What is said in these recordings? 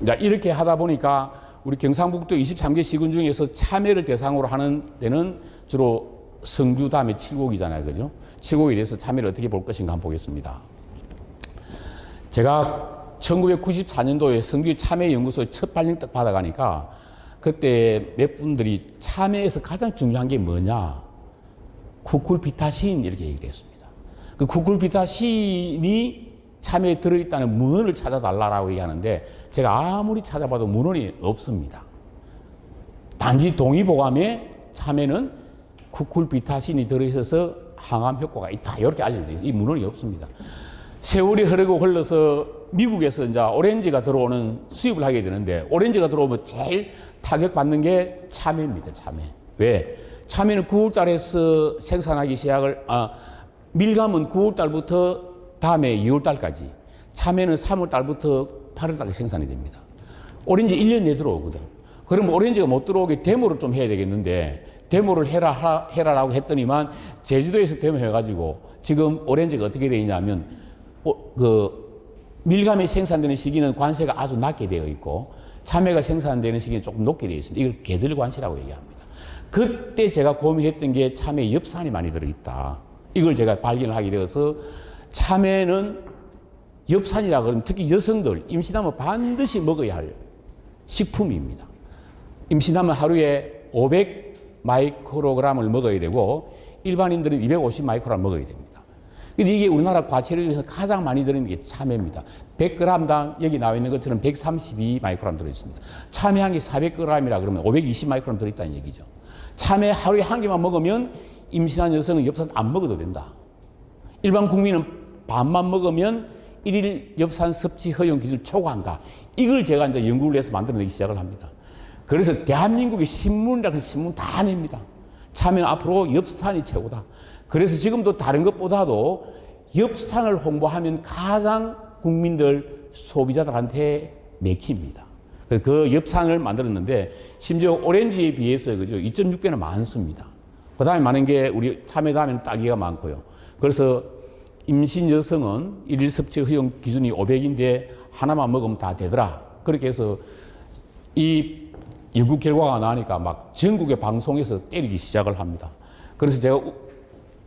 자, 이렇게 하다 보니까 우리 경상북도 23개 시군 중에서 참외를 대상으로 하는 데는 주로 성주 다음에 칠곡이잖아요. 그죠? 칠곡에 대해서 참외를 어떻게 볼 것인가 한번 보겠습니다. 제가 1994년도에 성주 참외연구소에 첫 발령 딱 받아가니까 그때 몇 분들이 참외에서 가장 중요한 게 뭐냐? 쿠쿨비타신 이렇게 얘기를 했습니다. 그 쿠쿨비타신이 참외에 들어있다는 문헌을 찾아달라고 얘기하는데 제가 아무리 찾아봐도 문헌이 없습니다. 단지 동의보감에 참외는 쿠쿨비타신이 들어있어서 항암 효과가 있다 이렇게 알려져 있어요. 이 문헌이 없습니다. 세월이 흐르고 흘러서 미국에서 이제 오렌지가 들어오는 수입을 하게 되는데 오렌지가 들어오면 제일 타격받는 게 참외입니다. 참외. 왜? 참외는 9월달에서 생산하기 시작을 밀감은 9월달부터 다음에 2월달까지, 참외는 3월달부터 8월달까지 생산이 됩니다. 오렌지 1년 내에 들어오거든. 그러면 오렌지가 못 들어오게 데모를 좀 해야 되겠는데 데모를 해라라고 했더니만 제주도에서 데모해가지고 지금 오렌지가 어떻게 되어 있냐면 밀감이 생산되는 시기는 관세가 아주 낮게 되어 있고 참외가 생산되는 시기는 조금 높게 되어 있습니다. 이걸 계절관세라고 얘기합니다. 그때 제가 고민했던 게 참외 엽산이 많이 들어있다. 이걸 제가 발견을 하게 되어서 참외는 엽산이라 그러면 특히 여성들 임신하면 반드시 먹어야 할 식품입니다. 임신하면 하루에 500 마이크로그램을 먹어야 되고 일반인들은 250 마이크로그램 먹어야 됩니다. 근데 이게 우리나라 과체류 중에서 가장 많이 들어있는 게 참외입니다. 100g당 여기 나와 있는 것처럼 132 마이크로그램 들어있습니다. 참외 한 개 400g이라 그러면 520 마이크로그램 들어있다는 얘기죠. 참외 하루에 한 개만 먹으면 임신한 여성은 엽산 안 먹어도 된다. 일반 국민은 반만 먹으면 일일 엽산 섭취 허용 기준을 초과한다. 이걸 제가 이제 연구를 해서 만들어내기 시작을 합니다. 그래서 대한민국의 신문이라는 신문 다 냅니다. 참외는 앞으로 엽산이 최고다. 그래서 지금도 다른 것보다도 엽산을 홍보하면 가장 국민들 소비자들한테 맥힙니다. 그래서 그 엽산을 만들었는데 심지어 오렌지에 비해서 그죠 2.6배나 많습니다. 그 다음에 많은 게 우리 참외 다음에는 딸기가 많고요. 그래서 임신 여성은 일일 섭취 허용 기준이 500인데 하나만 먹으면 다 되더라. 그렇게 해서 이 연구 결과가 나니까 막 전국의 방송에서 때리기 시작을 합니다. 그래서 제가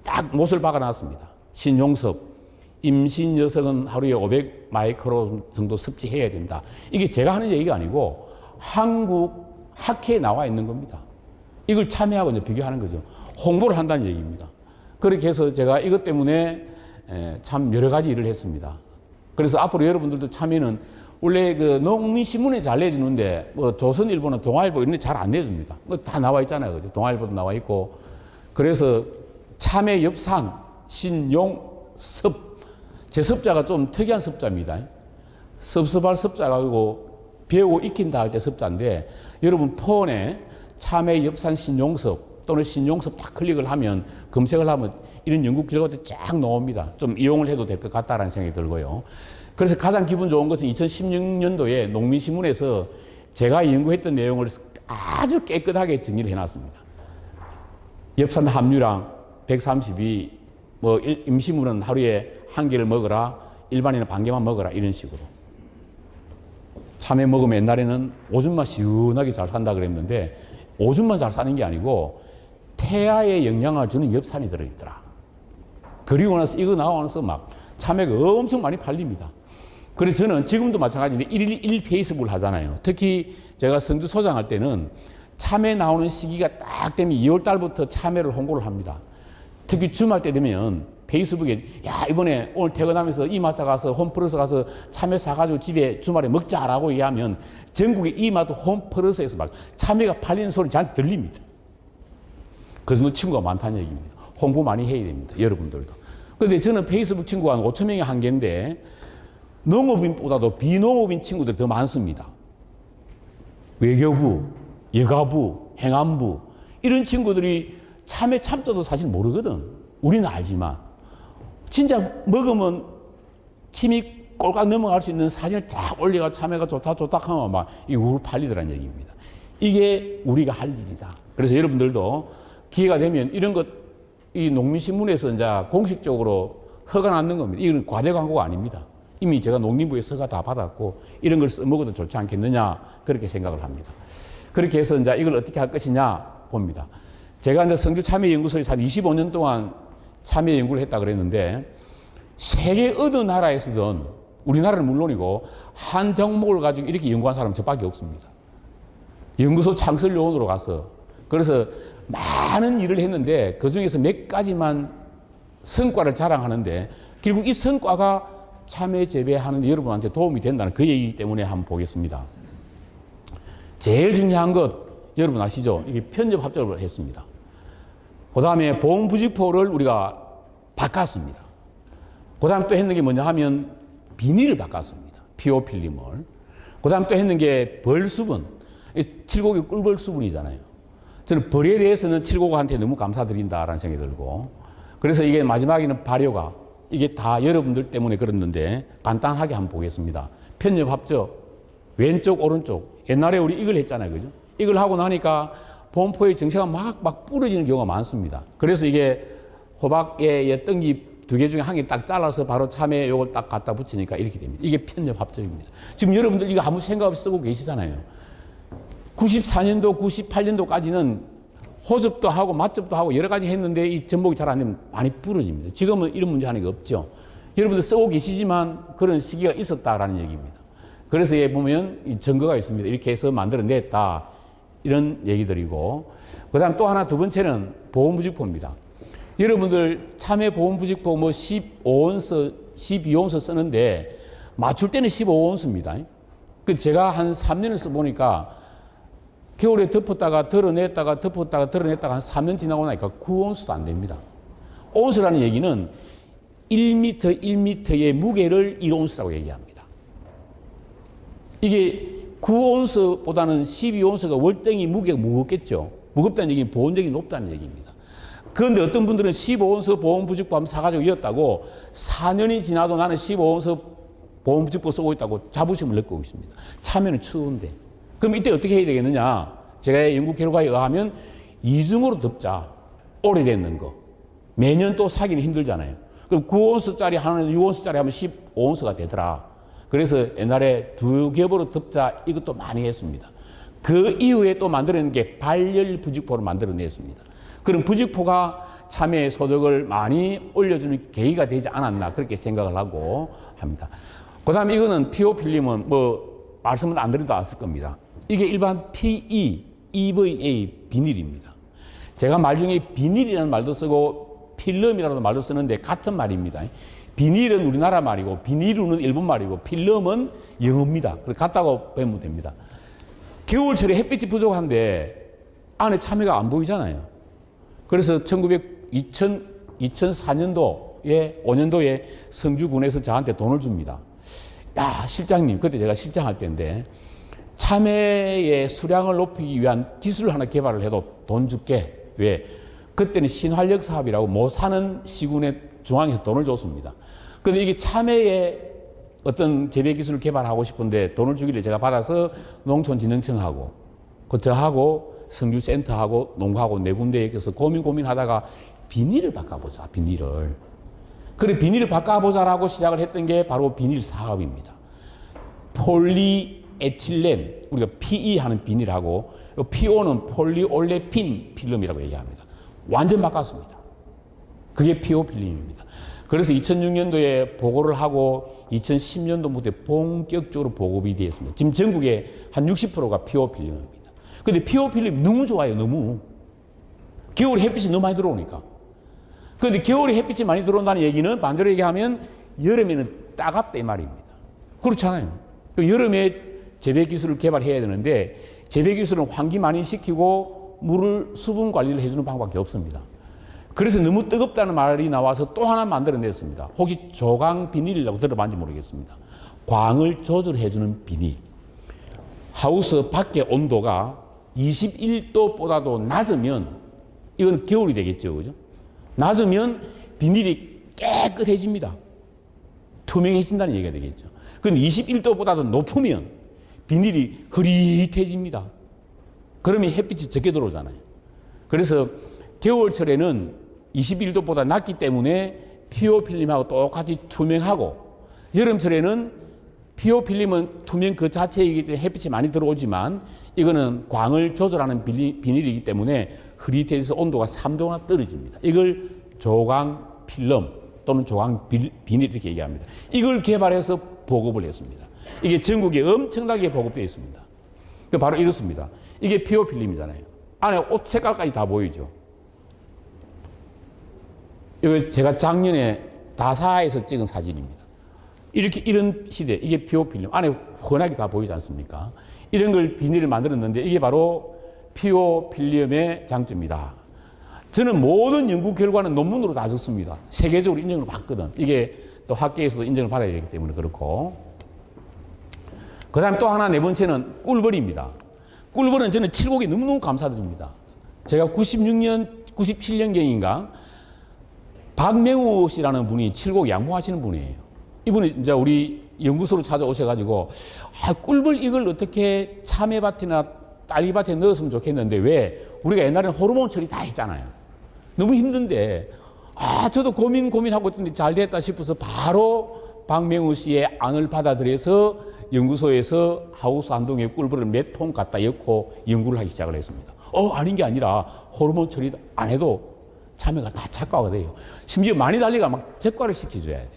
딱 못을 박아놨습니다. 신용섭, 임신 여성은 하루에 500 마이크로 정도 섭취해야 된다. 이게 제가 하는 얘기가 아니고 한국 학회에 나와 있는 겁니다. 이걸 참여하고 이제 비교하는 거죠. 홍보를 한다는 얘기입니다. 그렇게 해서 제가 이것 때문에 참 여러 가지 일을 했습니다. 그래서 앞으로 여러분들도 참여는 원래 그 농민신문에 잘 내주는데 뭐 조선일보나 동아일보 이런 데 잘 안 내줍니다. 뭐 다 나와 있잖아요. 그죠? 동아일보도 나와 있고. 그래서 참외 엽산, 신용, 섭. 제 섭자가 좀 특이한 섭자입니다. 섭섭할 섭자가 아니고 배우고 익힌다 할 때 섭자인데 여러분 폰에 참외 엽산 신용섭 또는 신용섭 딱 클릭을 하면 검색을 하면 이런 연구 결과들이 쫙 나옵니다. 좀 이용을 해도 될 것 같다라는 생각이 들고요. 그래서 가장 기분 좋은 것은 2016년도에 농민신문에서 제가 연구했던 내용을 아주 깨끗하게 정리를 해놨습니다. 엽산 함유량 132, 뭐 임신물은 하루에 한 개를 먹어라, 일반인은 반 개만 먹어라 이런 식으로. 참외 먹으면 옛날에는 오줌만 시원하게 잘 산다 그랬는데 오줌만 잘 사는 게 아니고 태아에 영향을 주는 엽산이 들어있더라. 그리고 나서 이거 나오고 나서 막 참외가 엄청 많이 팔립니다. 그래서 저는 지금도 마찬가지인데 1 페이스북을 하잖아요. 특히 제가 성주 소장할 때는 참외 나오는 시기가 딱 되면 2월 달부터 참외를 홍보를 합니다. 특히 주말 때 되면 페이스북에 야 이번에 오늘 퇴근하면서 이마트 가서 홈플러스 가서 참외 사가지고 집에 주말에 먹자라고 얘기하면 전국의 이마트 홈플러스에서 막 참외가 팔리는 소리 잘 들립니다. 그 정도 친구가 많다는 얘기입니다. 홍보 많이 해야 됩니다. 여러분들도. 그런데 저는 페이스북 친구가 한 5천 명이 한계인데 농업인보다도 비농업인 친구들이 더 많습니다. 외교부, 여가부, 행안부 이런 친구들이 참외 참자도 사실 모르거든. 우리는 알지만 진짜 먹으면 침이 꼴깍 넘어갈 수 있는 사진을 쫙 올려가 참외가 좋다 하면 막 이거 팔리더라는 얘기입니다. 이게 우리가 할 일이다. 그래서 여러분들도 기회가 되면 이런 것 이 농민신문에서 이제 공식적으로 허가 받는 겁니다. 이건 과대 광고가 아닙니다. 이미 제가 농림부에서 허가 다 받았고 이런 걸 써먹어도 좋지 않겠느냐 그렇게 생각을 합니다. 그렇게 해서 이제 이걸 어떻게 할 것이냐 봅니다. 제가 이제 성주 참여연구소에서 한 25년 동안 참여 연구를 했다 그랬는데 세계 어느 나라에서든 우리나라는 물론이고 한 종목을 가지고 이렇게 연구한 사람은 저밖에 없습니다. 연구소 창설 요원으로 가서 그래서 많은 일을 했는데 그중에서 몇 가지만 성과를 자랑하는데 결국 이 성과가 참외 재배하는 여러분한테 도움이 된다는 그 얘기이기 때문에 한번 보겠습니다. 제일 중요한 것 여러분 아시죠? 이게 편접 합작을 했습니다. 그 다음에 보온부직포를 우리가 바꿨습니다. 그 다음 또 했는 게 뭐냐 하면 비닐을 바꿨습니다. 피오필름을. 그 다음 또 했는 게 벌수분. 칠곡이 꿀벌수분이잖아요. 저는 벌에 대해서는 칠곡한테 너무 감사드린다라는 생각이 들고 그래서 이게 마지막에는 발효가 이게 다 여러분들 때문에 그랬는데 간단하게 한번 보겠습니다. 편nhập 합적 왼쪽 오른쪽 옛날에 우리 이걸 했잖아요. 그죠? 이걸 하고 나니까 본포의 정체가 막 부러지는 경우가 많습니다. 그래서 이게 호박의 뜬기 2개 중에 한 개 딱 잘라서 바로 참외 요걸 딱 갖다 붙이니까 이렇게 됩니다. 이게 편nhập 합적입니다. 지금 여러분들 이거 아무 생각 없이 쓰고 계시잖아요. 94년도, 98년도까지는 호접도 하고 맛접도 하고 여러 가지 했는데 이 전복이 잘 안 되면 많이 부러집니다. 지금은 이런 문제 하는 게 없죠. 여러분들 쓰고 계시지만 그런 시기가 있었다라는 얘기입니다. 그래서 여기 보면 이 증거가 있습니다. 이렇게 해서 만들어냈다. 이런 얘기들이고. 그 다음 또 하나 두 번째는 보온부직포입니다. 여러분들 참외 보온부직포 뭐 15온스, 12온스 쓰는데 맞출 때는 15온스입니다. 그 제가 한 3년을 써보니까 겨울에 덮었다가 덜어냈다가 덮었다가 덜어냈다가 한 3년 지나고 나니까 9온스도 안 됩니다. 온스라는 얘기는 1m, 1m의 무게를 1온스라고 얘기합니다. 이게 9온스보다는 12온스가 월등히 무게가 무겁겠죠. 무겁다는 얘기는 보온력이 높다는 얘기입니다. 그런데 어떤 분들은 15온스 보온부직포 한번 사가지고 이었다고 4년이 지나도 나는 15온스 보온부직포 쓰고 있다고 자부심을 느끼고 있습니다. 참외는 추운데. 그럼 이때 어떻게 해야 되겠느냐? 제가 연구 결과에 의하면 이중으로 덮자. 오래됐는 거. 매년 또 사기는 힘들잖아요. 그럼 9온스짜리 하나는 6온스짜리 하면 15온스가 되더라. 그래서 옛날에 2겹으로 덮자 이것도 많이 했습니다. 그 이후에 또 만들어낸 게 발열 부직포를 만들어냈습니다. 그럼 부직포가 참외의 소득을 많이 올려주는 계기가 되지 않았나 그렇게 생각을 하고 합니다. 그 다음에 이거는 피오필름은 뭐 말씀은 안 드려도 아실 겁니다. 이게 일반 PE, EVA 비닐입니다. 제가 말 중에 비닐이라는 말도 쓰고 필름이라는 말도 쓰는데 같은 말입니다. 비닐은 우리나라 말이고 비닐은 일본 말이고 필름은 영어입니다. 같다고 배우면 됩니다. 겨울철에 햇빛이 부족한데 안에 참외가 안 보이잖아요. 그래서 2004년도에 5년도에 성주군에서 저한테 돈을 줍니다. 야, 실장님, 그때 제가 실장할 때인데 참외의 수량을 높이기 위한 기술을 하나 개발을 해도 돈 줄게. 왜? 그때는 신활력 사업이라고 못 사는 시군에 중앙에서 돈을 줬습니다. 그런데 이게 참외의 어떤 재배 기술을 개발하고 싶은데 돈을 주기를 제가 받아서 농촌진흥청하고 저하고 성주센터하고 농가하고 네 군데에 껴서 고민하다가 비닐을 바꿔보자. 비닐을. 그래 비닐을 바꿔보자라고 시작을 했던 게 바로 비닐 사업입니다. 폴리에틸렌, 우리가 PE 하는 비닐하고 PO는 폴리올레핀 필름이라고 얘기합니다. 완전 바꿨습니다. 그게 PO 필름입니다. 그래서 2006년도에 보고를 하고 2010년도부터 본격적으로 보급이 되었습니다. 지금 전국에 한 60%가 PO 필름입니다. 근데 PO 필름 너무 좋아요. 너무. 겨울에 햇빛이 너무 많이 들어오니까. 그런데 겨울에 햇빛이 많이 들어온다는 얘기는 반대로 얘기하면 여름에는 따갑다 이 말입니다. 그렇잖아요. 여름에 재배 기술을 개발해야 되는데 재배 기술은 환기 많이 시키고 물을 수분 관리를 해주는 방법밖에 없습니다. 그래서 너무 뜨겁다는 말이 나와서 또 하나 만들어냈습니다. 혹시 조광 비닐이라고 들어봤는지 모르겠습니다. 광을 조절해주는 비닐. 하우스 밖의 온도가 21도보다도 낮으면 이건 겨울이 되겠죠. 그죠? 낮으면 비닐이 깨끗해집니다. 투명해진다는 얘기가 되겠죠. 그런데 21도보다도 높으면 비닐이 흐릿해집니다. 그러면 햇빛이 적게 들어오잖아요. 그래서 겨울철에는 21도보다 낮기 때문에 피오필름하고 똑같이 투명하고 여름철에는 피오필름은 투명 그 자체이기 때문에 햇빛이 많이 들어오지만 이거는 광을 조절하는 비닐이기 때문에 흐릿해져서 온도가 3도나 떨어집니다. 이걸 조광 필름 또는 조광 비닐 이렇게 얘기합니다. 이걸 개발해서 보급을 했습니다. 이게 전국에 엄청나게 보급되어 있습니다. 바로 이렇습니다. 이게 피오필름이잖아요. 안에 옷 색깔까지 다 보이죠. 이거 제가 작년에 다사에서 찍은 사진입니다. 이런 시대, 이게 피오필름. 안에 훤하게 다 보이지 않습니까? 이런 걸 비닐을 만들었는데 이게 바로 피오필름의 장점이다. 저는 모든 연구 결과는 논문으로 다 적습니다. 세계적으로 인정을 받거든. 이게 또 학계에서도 인정을 받아야 되기 때문에 그렇고. 그 다음에 또 하나 네 번째는 꿀벌입니다. 꿀벌은 저는 칠곡에 너무너무 감사드립니다. 제가 97년경인가 박명우 씨라는 분이 칠곡 양봉하시는 분이에요. 이분이 이제 우리 연구소로 찾아오셔가지고 꿀벌 이걸 어떻게 참외밭이나 딸기밭에 넣었으면 좋겠는데 왜 우리가 옛날에는 호르몬 처리 다 했잖아요. 너무 힘든데 저도 고민하고 있던데 잘 됐다 싶어서 바로 박명우 씨의 안을 받아들여서 연구소에서 하우스 한동에 꿀벌을 몇 통 갖다 엮고 연구를 하기 시작을 했습니다. 아닌 게 아니라 호르몬 처리 안 해도 참외가 다 착과가 돼요. 심지어 많이 달리가 막 적과를 시켜줘야 돼.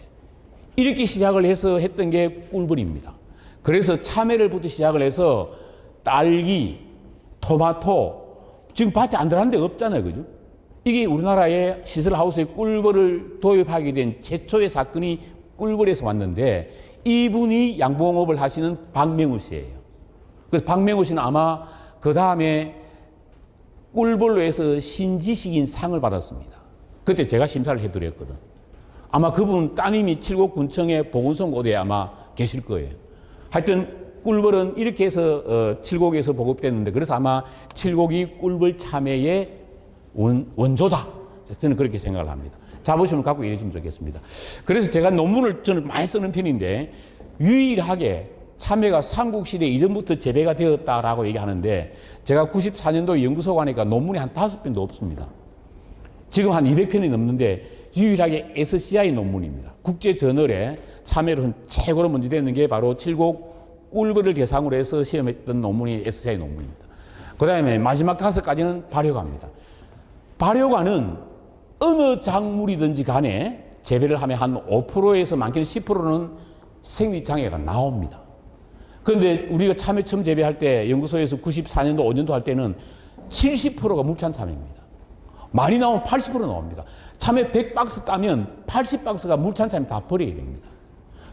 이렇게 시작을 해서 했던 게 꿀벌입니다. 그래서 참외를부터 시작을 해서 딸기, 토마토, 지금 밭에 안 들어가는 데 없잖아요. 그죠? 이게 우리나라의 시설하우스에 꿀벌을 도입하게 된 최초의 사건이 꿀벌에서 왔는데 이분이 양봉업을 하시는 박명우 씨예요. 그래서 박명우 씨는 아마 그 다음에 꿀벌로 해서 신지식인 상을 받았습니다. 그때 제가 심사를 해드렸거든. 아마 그분 따님이 칠곡군청의 보건소고대에 아마 계실 거예요. 하여튼 꿀벌은 이렇게 해서 칠곡에서 보급됐는데 그래서 아마 칠곡이 꿀벌 참외의 원조다. 저는 그렇게 생각을 합니다. 자부심을 갖고 일해주면 좋겠습니다. 그래서 제가 논문을 저는 많이 쓰는 편인데 유일하게 참외가 삼국시대 이전부터 재배가 되었다라고 얘기하는데 제가 94년도에 연구소 가니까 논문이 한 5편도 없습니다. 지금 한 200편이 넘는데 유일하게 SCI 논문입니다. 국제저널에 참외로 최고로 먼저 되는 게 바로 칠곡 꿀벌을 대상으로 해서 시험했던 논문이 SCI 논문입니다. 그 다음에 마지막 5가지는 발효가입니다. 발효가는 어느 작물이든지 간에 재배를 하면 한 5%에서 많게는 10%는 생리장애가 나옵니다. 그런데 우리가 참외 처음 재배할 때 연구소에서 94년도, 5년도 할 때는 70%가 물찬 참외입니다. 많이 나오면 80% 나옵니다. 참외 100박스 따면 80박스가 물찬 참외 다 버려야 됩니다.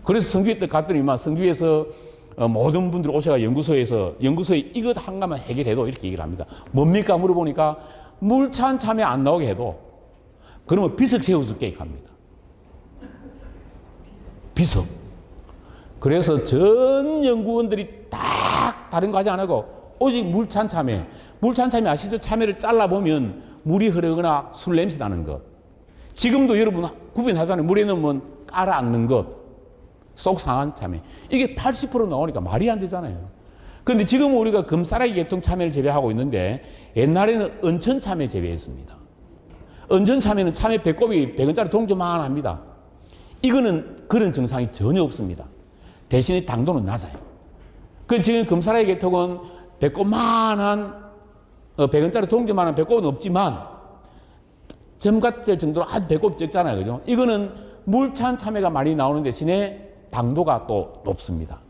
그래서 성주에 갔더니만 성주에서 모든 분들 오셔가 연구소에 이것 한 가만 해결해도 이렇게 얘기를 합니다. 뭡니까? 물어보니까 물찬 참외 안 나오게 해도 그러면 비석 세워줄게 합니다. 비석. 그래서 전 연구원들이 딱 다른 거 하지 안 하고 오직 물찬 참외. 물찬 참외 아시죠? 참외를 잘라보면 물이 흐르거나 술 냄새 나는 것. 지금도 여러분 구분하잖아요. 물에 넣으면 깔아앉는 것. 속 상한 참외. 이게 80% 나오니까 말이 안 되잖아요. 그런데 지금 우리가 금싸라기 계통 참외를 재배하고 있는데 옛날에는 은천 참외 재배했습니다. 은천 참외는 참외 배꼽이 100원짜리 동전만 합니다. 이거는 그런 증상이 전혀 없습니다. 대신에 당도는 낮아요. 그 지금 금싸라기 계통은 배꼽만한 100원짜리 동전만한 배꼽은 없지만 점 같을 정도로 아주 배꼽 적잖아요. 그죠? 이거는 물찬 참외가 많이 나오는 대신에 당도가 또 높습니다.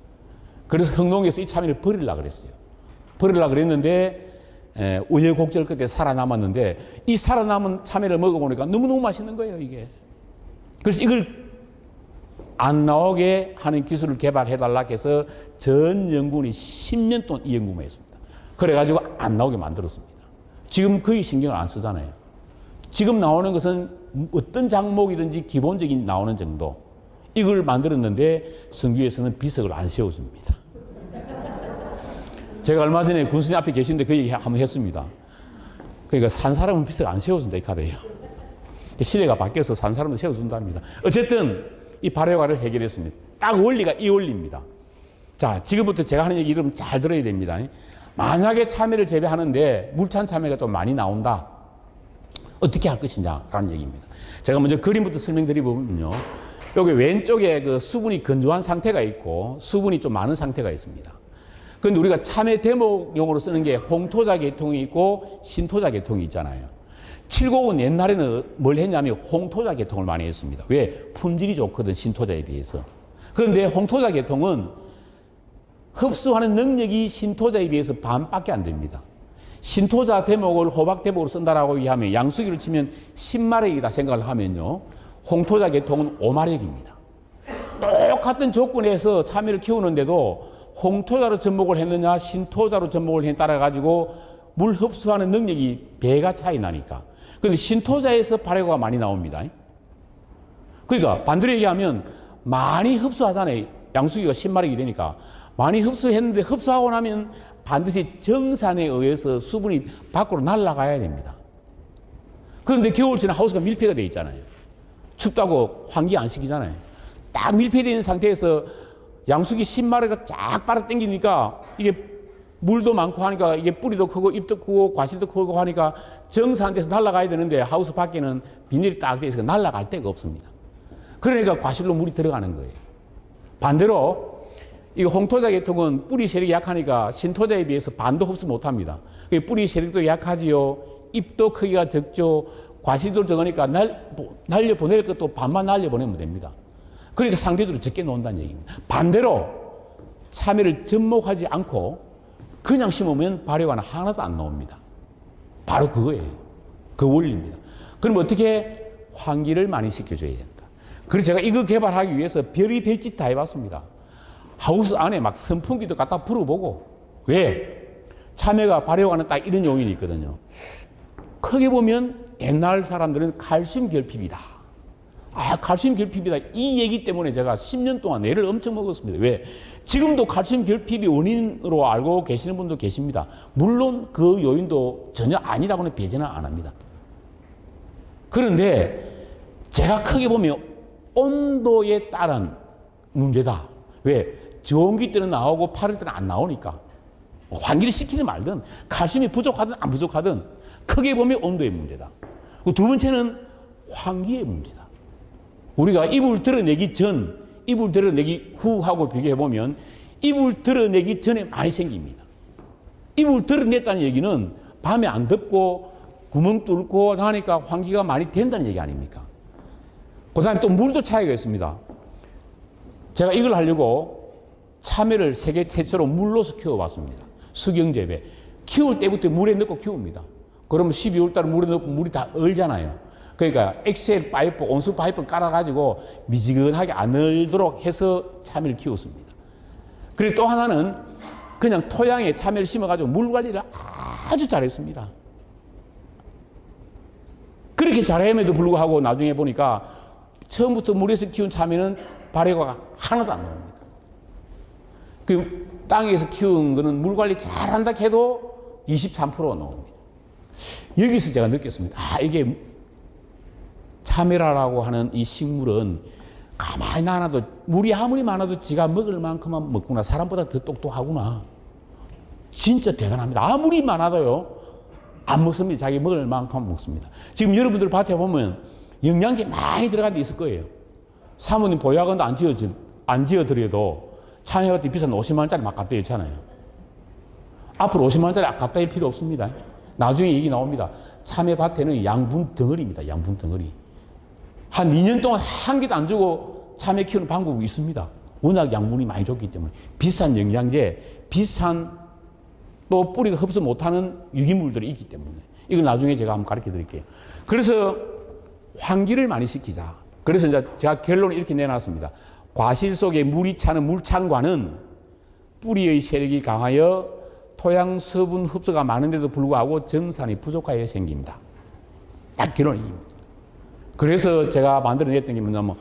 그래서 흥농에서 이 참외를 버리려고 그랬어요. 버리려고 그랬는데 우여곡절 끝에 살아남았는데 이 살아남은 참외를 먹어보니까 너무너무 맛있는 거예요, 이게. 그래서 이걸 안 나오게 하는 기술을 개발해달라 해서 전 연구원이 10년 동안 이 연구만 했습니다. 그래가지고 안 나오게 만들었습니다. 지금 거의 신경을 안 쓰잖아요. 지금 나오는 것은 어떤 작목이든지 기본적인 나오는 정도. 이걸 만들었는데 성주에서는 비석을 안 세워줍니다. 제가 얼마 전에 군수님 앞에 계신데 그 얘기 한번 했습니다. 그러니까 산 사람은 비석 안 세워준다 이 카드예요. 시대가 바뀌어서 산 사람은 세워준답니다. 어쨌든 이 발효가를 해결했습니다. 딱 원리가 이 원리입니다. 자, 지금부터 제가 하는 얘기 여러분 잘 들어야 됩니다. 만약에 참외를 재배하는데 물찬 참외가 좀 많이 나온다. 어떻게 할 것이냐라는 얘기입니다. 제가 먼저 그림부터 설명드리면요. 여기 왼쪽에 그 수분이 건조한 상태가 있고 수분이 좀 많은 상태가 있습니다. 그런데 우리가 참외 대목용으로 쓰는 게 홍토자 계통이 있고 신토자 계통이 있잖아요. 칠곡은 옛날에는 뭘 했냐면 홍토자 계통을 많이 했습니다. 왜? 품질이 좋거든, 신토자에 비해서. 그런데 홍토자 계통은 흡수하는 능력이 신토자에 비해서 반밖에 안 됩니다. 신토자 대목을 호박 대목으로 쓴다라고 하면 양수기로 치면 10마력이다 생각을 하면요. 홍토자 계통은 5마력입니다. 똑같은 조건에서 참외를 키우는데도 홍토자로 접목을 했느냐 신토자로 접목을 했느냐에 따라 가지고 물 흡수하는 능력이 배가 차이 나니까. 그런데 신토자에서 발효가 많이 나옵니다. 그러니까 반대로 얘기하면 많이 흡수하잖아요. 양수기가 10마력이 되니까. 많이 흡수했는데 흡수하고 나면 반드시 정산에 의해서 수분이 밖으로 날아가야 됩니다. 그런데 겨울철에 하우스가 밀폐가 되어 있잖아요. 춥다고 환기 안 시키잖아요. 딱 밀폐되어 있는 상태에서 양수기 10마리가 쫙 빨아 당기니까 이게 물도 많고 하니까 이게 뿌리도 크고 잎도 크고 과실도 크고 하니까 정사한 데서 날아가야 되는데 하우스 밖에는 비닐이 딱 되어 있어서 날아갈 데가 없습니다. 그러니까 과실로 물이 들어가는 거예요. 반대로 이 홍토자 계통은 뿌리 세력이 약하니까 신토자에 비해서 반도 흡수 못합니다. 뿌리 세력도 약하지요. 잎도 크기가 적죠. 과실도 적으니까 날려보낼 것도 반만 날려보내면 됩니다. 그러니까 상대적으로 적게 놓는다는 얘기입니다. 반대로 참외를 접목하지 않고 그냥 심으면 발효가 하나도 안 나옵니다. 바로 그거예요. 그 원리입니다. 그럼 어떻게 환기를 많이 시켜줘야 된다. 그래서 제가 이거 개발하기 위해서 별의별 짓 다 해봤습니다. 하우스 안에 막 선풍기도 갖다 불어보고. 왜? 참외가 발효하는 딱 이런 요인이 있거든요. 크게 보면 옛날 사람들은 칼슘 결핍이다. 칼슘 결핍이다. 이 얘기 때문에 제가 10년 동안 애를 엄청 먹었습니다. 왜? 지금도 칼슘 결핍이 원인으로 알고 계시는 분도 계십니다. 물론 그 요인도 전혀 아니라고는 배제는 안 합니다. 그런데 제가 크게 보면 온도에 따른 문제다. 왜? 저온기 때는 나오고 8월 때는 안 나오니까. 환기를 시키든 말든 칼슘이 부족하든 안 부족하든 크게 보면 온도의 문제다. 두 번째는 환기의 문제다. 우리가 이불 드러내기 전, 이불 드러내기 후하고 비교해보면 이불 드러내기 전에 많이 생깁니다. 이불 드러냈다는 얘기는 밤에 안 덥고 구멍 뚫고 하니까 환기가 많이 된다는 얘기 아닙니까? 그 다음에 또 물도 차이가 있습니다. 제가 이걸 하려고 참외를 세계 최초로 물로서 키워봤습니다. 수경재배. 키울 때부터 물에 넣고 키웁니다. 그러면 12월 달에 물에 넣고 물이 다 얼잖아요. 그러니까 엑셀 파이프, 온수 파이프 깔아가지고 미지근하게 안 얼도록 해서 참외를 키웠습니다. 그리고 또 하나는 그냥 토양에 참외를 심어가지고 물 관리를 아주 잘했습니다. 그렇게 잘함에도 불구하고 나중에 보니까 처음부터 물에서 키운 참외는 발효가 하나도 안 나옵니다. 그 땅에서 키운 거는 물 관리 잘한다 해도 23% 나옵니다. 여기서 제가 느꼈습니다. 이게 참외라고 하는 이 식물은 가만히 놔놔도 물이 아무리 많아도 지가 먹을 만큼만 먹구나. 사람보다 더 똑똑하구나. 진짜 대단합니다. 아무리 많아도요. 안 먹습니다. 자기 먹을 만큼 먹습니다. 지금 여러분들 밭에 보면 영양제 많이 들어간 데 있을 거예요. 사모님 보약원도 안 지어드려도 참외밭에 비싼 50만 원짜리 막 갖다 있잖아요. 앞으로 50만 원짜리 갖다 일 필요 없습니다. 나중에 얘기 나옵니다. 참외밭에는 양분 덩어리입니다. 양분 덩어리. 한 2년 동안 한 개도 안 주고 참외 키우는 방법이 있습니다. 워낙 양분이 많이 좋기 때문에. 비싼 영양제, 비싼 또 뿌리가 흡수 못하는 유기물들이 있기 때문에. 이건 나중에 제가 한번 가르쳐 드릴게요. 그래서 환기를 많이 시키자. 그래서 이제 제가 결론을 이렇게 내놨습니다. 과실 속에 물이 차는 물창과는 뿌리의 세력이 강하여 토양 수분 흡수가 많은데도 불구하고 정산이 부족하여 생깁니다. 딱 결론이 입니다. 그래서 제가 만들어냈던 게 뭐냐면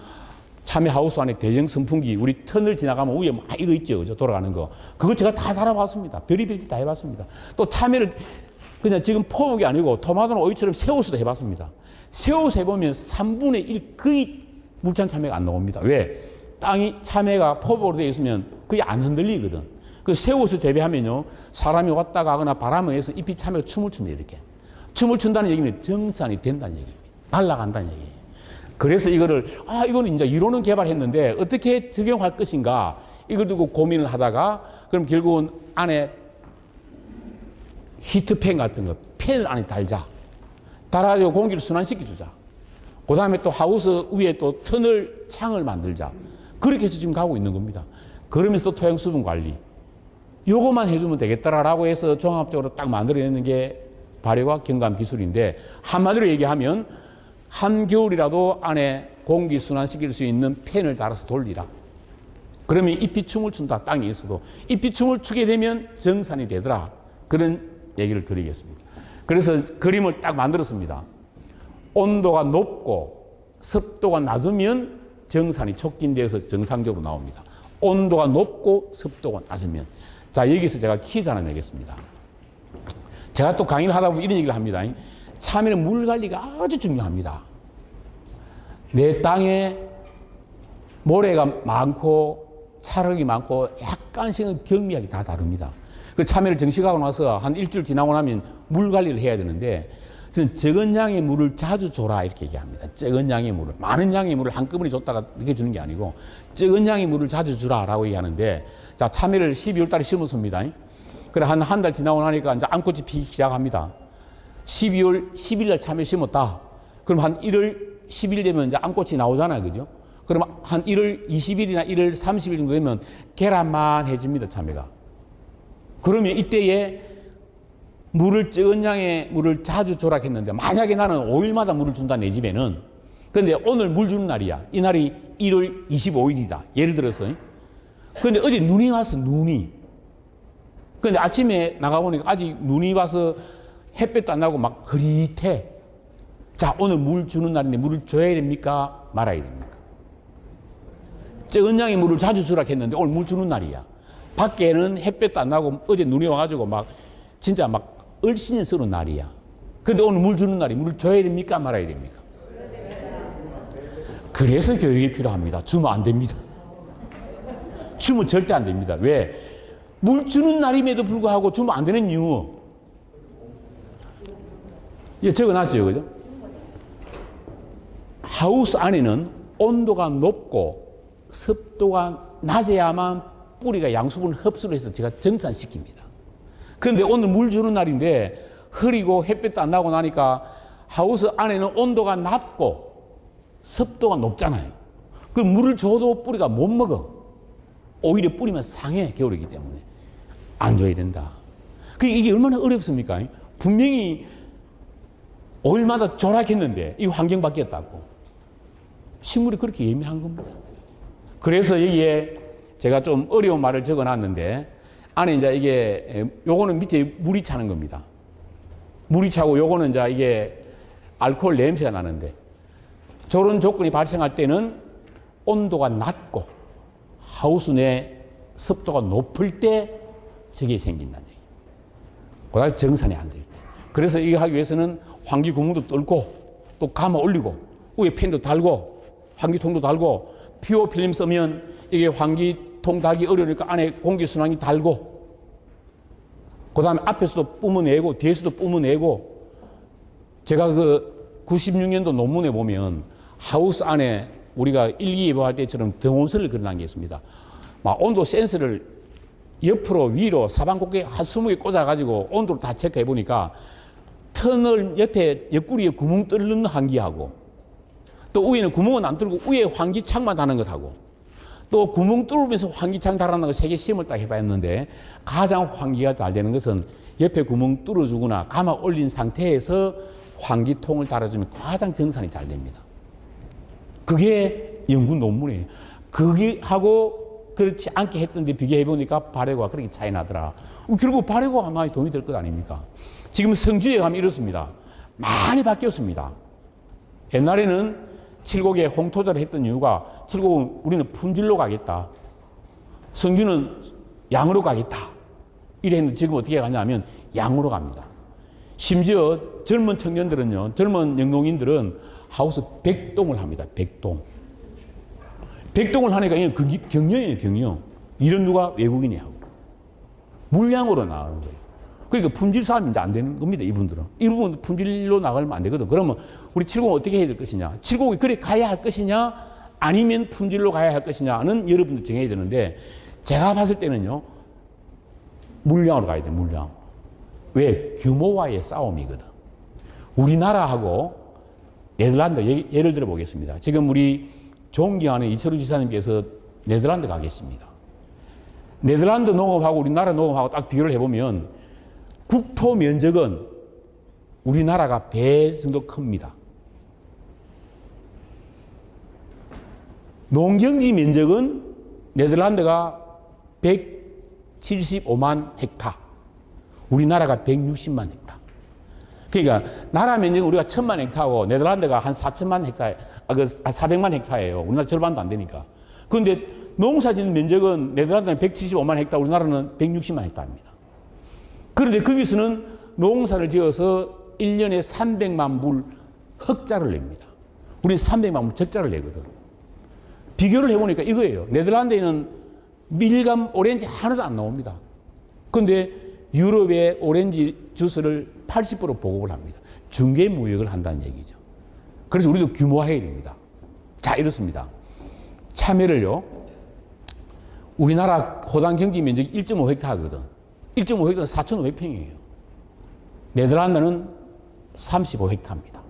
참외 하우스 안에 대형 선풍기 우리 터널 지나가면 위에 막 이거 있죠. 그죠? 돌아가는 거. 그거 제가 다 달아봤습니다. 별의별 짓 다 해봤습니다. 또 참외를 그냥 지금 포복이 아니고 토마토나 오이처럼 새우수도 해봤습니다. 새우수 해보면 3분의 1 거의 물찬 참외가 안 나옵니다. 왜? 땅이 참외가 포복으로 되어 있으면 거의 안 흔들리거든. 그 새우수 재배하면요. 사람이 왔다 가거나 바람에 의해서 잎이 참외가 춤을 춥니다. 이렇게. 춤을 춘다는 얘기는 정산이 된다는 얘기입니다. 날아간다는 얘기예요. 그래서 이거를 이거는 이제 이론은 개발했는데 어떻게 적용할 것인가 이걸 두고 고민을 하다가 그럼 결국은 안에 히트팬 같은 거 팬을 안에 달아가지고 공기를 순환시켜주자. 그 다음에 또 하우스 위에 또 터널 창을 만들자. 그렇게 해서 지금 가고 있는 겁니다. 그러면서 또 토양 수분 관리. 요것만 해주면 되겠다라고 해서 종합적으로 딱 만들어내는 게 발효와 경감 기술인데 한마디로 얘기하면 한겨울이라도 안에 공기 순환시킬 수 있는 팬을 달아서 돌리라. 그러면 잎이 춤을 춘다. 땅에 있어도. 잎이 춤을 추게 되면 정산이 되더라. 그런 얘기를 드리겠습니다. 그래서 그림을 딱 만들었습니다. 온도가 높고 습도가 낮으면 정산이 촉진되어서 정상적으로 나옵니다. 온도가 높고 습도가 낮으면. 자, 여기서 제가 퀴즈 하나 내겠습니다. 제가 또 강의를 하다 보면 이런 얘기를 합니다. 참외는 물 관리가 아주 중요합니다. 내 땅에 모래가 많고 차흙이 많고 약간씩은 경미하게 다 다릅니다. 그 참외를 정식하고 나서 한 일주일 지나고 나면 물 관리를 해야 되는데 적은 양의 물을 자주 줘라 이렇게 얘기합니다. 적은 양의 물을. 많은 양의 물을 한꺼번에 줬다가 이렇게 주는 게 아니고 적은 양의 물을 자주 주라라고 얘기하는데 자, 참외를 12월 달에 심었습니다. 그래 한 달 지나고 나니까 이제 암꽃이 피기 시작합니다. 12월 10일 날 참외 심었다. 그럼 한 1월 10일 되면 이제 암꽃이 나오잖아요. 그죠? 그럼 한 1월 20일이나 1월 30일 정도 되면 계란만해집니다. 참외가. 그러면 이때에 물을 적은 양의 물을 자주 줘라 했는데 만약에 나는 5일마다 물을 준다 내 집에는 근데 오늘 물 주는 날이야. 이 날이 1월 25일이다. 예를 들어서. 근데 어제 눈이 왔어. 눈이. 근데 아침에 나가보니까 아직 눈이 와서 햇볕도 안 나고 막 흐릿해. 자, 오늘 물 주는 날인데 물을 줘야 됩니까? 말아야 됩니까? 적은 양의 물을 자주 주라 했는데 오늘 물 주는 날이야. 밖에는 햇볕도 안 나고 어제 눈이 와가지고 막 진짜 막 얼씬스러운 날이야. 근데 오늘 물 주는 날이 물을 줘야 됩니까? 말아야 됩니까? 그래서 교육이 필요합니다. 주면 안 됩니다. 주면 절대 안 됩니다. 왜? 물 주는 날임에도 불구하고 주면 안 되는 이유. 예, 적어놨죠, 그죠? 하우스 안에는 온도가 높고 습도가 낮아야만 뿌리가 양수분을 흡수를 해서 제가 정산시킵니다. 그런데 오늘 물 주는 날인데 흐리고 햇볕도 안 나고 나니까 하우스 안에는 온도가 낮고 습도가 높잖아요. 그 물을 줘도 뿌리가 못 먹어. 오히려 뿌리만 상해, 겨울이기 때문에. 안 줘야 된다. 이게 얼마나 어렵습니까? 분명히 5일마다 조락했는데 이 환경 바뀌었다고. 식물이 그렇게 예민한 겁니다. 그래서 여기에 제가 좀 어려운 말을 적어놨는데 안에 이제 이게 요거는 밑에 물이 차는 겁니다. 물이 차고 요거는 이제 이게 알코올 냄새가 나는데 저런 조건이 발생할 때는 온도가 낮고 하우스 내 습도가 높을 때 저게 생긴다는 얘기예요. 그다음에 정산이 안 될 때. 그래서 이거 하기 위해서는 환기 구멍도 뚫고 또 감아 올리고 위에 팬도 달고 환기통도 달고 PO 필름 쓰면 이게 환기통 달기 어려우니까 안에 공기 순환이 달고 그 다음에 앞에서도 뿜어내고 뒤에서도 뿜어내고 제가 그 96년도 논문에 보면 하우스 안에 우리가 일기예보할 때처럼 등온선을 그려놓은 게 있습니다. 막 온도 센서를 옆으로 위로 사방 곳에 한 20개 꽂아가지고 온도를 다 체크해 보니까 터널 옆에 옆구리에 구멍 뚫는 환기하고 또 위에는 구멍은 안 뚫고 위에 환기창만 다는 것하고 또 구멍 뚫으면서 환기창 달아놓은 거 3개 시험을 딱 해봤는데 가장 환기가 잘 되는 것은 옆에 구멍 뚫어주거나 감아 올린 상태에서 환기통을 달아주면 가장 정산이 잘 됩니다. 그게 연구 논문이에요. 그게 하고 그렇지 않게 했던데 비교해보니까 발효가 그렇게 차이 나더라. 결국 발효가 많이 도움이 될 것 아닙니까? 지금 성주에 가면 이렇습니다. 많이 바뀌었습니다. 옛날에는 칠곡에 홍토자를 했던 이유가 칠곡은 우리는 품질로 가겠다. 성주는 양으로 가겠다. 이랬는데 지금 어떻게 가냐면 양으로 갑니다. 심지어 젊은 청년들은요, 젊은 영농인들은 하우스 100동을 합니다. 100동. 100동을 하니까 이건 경영이에요, 경영. 이런 누가 외국인이 하고. 물량으로 나가는 거예요. 그러니까 품질 싸움이 이제 안 되는 겁니다, 이분들은. 이분은 품질로 나가면 안 되거든. 그러면 우리 70 어떻게 해야 될 것이냐? 70이 그래 가야 할 것이냐? 아니면 품질로 가야 할 것이냐는 여러분들 정해야 되는데, 제가 봤을 때는요, 물량으로 가야 돼, 물량. 왜? 규모와의 싸움이거든. 우리나라하고 네덜란드, 예를 들어 보겠습니다. 지금 우리 존경하는 이철우 지사님께서 네덜란드 가 계십니다. 네덜란드 농업하고 우리나라 농업하고 딱 비교를 해보면 국토 면적은 우리나라가 배 정도 큽니다. 농경지 면적은 네덜란드가 175만 헥타, 우리나라가 160만 헥타. 그러니까 나라 면적은 우리가 1000만 헥타고 네덜란드가 한 4천만 헥타, 400만 헥타예요. 우리나라 절반도 안 되니까. 그런데 농사짓는 면적은 네덜란드는 175만 헥타, 우리나라는 160만 헥타입니다. 그런데 거기서는 농사를 지어서 1년에 300만 불 흑자를 냅니다. 우리는 300만 불 적자를 내거든. 비교를 해보니까 이거예요. 네덜란드에는 밀감 오렌지 하나도 안 나옵니다. 그런데 유럽의 오렌지 주스를 80% 보급을 합니다. 중개 무역을 한다는 얘기죠. 그래서 우리도 규모화해야 됩니다. 자, 이렇습니다. 참외를요, 우리나라 호당 경지 면적이 1.5헥타거든. 1.5헥타는 4,500평이에요. 네덜란드는 35헥타입니다.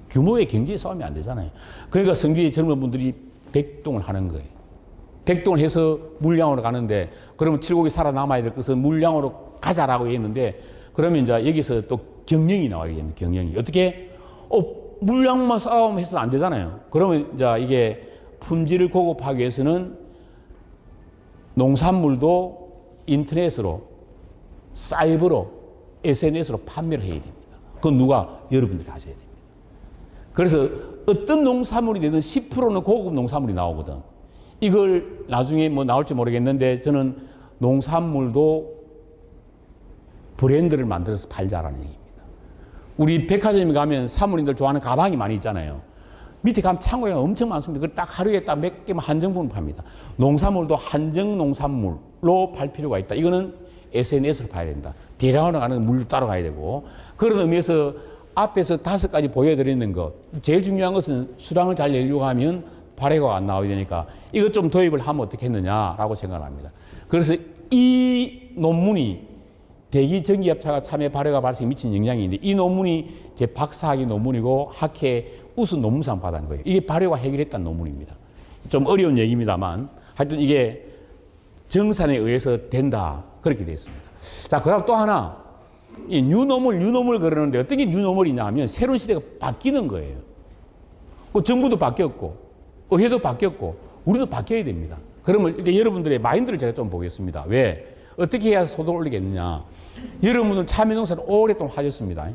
규모의 경제에 싸움이 안 되잖아요. 그러니까 성주의 젊은 분들이 백동을 하는 거예요. 백동을 해서 물량으로 가는데, 그러면 칠곡이 살아남아야 될 것은 물량으로 가자라고 했는데, 그러면 이제 여기서 또 경영이 나와야 됩니다. 경영이. 어떻게? 물량만 싸움해서는 안 되잖아요. 그러면 이제 이게 품질을 고급하기 위해서는 농산물도 인터넷으로, 사이버로, SNS로 판매를 해야 됩니다. 그건 누가? 여러분들이 하셔야 됩니다. 그래서 어떤 농산물이 되든 10%는 고급 농산물이 나오거든. 이걸 나중에 뭐 나올지 모르겠는데, 저는 농산물도 브랜드를 만들어서 팔자라는 얘기입니다. 우리 백화점에 가면 사모님들 좋아하는 가방이 많이 있잖아요. 밑에 가면 창고에 엄청 많습니다. 그걸 딱 하루에 딱 몇 개만 한정품을 팝니다. 농산물도 한정 농산물로 팔 필요가 있다. 이거는 SNS로 봐야 된다. 대량으로 가는 물로 따로 가야 되고, 그런 의미에서 앞에서 5가지 보여드리는 것, 제일 중요한 것은 수량을 잘 내려고 하면 발효가 안 나와야 되니까 이것 좀 도입을 하면 어떻게 했느냐라고 생각합니다. 그래서 이 논문이 대기 전기압차가 참외 발효가 발생에 미친 영향이 있는데, 이 논문이 제 박사학위 논문이고 학회 우수 논문상 받은 거예요. 이게 발효가 해결했다는 논문입니다. 좀 어려운 얘기입니다만 하여튼 이게 정산에 의해서 된다, 그렇게 되어 있습니다. 자, 그다음 또 하나, 이 뉴노멀 그러는데 어떤 게 뉴노멀이냐 하면 새로운 시대가 바뀌는 거예요. 그 정부도 바뀌었고 의회도 바뀌었고 우리도 바뀌어야 됩니다. 그러면 일단 여러분들의 마인드를 제가 좀 보겠습니다. 왜? 어떻게 해야 소득을 올리겠느냐? 여러분은 참외 농사를 오랫동안 하셨습니다.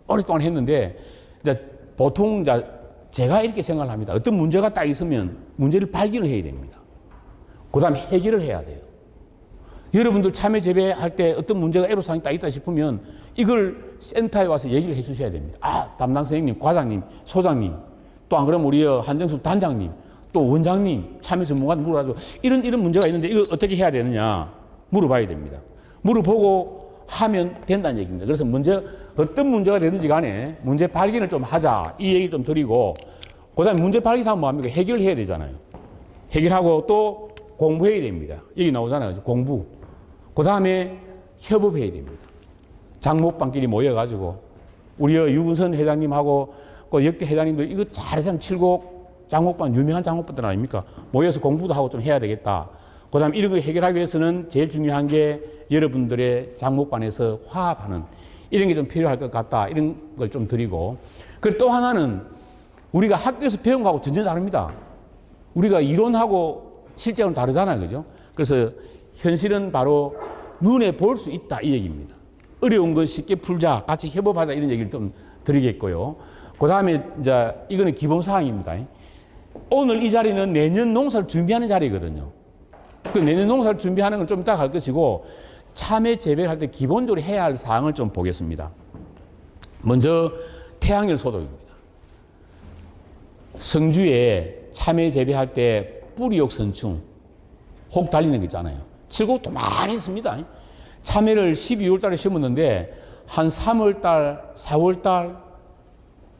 오랫동안 했는데 이제 보통 이제 제가 이렇게 생각을 합니다. 어떤 문제가 딱 있으면 문제를 발견을 해야 됩니다. 그 다음에 해결을 해야 돼요. 여러분들 참외 재배할 때 어떤 문제가 애로사항이 딱 있다 싶으면 이걸 센터에 와서 얘기를 해 주셔야 됩니다. 아, 담당 선생님, 과장님, 소장님, 또 안 그러면 우리 한정수 단장님, 또 원장님, 참외 전문가한테 물어가지고 이런 문제가 있는데 이걸 어떻게 해야 되느냐 물어봐야 됩니다. 물어보고 하면 된다는 얘기입니다. 그래서 어떤 문제가 되든지 간에 문제 발견을 좀 하자, 이 얘기 좀 드리고, 그 다음에 문제 발견하면 뭐합니까? 해결을 해야 되잖아요. 해결하고 또 공부해야 됩니다. 여기 나오잖아요. 공부. 그 다음에 협업해야 됩니다. 장목반끼리 모여가지고 우리 유근선 회장님하고 그 역대 회장님들 이거 잘해서 칠곡 장목반, 유명한 장목반들 아닙니까? 모여서 공부도 하고 좀 해야 되겠다. 그 다음에 이런 거 해결하기 위해서는 제일 중요한 게 여러분들의 장목반에서 화합하는 이런 게 좀 필요할 것 같다. 이런 걸 좀 드리고, 그리고 또 하나는 우리가 학교에서 배운 거하고 전혀 다릅니다. 우리가 이론하고 실제로는 다르잖아요. 그죠? 그래서 현실은 바로 눈에 볼 수 있다, 이 얘기입니다. 어려운 거 쉽게 풀자, 같이 협업하자, 이런 얘기를 좀 드리겠고요. 그 다음에 이제 이거는 기본 사항입니다. 오늘 이 자리는 내년 농사를 준비하는 자리거든요. 그 내년 농사를 준비하는 건 좀 이따 갈 것이고, 참외 재배를 할 때 기본적으로 해야 할 사항을 좀 보겠습니다. 먼저 태양열 소독입니다. 성주에 참외 재배할 때 뿌리옥 선충, 혹 달리는 거 있잖아요. 칠곡도 많이 있습니다. 참외를 12월 달에 심었는데 한 3월 달, 4월 달,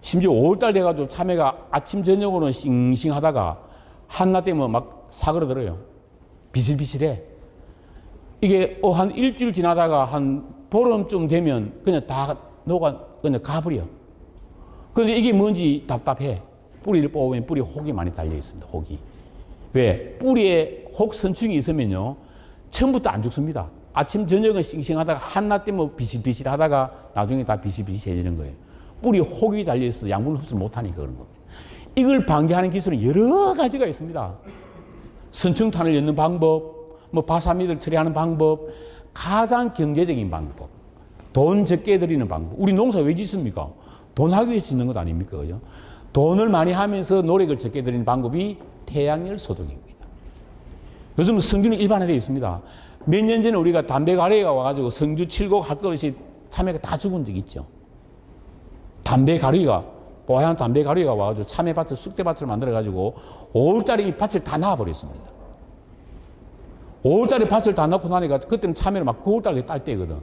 심지어 5월 달 돼가지고 참외가 아침 저녁으로는 싱싱하다가 한낮 되면 막 사그러들어요. 비실비실해. 이게 한 일주일 지나다가 한 보름쯤 되면 그냥 다 녹아 그냥 가버려. 그런데 이게 뭔지 답답해. 뿌리를 뽑으면 뿌리에 혹이 많이 달려 있습니다. 혹이. 왜? 뿌리에 혹 선충이 있으면요 처음부터 안 죽습니다. 아침 저녁은 싱싱하다가 한낮 되면 비실비실하다가 나중에 다 비실비실해지는 거예요. 뿌리에 혹이 달려 있어서 양분을 흡수 못하니까 그런 겁니다. 이걸 방지하는 기술은 여러 가지가 있습니다. 선충탄을 엮는 방법, 뭐 바사미들 처리하는 방법, 가장 경제적인 방법, 돈 적게 들이는 방법. 우리 농사 왜 짓습니까? 돈 하기 위해서 짓는 것 아닙니까? 그죠? 돈을 많이 하면서 노력을 적게 들이는 방법이 태양열 소독입니다. 요즘 성주는 일반화되어 있습니다. 몇 년 전에 우리가 담배 가래가 와가지고 성주 칠곡 할 것 없이 참외가 다 죽은 적 있죠. 담배 가루가, 뽀얀 담배 가루가 와가지고 참외밭을, 쑥대밭을 만들어가지고 5월달에 이 밭을 다 놔버렸습니다. 5월달에 밭을 다 넣고 나니까 그때는 참외를 막 9월달에 딸 때거든.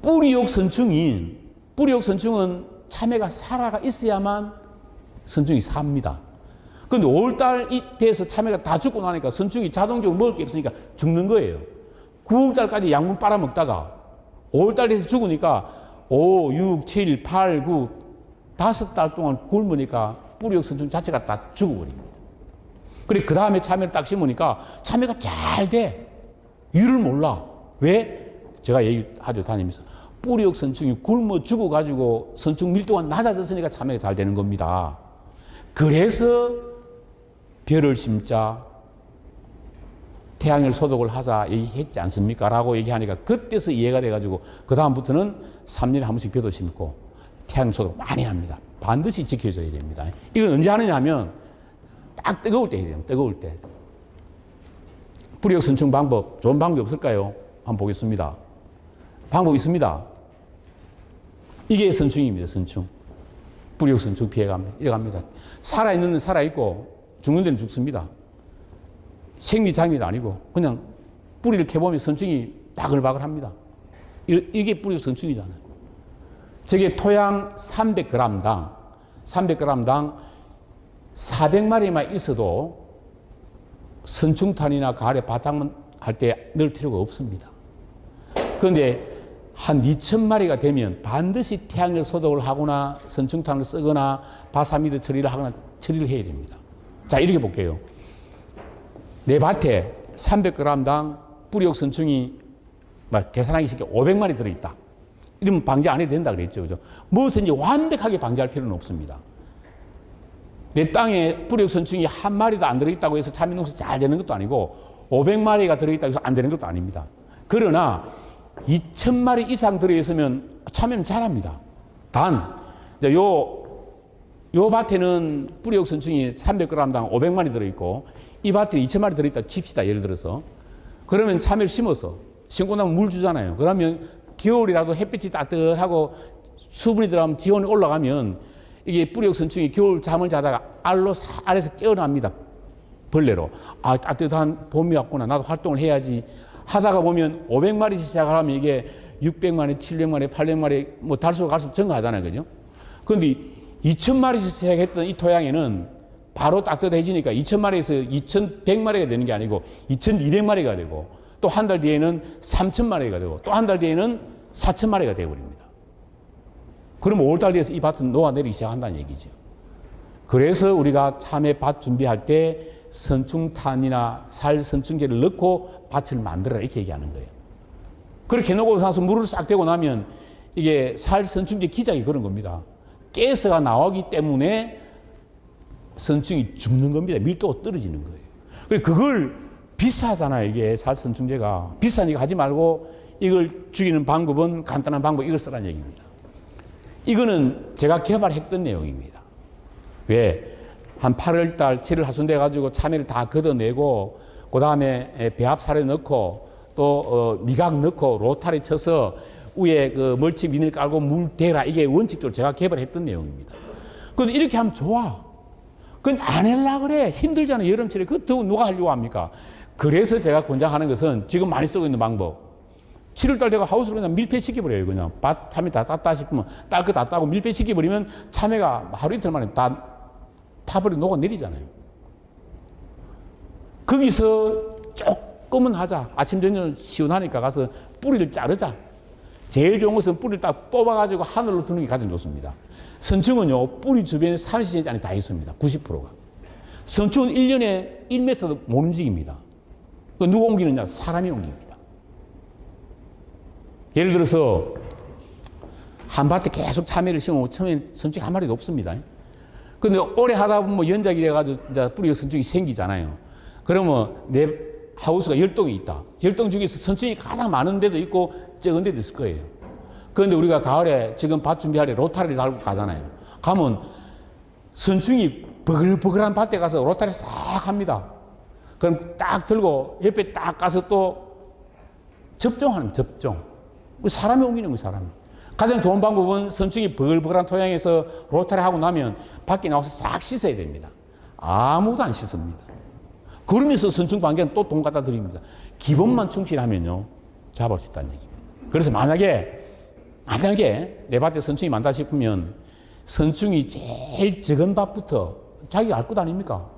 뿌리옥 선충은 참외가 살아가 있어야만 선충이 삽니다. 그런데 5월달이 돼서 참외가 다 죽고 나니까 선충이 자동적으로 먹을 게 없으니까 죽는 거예요. 9월달까지 양분 빨아먹다가 5월달 돼서 죽으니까 5, 6, 7, 8, 9 5달 동안 굶으니까 뿌리옥 선충 자체가 다 죽어버립니다. 그래 그 다음에 참외를 딱 심으니까 참외가 잘 돼. 이유를 몰라. 왜? 제가 얘기하죠 다니면서. 뿌리옥 선충이 굶어 죽어가지고 선충 밀도가 낮아졌으니까 참외가 잘 되는 겁니다. 그래서 벼를 심자, 태양열 소독을 하자 얘기했지 않습니까? 라고 얘기하니까 그때서 이해가 돼가지고 그 다음부터는 3년에 한 번씩 벼도 심고 태양열 소독 많이 합니다. 반드시 지켜줘야 됩니다. 이건 언제 하느냐 하면 딱 뜨거울 때 해야 돼요. 뜨거울 때. 뿌리옥 선충 방법, 좋은 방법이 없을까요? 한번 보겠습니다. 방법 있습니다. 이게 선충입니다. 선충. 뿌리옥 선충 피해갑니다. 이래 갑니다. 살아있는 데는 살아있고 죽는 데는 죽습니다. 생리장애도 아니고 그냥 뿌리를 캐보면 선충이 바글바글합니다. 이게 뿌리옥 선충이잖아요. 저게 토양 300g당 400마리만 있어도 선충탄이나 가래 바탕만 할 때 넣을 필요가 없습니다. 그런데 한 2,000마리가 되면 반드시 태양열 소독을 하거나 선충탄을 쓰거나 바사미드 처리를 하거나 처리를 해야 됩니다. 자, 이렇게 볼게요. 내 밭에 300g당 뿌리옥 선충이 계산하기 쉽게 500마리 들어있다. 이러면 방지 안 해도 된다 그랬죠. 그죠? 무엇인지 완벽하게 방지할 필요는 없습니다. 내 땅에 뿌리옥 선충이 한 마리도 안 들어있다고 해서 참외 농사 잘 되는 것도 아니고 500마리가 들어있다고 해서 안 되는 것도 아닙니다. 그러나 2,000마리 이상 들어있으면 참외는 잘합니다. 단, 요 밭에는 뿌리옥 선충이 300g당 500마리 들어있고 이 밭에 2,000마리 들어있다 칩시다. 예를 들어서. 그러면 참외를 심어서 심고 나면 물 주잖아요. 그러면 겨울이라도 햇빛이 따뜻하고 수분이 들어가면 지온이 올라가면 이게 뿌리옥 선충이 겨울 잠을 자다가 알로 아래서 깨어납니다. 벌레로. 아, 따뜻한 봄이 왔구나. 나도 활동을 해야지. 하다가 보면 500마리씩 시작하면 이게 600마리, 700마리, 800마리 뭐 달수가 갈수록 증가하잖아요. 그죠? 그런데 2,000마리씩 시작했던 이 토양에는 바로 따뜻해지니까 2,000마리에서 2,100마리가 되는 게 아니고 2,200마리가 되고 또 한 달 뒤에는 3,000마리가 되고 또 한 달 뒤에는 4,000마리가 되어버립니다. 그럼 5월달 뒤에서 이 밭은 녹아내리기 시작한다는 얘기죠. 그래서 우리가 참외밭 준비할 때 선충탄이나 살 선충제를 넣고 밭을 만들어라 이렇게 얘기하는 거예요. 그렇게 해놓고 나서 물을 싹 대고 나면 이게 살 선충제 기작이 그런 겁니다. 가스가 나오기 때문에 선충이 죽는 겁니다. 밀도가 떨어지는 거예요. 그걸 비싸잖아요. 이게 살 선충제가. 비싸니까 하지 말고 이걸 죽이는 방법은 간단한 방법 이걸 쓰라는 얘기입니다. 이거는 제가 개발했던 내용입니다. 왜? 한 8월달 7월 하순 돼가지고 참외를 다 걷어내고 그 다음에 배합사료 넣고 또 미각 넣고 로타리 쳐서 위에 그 멀치 미늘 깔고 물 대라. 이게 원칙적으로 제가 개발했던 내용입니다. 그런데 이렇게 하면 좋아. 그건 안 하려고 그래. 힘들잖아요. 여름철에. 그거 누가 하려고 합니까? 그래서 제가 권장하는 것은 지금 많이 쓰고 있는 방법. 7월달 되고 하우스를 그냥 밀폐시켜버려요. 그냥 밭 참외 다 땄다 싶으면 딸 거 다 따고 밀폐시켜버리면 참외가 하루 이틀 만에 다 타버리고 녹아내리잖아요. 거기서 조금은 하자. 아침 저녁 시원하니까 가서 뿌리를 자르자. 제일 좋은 것은 뿌리를 딱 뽑아가지고 하늘로 두는 게 가장 좋습니다. 선충은요, 뿌리 주변에 30cm 안에 다 있습니다. 90%가. 선충은 1년에 1m도 못 움직입니다. 누가 옮기느냐? 사람이 옮깁니다. 예를 들어서 한 밭에 계속 참외를 심으면 처음엔 선충이 한 마리도 없습니다. 근데 오래 하다 보면 뭐 연작이 돼가지고 이제 뿌리가 선충이 생기잖아요. 그러면 내 하우스가 10동이 있다. 10동 중에서 선충이 가장 많은 데도 있고 적은 데도 있을 거예요. 그런데 우리가 가을에 지금 밭 준비할 때 로타리를 달고 가잖아요. 가면 선충이 버글버글한 밭에 가서 로타리 싹 합니다. 그럼 딱 들고 옆에 딱 가서 또 접종하는 접종. 사람이 옮기는 거예요, 사람이. 가장 좋은 방법은 선충이 버글버글한 토양에서 로타리 하고 나면 밖에 나와서 싹 씻어야 됩니다. 아무도 안 씻습니다. 그러면서 선충 관계는 또 돈 갖다 드립니다. 기본만 충실하면요, 잡을 수 있다는 얘기입니다. 그래서 만약에 내 밭에 선충이 많다 싶으면 선충이 제일 적은 밭부터 자기가 알 것 아닙니까?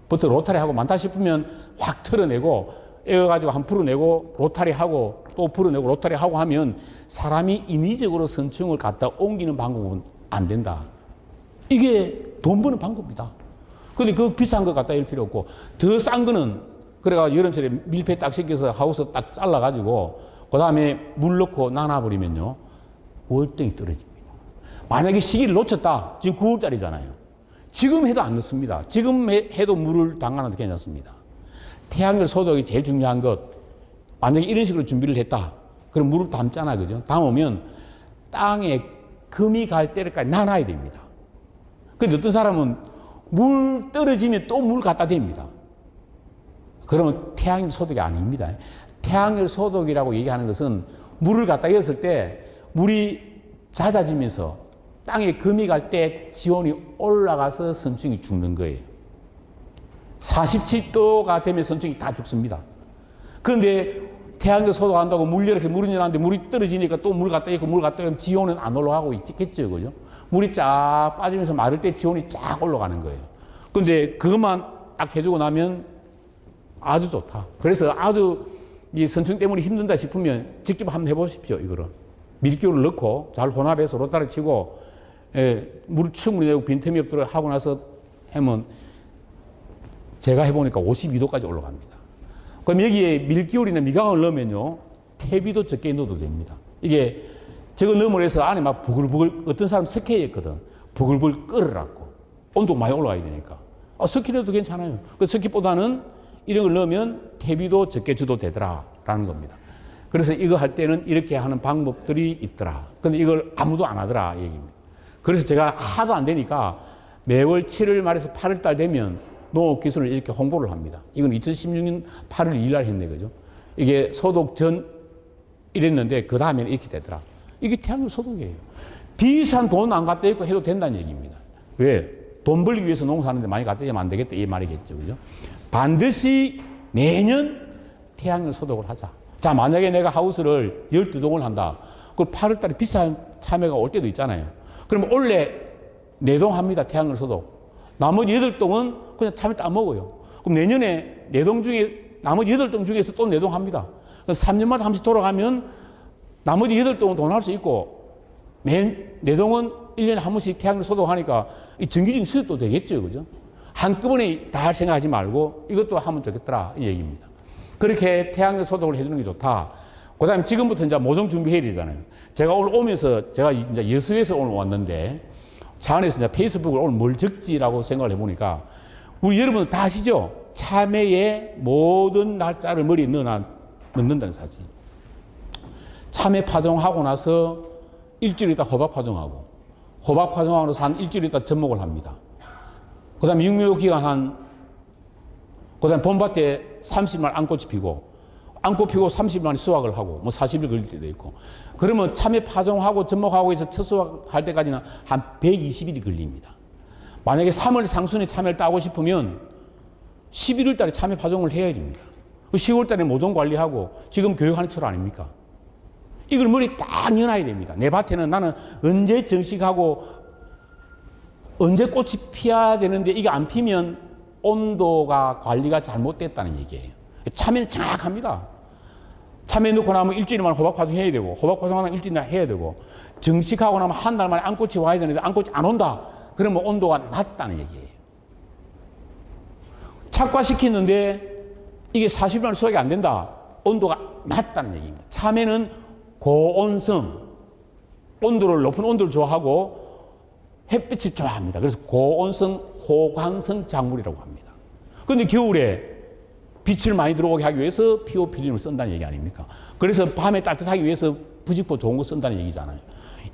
부터 로타리 하고 많다 싶으면 확 털어내고 에어가지고 한 풀어내고 로타리 하고 또 풀어내고 로타리 하고 하면 사람이 인위적으로 선충을 갖다 옮기는 방법은 안 된다. 이게 돈 버는 방법이다. 근데 그 비싼 거 갖다 일 필요 없고 더 싼 거는 그래가 여름철에 밀폐 딱 시켜서 하우스 딱 잘라가지고 그 다음에 물 넣고 나눠버리면요 월등히 떨어집니다. 만약에 시기를 놓쳤다. 지금 9월달이잖아요. 지금 해도 안 넣습니다. 지금 해도 물을 담가놔도 괜찮습니다. 태양열 소독이 제일 중요한 것. 만약에 이런 식으로 준비를 했다. 그럼 물을 담잖아, 그죠? 담으면 땅에 금이 갈 때까지 나눠야 됩니다. 근데 어떤 사람은 물 떨어지면 또 물 갖다 댑니다. 그러면 태양열 소독이 아닙니다. 태양열 소독이라고 얘기하는 것은 물을 갖다 였을 때 물이 잦아지면서 땅에 금이 갈 때 지온이 올라가서 선충이 죽는 거예요. 47도가 되면 선충이 다 죽습니다. 그런데 태양열 소독한다고 물 이렇게 물이 나는데 물이 떨어지니까 또 물 갖다 있고 물 갖다 있으면 지온은 안 올라가고 있겠죠, 그죠? 물이 쫙 빠지면서 마를 때 지온이 쫙 올라가는 거예요. 그런데 그것만 딱 해주고 나면 아주 좋다. 그래서 아주 이 선충 때문에 힘든다 싶으면 직접 한번 해보십시오, 이거를. 밀기구를 넣고 잘 혼합해서 로타리 치고 물을 충분히 내고 빈틈이 없도록 하고 나서 하면 제가 해보니까 52도까지 올라갑니다. 그럼 여기에 밀기울이나 미강을 넣으면요, 퇴비도 적게 넣어도 됩니다. 이게 저거 넣으면 해서 안에 막 부글부글, 어떤 사람 석회에 있거든. 부글부글 끓으라고. 온도가 많이 올라가야 되니까. 석회 넣어도 괜찮아요. 그 석회보다는 이런 걸 넣으면 퇴비도 적게 줘도 되더라라는 겁니다. 그래서 이거 할 때는 이렇게 하는 방법들이 있더라. 근데 이걸 아무도 안 하더라, 이 얘기입니다. 그래서 제가 하도 안 되니까 매월 7월 말에서 8월 달 되면 농업기술을 이렇게 홍보를 합니다. 이건 2016년 8월 2일 날 했네, 그죠? 이게 소독 전 이랬는데, 그 다음에는 이렇게 되더라. 이게 태양열 소독이에요. 비싼 돈 안 갖다 입고 해도 된다는 얘기입니다. 왜? 돈 벌기 위해서 농사하는데 많이 갖다 입으면 안 되겠다, 이 말이겠죠, 그죠? 반드시 매년 태양열 소독을 하자. 자, 만약에 내가 하우스를 12동을 한다. 그럼 8월 달에 비싼 참외가 올 때도 있잖아요. 그러면 원래 4동 합니다. 태양열 소독. 나머지 8동은 그냥 참외 따 먹어요. 그럼 내년에 4동 중에, 나머지 8동 중에서 또 4동 합니다. 그럼 3년마다 한 번씩 돌아가면 나머지 8동은 돈 할 수 있고, 맨 4동은 1년에 한 번씩 태양열 소독하니까 이 정기적인 수입도 되겠죠. 그죠? 한꺼번에 다 할 생각하지 말고 이것도 하면 좋겠더라. 이 얘기입니다. 그렇게 태양열 소독을 해주는 게 좋다. 그 다음에 지금부터 이제 모종 준비해야 되잖아요. 제가 오늘 오면서 제가 이제 여수에서 오늘 왔는데 차 안에서 이제 페이스북을 오늘 뭘 적지라고 생각을 해보니까 우리 여러분들 다 아시죠? 참외의 모든 날짜를 머리에 넣는다는 사실. 참외 파종하고 나서 일주일 있다 호박 파종하고 호박 파종하고 나서 한 일주일 있다 접목을 합니다. 그 다음에 육묘 기간 그 다음에 봄밭에 30일 안꽃이 피고 안꽃 피고 30일 만에 수확을 하고 뭐 40일 걸릴 때도 있고 그러면 참외 파종하고 접목하고 해서 첫 수확할 때까지는 한 120일이 걸립니다. 만약에 3월 상순에 참외를 따고 싶으면 11월 달에 참외 파종을 해야 됩니다. 10월 달에 모종 관리하고 지금 교육하는 철 아닙니까? 이걸 머리에 딱 연해야 됩니다. 내 밭에는 나는 언제 정식하고 언제 꽃이 피어야 되는데 이게 안 피면 온도가 관리가 잘못됐다는 얘기예요. 참외는 정확합니다. 참외 넣고 나면 일주일 만에 호박파송 해야 되고, 호박파송 하면 일주일 만에 해야 되고, 정식하고 나면 한 달 만에 암꽃이 와야 되는데 암꽃이 안 온다. 그러면 온도가 낮다는 얘기예요. 착과시키는데 이게 40일 만에 수확이 안 된다. 온도가 낮다는 얘기입니다. 참외는 고온성, 온도를 높은 온도를 좋아하고 햇빛을 좋아합니다. 그래서 고온성 호광성 작물이라고 합니다. 그런데 겨울에 빛을 많이 들어오게 하기 위해서 피오필름을 쓴다는 얘기 아닙니까? 그래서 밤에 따뜻하기 위해서 부직포 좋은 거 쓴다는 얘기잖아요.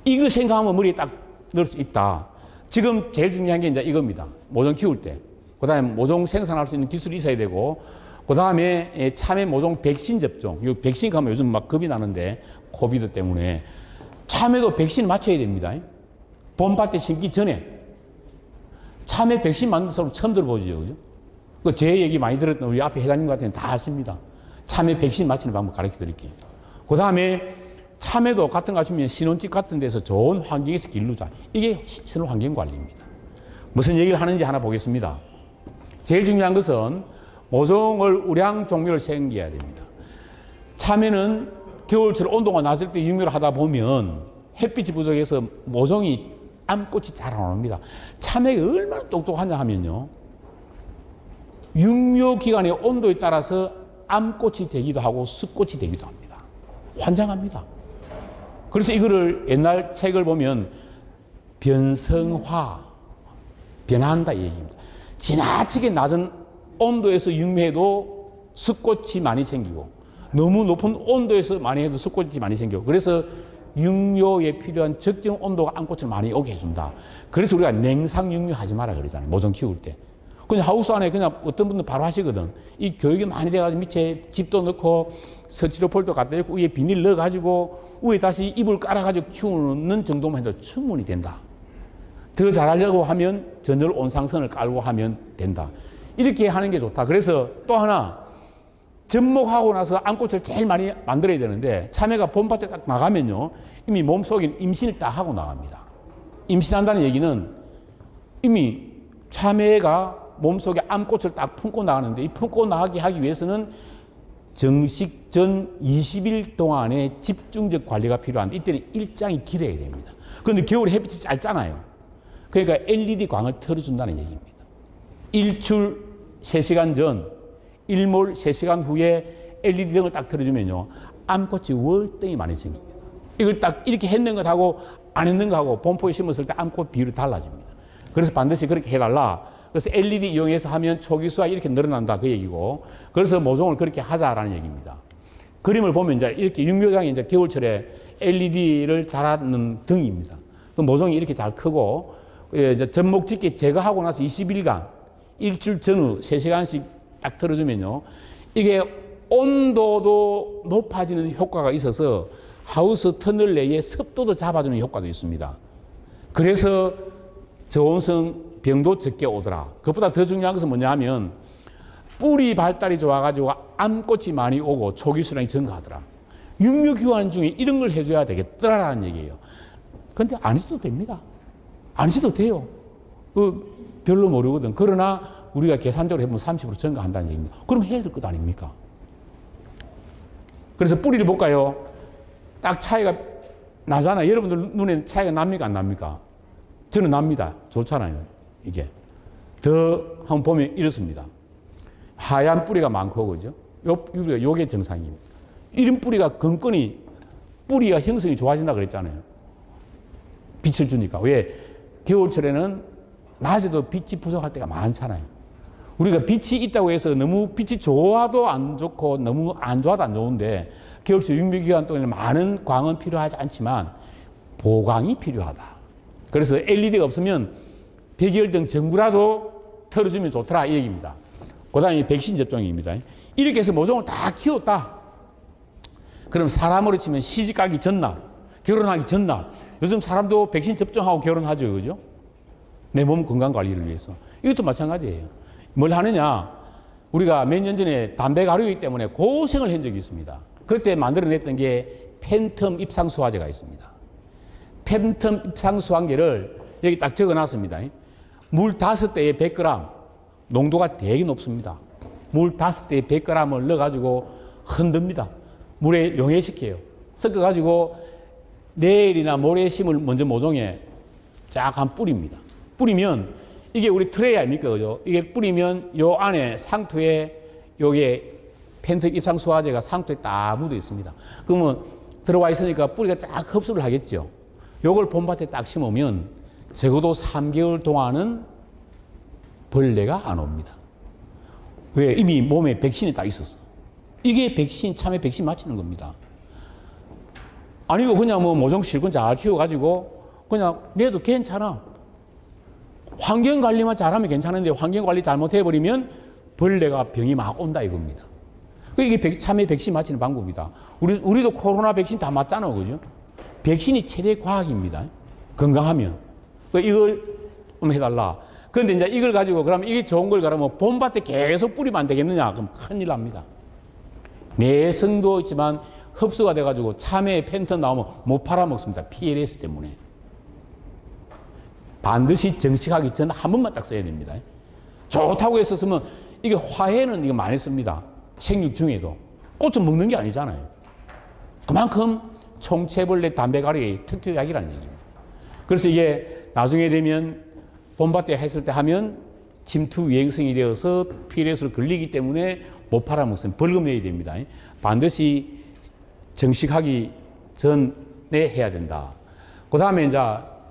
이거 생각하면 머리에 딱 넣을 수 있다. 지금 제일 중요한 게 이제 이겁니다. 모종 키울 때. 그 다음에 모종 생산할 수 있는 기술이 있어야 되고, 그 다음에 참외 모종 백신 접종. 이 백신 가면 요즘 막 겁이 나는데, 코비드 때문에. 참외도 백신 맞춰야 됩니다. 봄밭에 심기 전에. 참외 백신 맞는 사람 처음 들어보죠. 그죠? 제 얘기 많이 들었던 우리 앞에 회장님 같은 다 아십니다. 참외 백신 맞히는 방법 가르쳐 드릴게요. 그 다음에 참외도 같은 거 하시면 신혼집 같은 데서 좋은 환경에서 기르자. 이게 신혼 환경 관리입니다. 무슨 얘기를 하는지 하나 보겠습니다. 제일 중요한 것은 모종을 우량 종묘를 생겨야 됩니다. 참외는 겨울철 온도가 낮을 때 육묘를 하다 보면 햇빛이 부족해서 모종이 암꽃이 잘 안 옵니다. 참외가 얼마나 똑똑하냐 하면요. 육묘 기간의 온도에 따라서 암꽃이 되기도 하고 숫꽃이 되기도 합니다. 환장합니다. 그래서 이거를 옛날 책을 보면 변성화, 변한다 이 얘기입니다. 지나치게 낮은 온도에서 육묘해도 숫꽃이 많이 생기고 너무 높은 온도에서 많이 해도 숫꽃이 많이 생기고 그래서 육묘에 필요한 적정 온도가 암꽃을 많이 오게 해준다. 그래서 우리가 냉상 육묘 하지 마라 그러잖아요. 모종 키울 때. 그냥 하우스 안에 그냥 어떤 분들 바로 하시거든. 이 교육이 많이 돼가지고 밑에 집도 넣고 스티로폴도 갖다 놓고 위에 비닐 넣어가지고 위에 다시 이불 깔아가지고 키우는 정도만 해도 충분히 된다. 더 잘하려고 하면 전열 온상선을 깔고 하면 된다. 이렇게 하는 게 좋다. 그래서 또 하나 접목하고 나서 암꽃을 제일 많이 만들어야 되는데 참외가 봄밭에 딱 나가면요. 이미 몸속에 임신을 딱 하고 나갑니다. 임신한다는 얘기는 이미 참외가 몸속에 암꽃을 딱 품고 나가는데 이 품고 나가게 하기 위해서는 정식 전 20일 동안의 집중적 관리가 필요한데 이때는 일장이 길어야 됩니다. 그런데 겨울에 햇빛이 짧잖아요. 그러니까 LED 광을 틀어준다는 얘기입니다. 일출 3시간 전, 일몰 3시간 후에 LED 등을 딱 틀어주면요. 암꽃이 월등히 많이 생깁니다. 이걸 딱 이렇게 했는 것하고 안 했는 것하고 본포에 심었을 때 암꽃 비율이 달라집니다. 그래서 반드시 그렇게 해달라. 그래서 LED 이용해서 하면 초기수가 이렇게 늘어난다 그 얘기고 그래서 모종을 그렇게 하자라는 얘기입니다. 그림을 보면 이제 이렇게 육묘장에 이제 겨울철에 LED를 달아놓는 등입니다. 그 모종이 이렇게 잘 크고 이제 접목 짓게 제거하고 나서 20일간 일출 전후 3시간씩 딱 틀어주면요. 이게 온도도 높아지는 효과가 있어서 하우스 터널 내에 습도도 잡아주는 효과도 있습니다. 그래서 저온성 병도 적게 오더라. 그것보다 더 중요한 것은 뭐냐 하면 뿌리 발달이 좋아가지고 암꽃이 많이 오고 초기수량이 증가하더라. 육묘기관 중에 이런 걸 해줘야 되겠더라라는 얘기예요. 근데 안 해도 됩니다. 안 해도 돼요. 별로 모르거든. 그러나 우리가 계산적으로 해보면 30% 증가한다는 얘기입니다. 그럼 해야 될 것 아닙니까? 그래서 뿌리를 볼까요? 딱 차이가 나잖아요. 여러분들 눈에 차이가 납니까? 안 납니까? 저는 납니다. 좋잖아요. 이게. 더 한번 보면 이렇습니다. 하얀 뿌리가 많고, 그죠? 요게 정상입니다. 이런 뿌리가 건건이, 뿌리가 형성이 좋아진다 그랬잖아요. 빛을 주니까. 왜? 겨울철에는 낮에도 빛이 부족할 때가 많잖아요. 우리가 빛이 있다고 해서 너무 빛이 좋아도 안 좋고 너무 안 좋아도 안 좋은데 겨울철 육묘기간 동안에 많은 광은 필요하지 않지만 보광이 필요하다. 그래서 LED가 없으면 백열등 전구라도 틀어주면 좋더라 이 얘기입니다. 그 다음에 백신 접종입니다. 이렇게 해서 모종을 다 키웠다. 그럼 사람으로 치면 시집가기 전날, 결혼하기 전날. 요즘 사람도 백신 접종하고 결혼하죠. 그죠? 내 몸 건강 관리를 위해서. 이것도 마찬가지예요. 뭘 하느냐? 우리가 몇 년 전에 담배 가루이기 때문에 고생을 한 적이 있습니다. 그때 만들어냈던 게 팬텀 입상수화제가 있습니다. 팬텀 입상수화제를 여기 딱 적어놨습니다. 물 5대에 100g, 농도가 되게 높습니다. 물 5대에 100g을 넣어가지고 흔듭니다. 물에 용해시켜요. 섞어가지고 내일이나 모레 심을 먼저 모종에 쫙 한 뿌립니다. 뿌리면 이게 우리 트레이 아닙니까? 그죠? 이게 뿌리면 요 안에 상토에 요게 팬텀 입상수화제가 상토에 딱 묻어 있습니다. 그러면 들어와 있으니까 뿌리가 쫙 흡수를 하겠죠. 요걸 봄밭에 딱 심으면 적어도 3개월 동안은 벌레가 안 옵니다. 왜? 이미 몸에 백신이 딱 있었어. 이게 백신, 참외 백신 맞히는 겁니다. 아니고 그냥 뭐 모종 실컷 잘 키워가지고 그냥 내도 괜찮아. 환경 관리만 잘하면 괜찮은데 환경 관리 잘못해버리면 벌레가 병이 막 온다 이겁니다. 이게 참외 백신 맞히는 방법이다. 우리도 코로나 백신 다 맞잖아, 그죠? 백신이 최대 과학입니다. 건강하면. 이걸 좀 해달라. 그런데 이제 이걸 가지고 그러면 이게 좋은 걸 그러면 봄밭에 계속 뿌리면 안 되겠느냐? 그럼 큰일 납니다. 내성도 있지만 흡수가 돼가지고 참외 팬텀 나오면 못 팔아먹습니다. PLS 때문에. 반드시 정식하기 전 한 번만 딱 써야 됩니다. 좋다고 했었으면 이게 화해는 이거 많이 씁니다. 생육 중에도. 꽃은 먹는 게 아니잖아요. 그만큼 총체벌레 담배가리의 특효약이라는 얘기입니다. 그래서 이게 나중에 되면 봄밭에 했을 때 하면 침투 유행성이 되어서 PLS를 걸리기 때문에 못 팔아먹으면 벌금 내야 됩니다. 반드시 정식하기 전에 해야 된다. 그 다음에 이제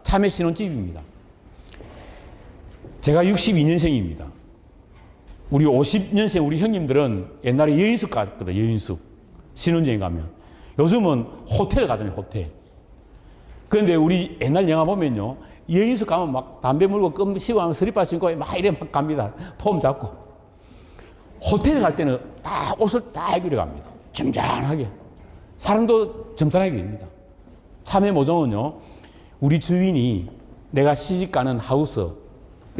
참외 신혼집입니다. 제가 62년생입니다. 우리 50년생 우리 형님들은 옛날에 여인숙 갔거든, 여인숙. 신혼여행 가면. 요즘은 호텔 가잖아요, 호텔. 그런데 우리 옛날 영화 보면요. 여인숙 가면 막 담배 물고 껌 씌고 하면 스리퍼 신고 막 이래 막 갑니다. 폼 잡고. 호텔 갈 때는 딱 옷을 딱 입으려 갑니다. 점잖하게. 사람도 점잖하게 됩니다. 참외 모종은요. 우리 주인이 내가 시집 가는 하우스,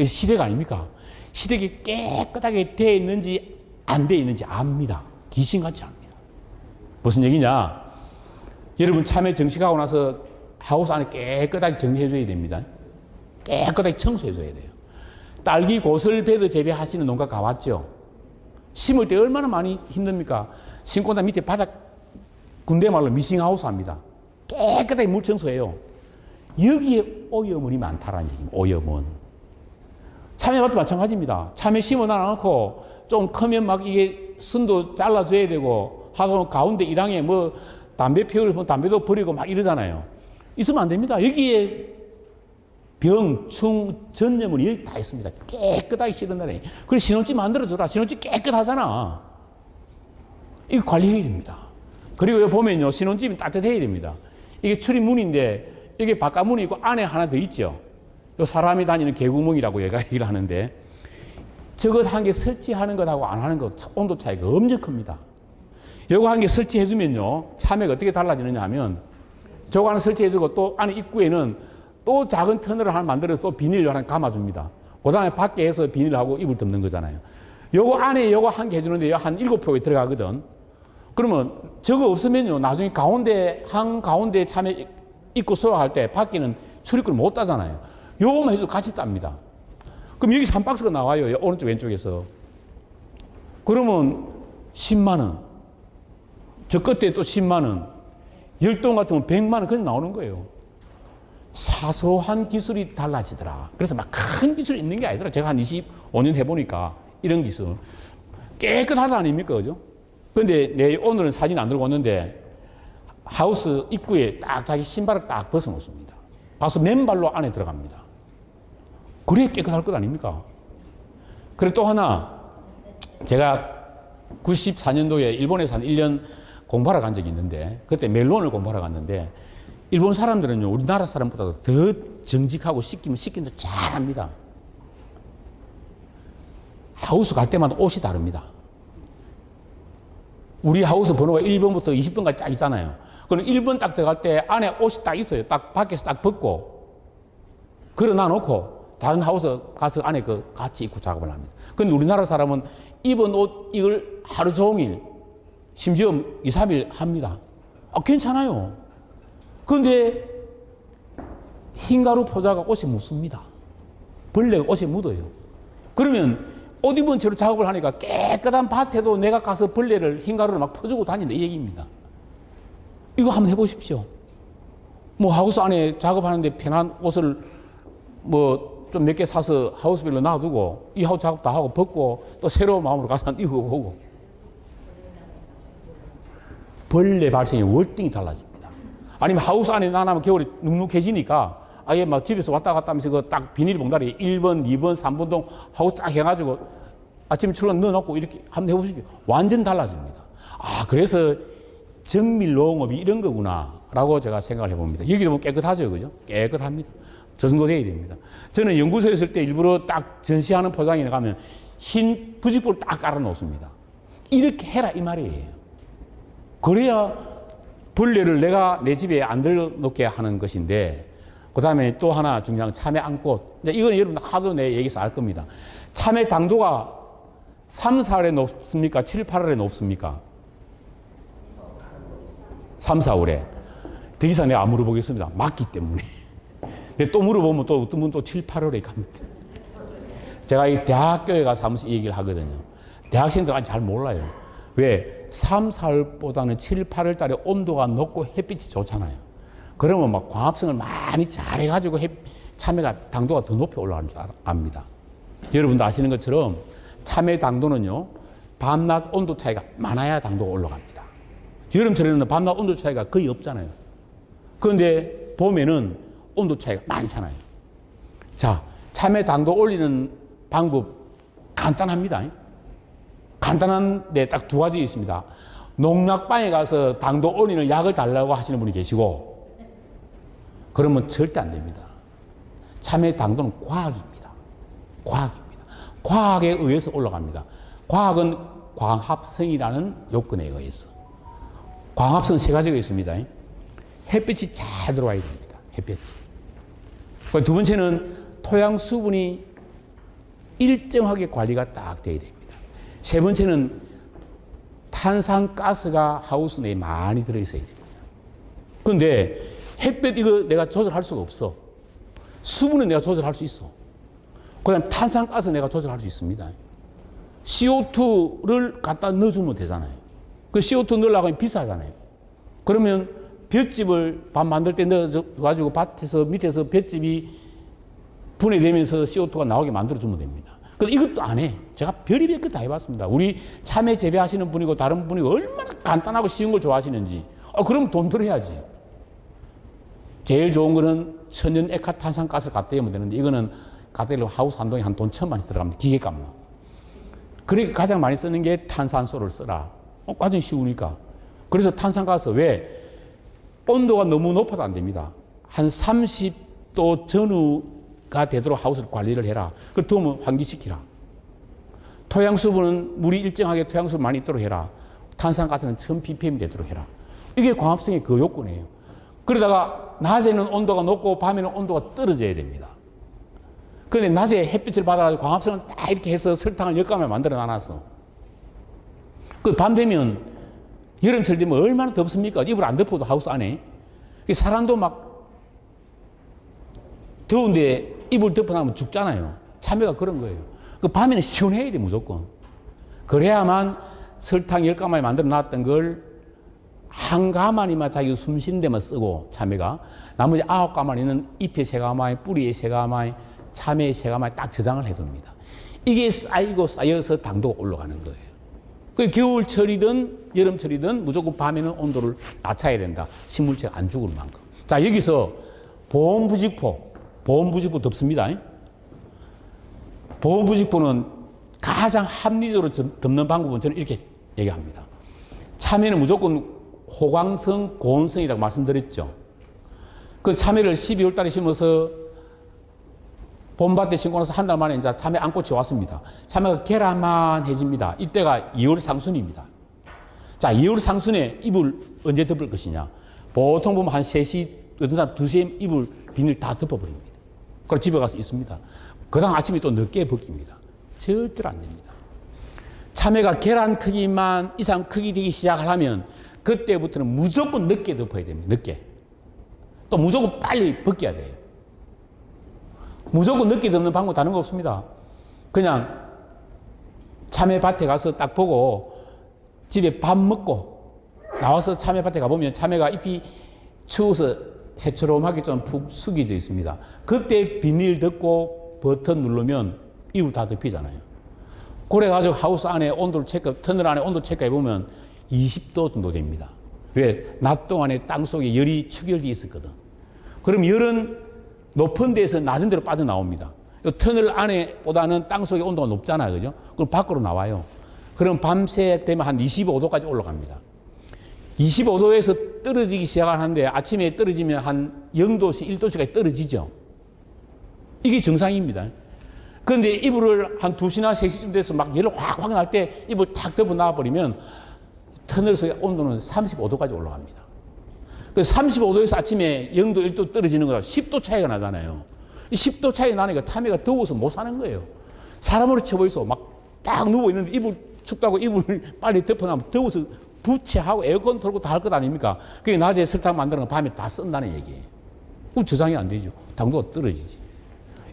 시댁 아닙니까? 시댁이 깨끗하게 되어 있는지 안 되어 있는지 압니다. 귀신같이 압니다. 무슨 얘기냐? 여러분 참외 정식하고 나서 하우스 안에 깨끗하게 정리해 줘야 됩니다. 깨끗하게 청소해 줘야 돼요. 딸기 고설배드 재배하시는 농가 가봤죠? 심을 때 얼마나 많이 힘듭니까? 심고 난 밑에 바닥 군대 말로 미싱하우스 합니다. 깨끗하게 물 청소해요. 여기에 오염물이 많다라는 얘기입니다. 오염은. 참외밭도 마찬가지입니다. 참외 심어놔놓고 좀 크면 막 이게 순도 잘라줘야 되고 하도 가운데 일항에 뭐 담배 피우면 담배도 버리고 막 이러잖아요. 있으면 안 됩니다. 여기에 병, 충, 전염물이 여기 다 있습니다. 깨끗하게 씻은다네. 그래서 신혼집 만들어줘라. 신혼집 깨끗하잖아. 이거 관리해야 됩니다. 그리고 여기 보면요. 신혼집이 따뜻해야 됩니다. 이게 출입문인데 여기 바깥문이 있고 안에 하나 더 있죠. 요 사람이 다니는 개구멍이라고 얘가 얘기를 하는데 저것 한 개 설치하는 것하고 안 하는 것 온도 차이가 엄청 큽니다. 요거 한 개 설치해주면요. 참외가 어떻게 달라지느냐 하면 저거 하나 설치해주고 또 안에 입구에는 또 작은 터널을 하나 만들어서 또 비닐을 하나 감아줍니다. 그 다음에 밖에서 비닐하고 이불 덮는 거잖아요. 요거 안에 요거 한 개 해주는데 한 7폭에 들어가거든. 그러면 저거 없으면요. 나중에 가운데, 한가운데 참외 입구 소화할 때 밖에는 출입구를 못 따잖아요. 요거만 해도 같이 땁니다. 그럼 여기서 한 박스가 나와요. 오른쪽 왼쪽에서. 그러면 10만 원. 저 끝에 또 10만 원. 10동 같으면 100만 원 그냥 나오는 거예요. 사소한 기술이 달라지더라. 그래서 막 큰 기술이 있는 게 아니더라. 제가 한 25년 해보니까 이런 기술. 깨끗하다 아닙니까? 그죠? 근데 오늘은 사진 안 들고 왔는데 하우스 입구에 딱 자기 신발을 딱 벗어 놓습니다. 가서 맨발로 안에 들어갑니다. 그래야 깨끗할 것 아닙니까? 그리고 또 하나, 제가 94년도에 일본에서 한 1년 공부하러 간 적이 있는데, 그때 멜론을 공부하러 갔는데, 일본 사람들은요, 우리나라 사람보다 더 정직하고 시키면 대로 잘 합니다. 하우스 갈 때마다 옷이 다릅니다. 우리 하우스 번호가 1번부터 20번까지 쫙 있잖아요. 그럼 1번 딱 들어갈 때 안에 옷이 딱 있어요. 딱 밖에서 딱 벗고, 걸어놔 놓고, 다른 하우스 가서 안에 그 같이 입고 작업을 합니다. 근데 우리나라 사람은 입은 옷 이걸 하루 종일, 심지어 2, 3일 합니다. 괜찮아요. 그런데 흰가루 포자가 옷에 묻습니다. 벌레가 옷에 묻어요. 그러면 옷 입은 채로 작업을 하니까 깨끗한 밭에도 내가 가서 벌레를 흰가루를 막 퍼주고 다닌다 이 얘기입니다. 이거 한번 해보십시오. 뭐 하우스 안에 작업하는데 편한 옷을 뭐 좀 몇 개 사서 하우스별로 놔두고 이 하우스 작업 다 하고 벗고 또 새로운 마음으로 가서 입어보고 벌레 발생의 월등히 달라집니다. 아니면 하우스 안에 놔놓으면 겨울에 눅눅해지니까 아예 막 집에서 왔다 갔다 하면서 그 딱 비닐 봉다리 1번, 2번, 3번동 하우스 딱 해가지고 아침에 출근 넣어놓고 이렇게 한번 해보십시오. 완전 달라집니다. 아, 그래서 정밀 농업이 이런 거구나 라고 제가 생각을 해봅니다. 여기도 뭐 깨끗하죠, 그죠? 깨끗합니다. 저 정도 돼야 됩니다. 저는 연구소에 있을 때 일부러 딱 전시하는 포장에 가면 흰 부직포를 딱 깔아 놓습니다. 이렇게 해라 이 말이에요. 그래야 벌레를 내가 내 집에 안 들어놓게 하는 것인데, 그 다음에 또 하나 중요한 참외 앙꽃. 이건 여러분 하도 내 얘기에서 알 겁니다. 참외 당도가 3, 4월에 높습니까? 7, 8월에 높습니까? 3, 4월에. 더 이상 내가 안 물어보겠습니다. 맞기 때문에. 근데 또 물어보면 또 어떤 분 또 7, 8월에 갑니다. 제가 이 대학교에 가서 한 번씩 이 얘기를 하거든요. 대학생들 아직 잘 몰라요. 왜? 3, 4월보다는 7, 8월 달에 온도가 높고 햇빛이 좋잖아요. 그러면 막 광합성을 많이 잘해가지고 참외가 당도가 더 높이 올라가는 줄 압니다. 여러분도 아시는 것처럼 참외 당도는요, 밤낮 온도 차이가 많아야 당도가 올라갑니다. 여름철에는 밤낮 온도 차이가 거의 없잖아요. 그런데 봄에는 온도 차이가 많잖아요. 자, 참외 당도 올리는 방법 간단합니다. 간단한데 딱 두 가지 있습니다. 농락방에 가서 당도 올리는 약을 달라고 하시는 분이 계시고, 그러면 절대 안 됩니다. 참외 당도는 과학입니다. 과학입니다. 과학에 의해서 올라갑니다. 과학은 광합성이라는 요건에 의해서. 광합성 세 가지가 있습니다. 햇빛이 잘 들어와야 됩니다. 햇빛이. 두 번째는 토양 수분이 일정하게 관리가 딱 돼야 됩니다. 세 번째는 탄산가스가 하우스 내에 많이 들어있어야 됩니다. 그런데 햇빛 이거 내가 조절할 수가 없어. 수분은 내가 조절할 수 있어. 그 다음 탄산가스 내가 조절할 수 있습니다. CO2를 갖다 넣어주면 되잖아요. 그 CO2 넣으려고 하면 비싸잖아요. 그러면 볏짚을 밥 만들 때 넣어가지고 밭에서 밑에서 볏짚이 분해되면서 CO2가 나오게 만들어주면 됩니다. 근데 이것도 안 해. 제가 별의별 것 다 해봤습니다. 우리 참외 재배하시는 분이고 다른 분이고 얼마나 간단하고 쉬운 걸 좋아하시는지. 그럼 돈 들어야지. 제일 좋은 거는 천연 액화탄산가스를 갖다 대면 되는데, 이거는 갖다 대려면 하우스 한 동에 한 돈 1,000만원씩 들어갑니다. 기계값만. 그러니까 가장 많이 쓰는 게 탄산소를 써라. 가장 쉬우니까. 그래서 탄산가스 왜? 온도가 너무 높아도 안 됩니다. 한 30도 전후가 되도록 하우스를 관리를 해라. 그걸 더우면 환기시키라. 토양 수분은 물이 일정하게 토양 수분 많이 있도록 해라. 탄산가스는 1000ppm 되도록 해라. 이게 광합성의 그 요건이에요. 그러다가 낮에는 온도가 높고 밤에는 온도가 떨어져야 됩니다. 그런데 낮에 햇빛을 받아가지고 광합성을 딱 이렇게 해서 설탕을 10가마를 만들어 놔놨어. 그 밤 되면 여름철 되면 얼마나 덥습니까? 이불 안 덮어도 하우스 안에. 사람도 막 더운데 이불 덮어놓으면 죽잖아요. 참외가 그런 거예요. 그 밤에는 시원해야 돼, 무조건. 그래야만 설탕 10가마에 만들어 놨던 걸 한 가마니만 자기 숨 쉬는 데만 쓰고, 참외가. 나머지 9가마니는 잎에 3가마에, 뿌리에 3가마에, 참외에 3가마에 딱 저장을 해둡니다. 이게 쌓이고 쌓여서 당도가 올라가는 거예요. 그 겨울철이든 여름철이든 무조건 밤에는 온도를 낮춰야 된다. 식물체가 안 죽을 만큼. 자, 여기서 보온부직포 덮습니다. 보온부직포는 가장 합리적으로 덮는 방법은 저는 이렇게 얘기합니다. 참외는 무조건 호광성, 고온성이라고 말씀드렸죠. 그 참외를 12월 달에 심어서 봄밭에 심고 나서 한 달 만에 이제 참외 앙꽃이 왔습니다. 참외가 계란만해집니다. 이때가 2월 상순입니다. 자, 2월 상순에 이불 언제 덮을 것이냐. 보통 보면 한 3시, 어떤 사람 2시에 이불 비닐 다 덮어버립니다. 그리고 집에 가서 있습니다. 그 다음 아침에 또 늦게 벗깁니다. 절대로 안 됩니다. 참외가 계란 크기만 이상 크기 되기 시작을 하면 그때부터는 무조건 늦게 덮어야 됩니다. 늦게. 또 무조건 빨리 벗겨야 돼요. 무조건 늦게 덮는 방법 다른 거 없습니다. 그냥 참외밭에 가서 딱 보고 집에 밥 먹고 나와서 참외밭에 가보면 참외가 잎이 추워서 새초롬하게 좀 푹 숙여져 있습니다. 그때 비닐 덮고 버튼 누르면 이불 다 덮이잖아요. 그래가지고 하우스 안에 온도를 터널 안에 온도 체크해 보면 20도 정도 됩니다. 왜? 낮 동안에 땅 속에 열이 축열되어 있었거든. 그럼 열은 높은 데서 낮은 데로 빠져나옵니다. 터널 안에보다는 땅 속의 온도가 높잖아요. 그죠? 그럼 밖으로 나와요. 그럼 밤새 되면 한 25도까지 올라갑니다. 25도에서 떨어지기 시작하는데 아침에 떨어지면 한 0도씩 1도씩까지 떨어지죠. 이게 정상입니다. 그런데 이불을 한 2시나 3시쯤 돼서 막 열을 확 날 때 이불 탁 덮어 놔버리면 터널 속의 온도는 35도까지 올라갑니다. 그 35도에서 아침에 0도, 1도 떨어지는 거랑 10도 차이가 나잖아요. 10도 차이 나니까 참외가 더워서 못 사는 거예요. 사람으로 쳐보이소. 막 딱 누워있는데 이불 춥다고 이불을 빨리 덮어놔면 더워서 부채하고 에어컨 틀고 다 할 것 아닙니까? 그게 낮에 설탕 만드는 거 밤에 다 쓴다는 얘기예요. 그럼 저장이 안 되죠. 당도가 떨어지지.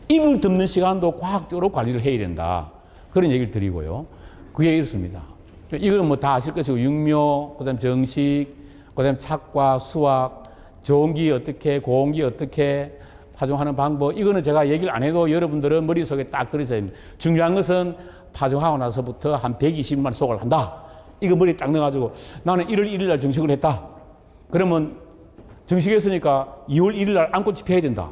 이불 덮는 시간도 과학적으로 관리를 해야 된다. 그런 얘기를 드리고요. 그게 이렇습니다. 이거는 뭐 다 아실 것이고, 육묘, 그 다음 정식, 그 다음 착과 수학, 좋은 기 어떻게, 고운 기 어떻게 파종하는 방법, 이거는 제가 얘기를 안 해도 여러분들은 머릿속에 딱 들어있어야 됩니다. 중요한 것은 파종하고 나서부터 한 120만 속을 한다. 이거 머리에 딱 넣어가지고 나는 1월 1일 날 정식을 했다. 그러면 정식했으니까 2월 1일 날 안꽃이 펴야 된다.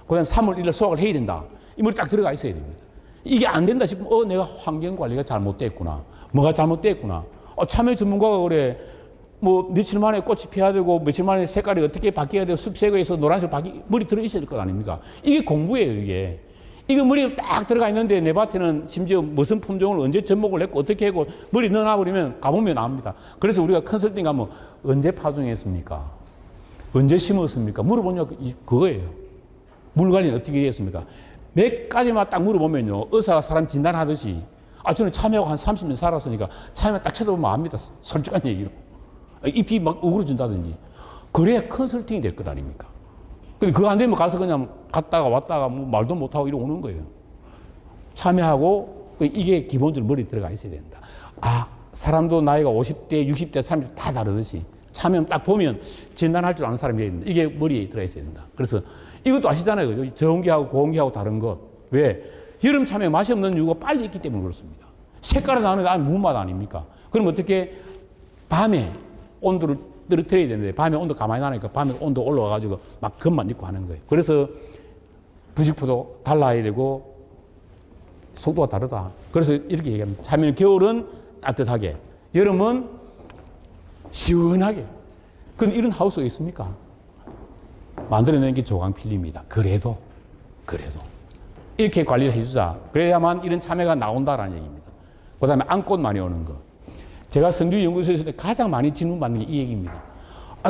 그 다음에 3월 1일 날 수확을 해야 된다. 이 머리 딱 들어가 있어야 됩니다. 이게 안 된다 싶으면 내가 환경관리가 잘못됐구나. 뭐가 잘못됐구나. 참외 전문가가 그래. 뭐 며칠 만에 꽃이 피어야 되고 며칠 만에 색깔이 어떻게 바뀌어야 되고 쑥색에서 노란색 머리 들어 있어야 될 것 아닙니까? 이게 공부예요, 이게. 이거 머리에 딱 들어가 있는데 내 밭에는 심지어 무슨 품종을 언제 접목을 했고 어떻게 했고 머리 넣어놔버리면 가보면 나옵니다. 그래서 우리가 컨설팅 가면 언제 파종했습니까? 언제 심었습니까? 물어보냐 그거예요. 물 관리는 어떻게 했습니까? 몇 가지만 딱 물어보면요. 의사가 사람 진단하듯이 저는 참외하고 한 30년 살았으니까 참외 딱 쳐다보면 압니다. 솔직한 얘기로. 잎이 막 우그러진다든지. 그래야 컨설팅이 될 것 아닙니까? 근데 그거 안 되면 가서 그냥 갔다가 왔다가 뭐 말도 못하고 이러고 오는 거예요. 참여하고 이게 기본적으로 머리에 들어가 있어야 된다. 사람도 나이가 50대, 60대, 30대 다 다르듯이 참여 딱 보면 진단할 줄 아는 사람이 있는데 이게 머리에 들어가 있어야 된다. 그래서 이것도 아시잖아요. 그죠? 저온기하고 고온기하고 다른 것. 왜? 여름 참외 맛이 없는 이유가 빨리 익기 때문에 그렇습니다. 색깔은 나는데 무맛 아닙니까? 그럼 어떻게 밤에 온도를 떨어뜨려야 되는데 밤에 온도 가만히 나니까 밤에 온도 올라와가지고 막 겉만 입고 하는 거예요. 그래서 부직포도 달라야 되고 속도가 다르다. 그래서 이렇게 얘기합니다. 참외는 겨울은 따뜻하게, 여름은 시원하게. 그럼 이런 하우스가 있습니까? 만들어내는 게 조광필립니다. 그래도 이렇게 관리를 해주자. 그래야만 이런 참외가 나온다라는 얘기입니다. 그 다음에 안꽃 많이 오는 거. 제가 성주연구소에서 가장 많이 질문받는 게 이 얘기입니다.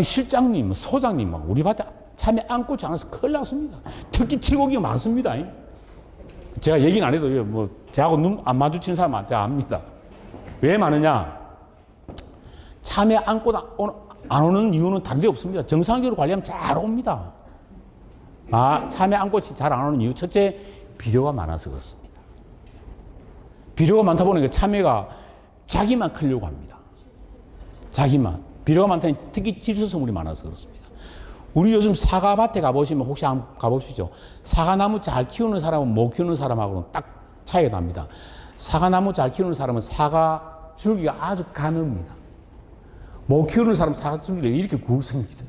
실장님, 소장님, 우리 밭에 참외 안꽃이 안 와서 큰일 났습니다. 특히 칠곡이가 많습니다. 제가 얘기는 안 해도 뭐 저하고 눈 안 마주치는 사람은 제가 압니다. 왜 많으냐? 참외 안꽃 안 오는 이유는 다른 데 없습니다. 정상적으로 관리하면 잘 옵니다. 참외 안꽃이 잘 안 오는 이유, 첫째, 비료가 많아서 그렇습니다. 비료가 많다 보니까 참외가 자기만 크려고 합니다. 자기만. 비료가 많다니 특히 질소성분이 많아서 그렇습니다. 우리 요즘 사과밭에 가보시면 혹시 한번 가보십시오. 사과나무 잘 키우는 사람은 못 키우는 사람하고는 딱 차이가 납니다. 사과나무 잘 키우는 사람은 사과 줄기가 아주 가늡니다. 못 키우는 사람은 사과 줄기를 이렇게 굵습니다.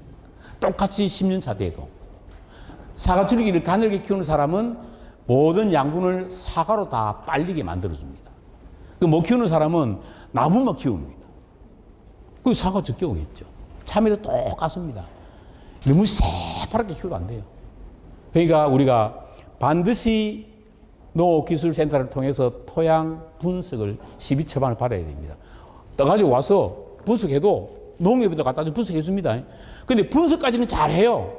똑같이 10년 차 돼도. 사과 줄기를 가늘게 키우는 사람은 모든 양분을 사과로 다 빨리게 만들어줍니다. 못 키우는 사람은 나무만 키웁니다. 그 사과 적게 오겠죠. 참외도 똑같습니다. 너무 새파랗게 키워도 안 돼요. 그러니까 우리가 반드시 농업기술센터를 통해서 토양 분석을 12처방을 받아야 됩니다. 떠가지고 와서 분석해도 농협에다 갖다 줘 분석해 줍니다. 근데 분석까지는 잘해요.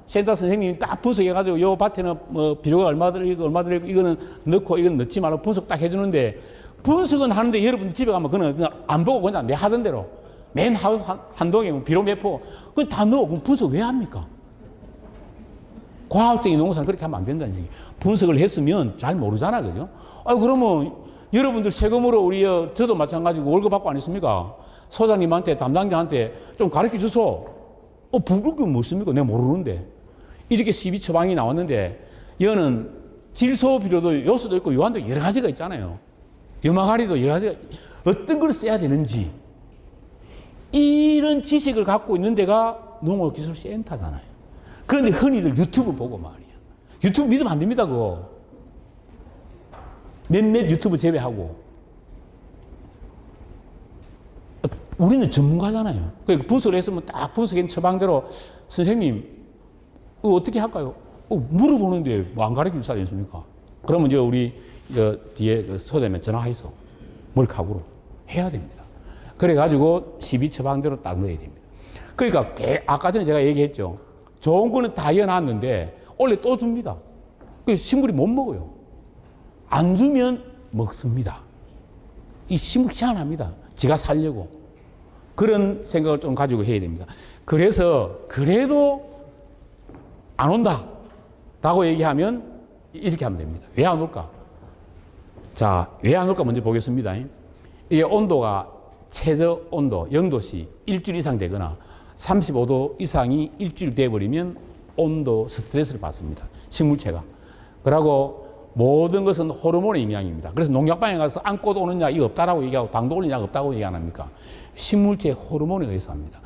센터 선생님이 딱 분석해가지고 요 밭에는 뭐 비료가 얼마 들고 이거는 넣고 이건 넣지 말고 분석 딱 해주는데 분석은 하는데 여러분 집에 가면 그냥 안 보고 그냥 내 하던 대로 맨 한동에 비료 몇 포, 그건 다 넣어. 그럼 분석 왜 합니까? 과학적인 농사는 그렇게 하면 안 된다는 얘기. 분석을 했으면 잘 모르잖아, 그죠? 그러면 여러분들 세금으로 저도 마찬가지고 월급 받고 안 했습니까? 소장님한테, 담당자한테 좀 가르쳐 주소. 부끄럽게 묻습니까? 내가 모르는데. 이렇게 12처방이 나왔는데, 여는 질소 비료도 요소도 있고 요한도 여러 가지가 있잖아요. 염화가리도 여러 가지가, 어떤 걸 써야 되는지. 이런 지식을 갖고 있는 데가 농업기술센터잖아요. 그런데 흔히들 유튜브 보고 말이야. 유튜브 믿으면 안 됩니다, 그거. 몇몇 유튜브 제외하고. 우리는 전문가잖아요. 그러니까 분석을 했으면 딱 분석한 처방대로 선생님, 어떻게 할까요? 물어보는데 뭐 안 가르쳐 줄 사람이 있습니까? 그러면 우리 뒤에 소장님에 전화해서 몰카구로 해야 됩니다. 그래가지고 12처방대로 딱 넣어야 됩니다. 그러니까 아까 전에 제가 얘기했죠. 좋은 거는 다 이어놨는데 원래 또 줍니다. 그래서 식물이 못 먹어요. 안 주면 먹습니다. 이 식물 희한합니다. 지가 살려고. 그런 생각을 좀 가지고 해야 됩니다. 그래서 그래도 안 온다 라고 얘기하면 이렇게 하면 됩니다. 왜 안 올까? 자, 왜 안 올까 먼저 보겠습니다. 이게 온도가 최저 온도 0도씨 일주일 이상 되거나 35도 이상이 일주일 돼버리면 온도 스트레스를 받습니다. 식물체가. 그러고 모든 것은 호르몬의 영향입니다. 그래서 농약방에 가서 안고도 오는 약 이거 없다라고 얘기하고 당도 올린 약 없다고 얘기 안 합니까? 식물체 호르몬에 의해서 합니다.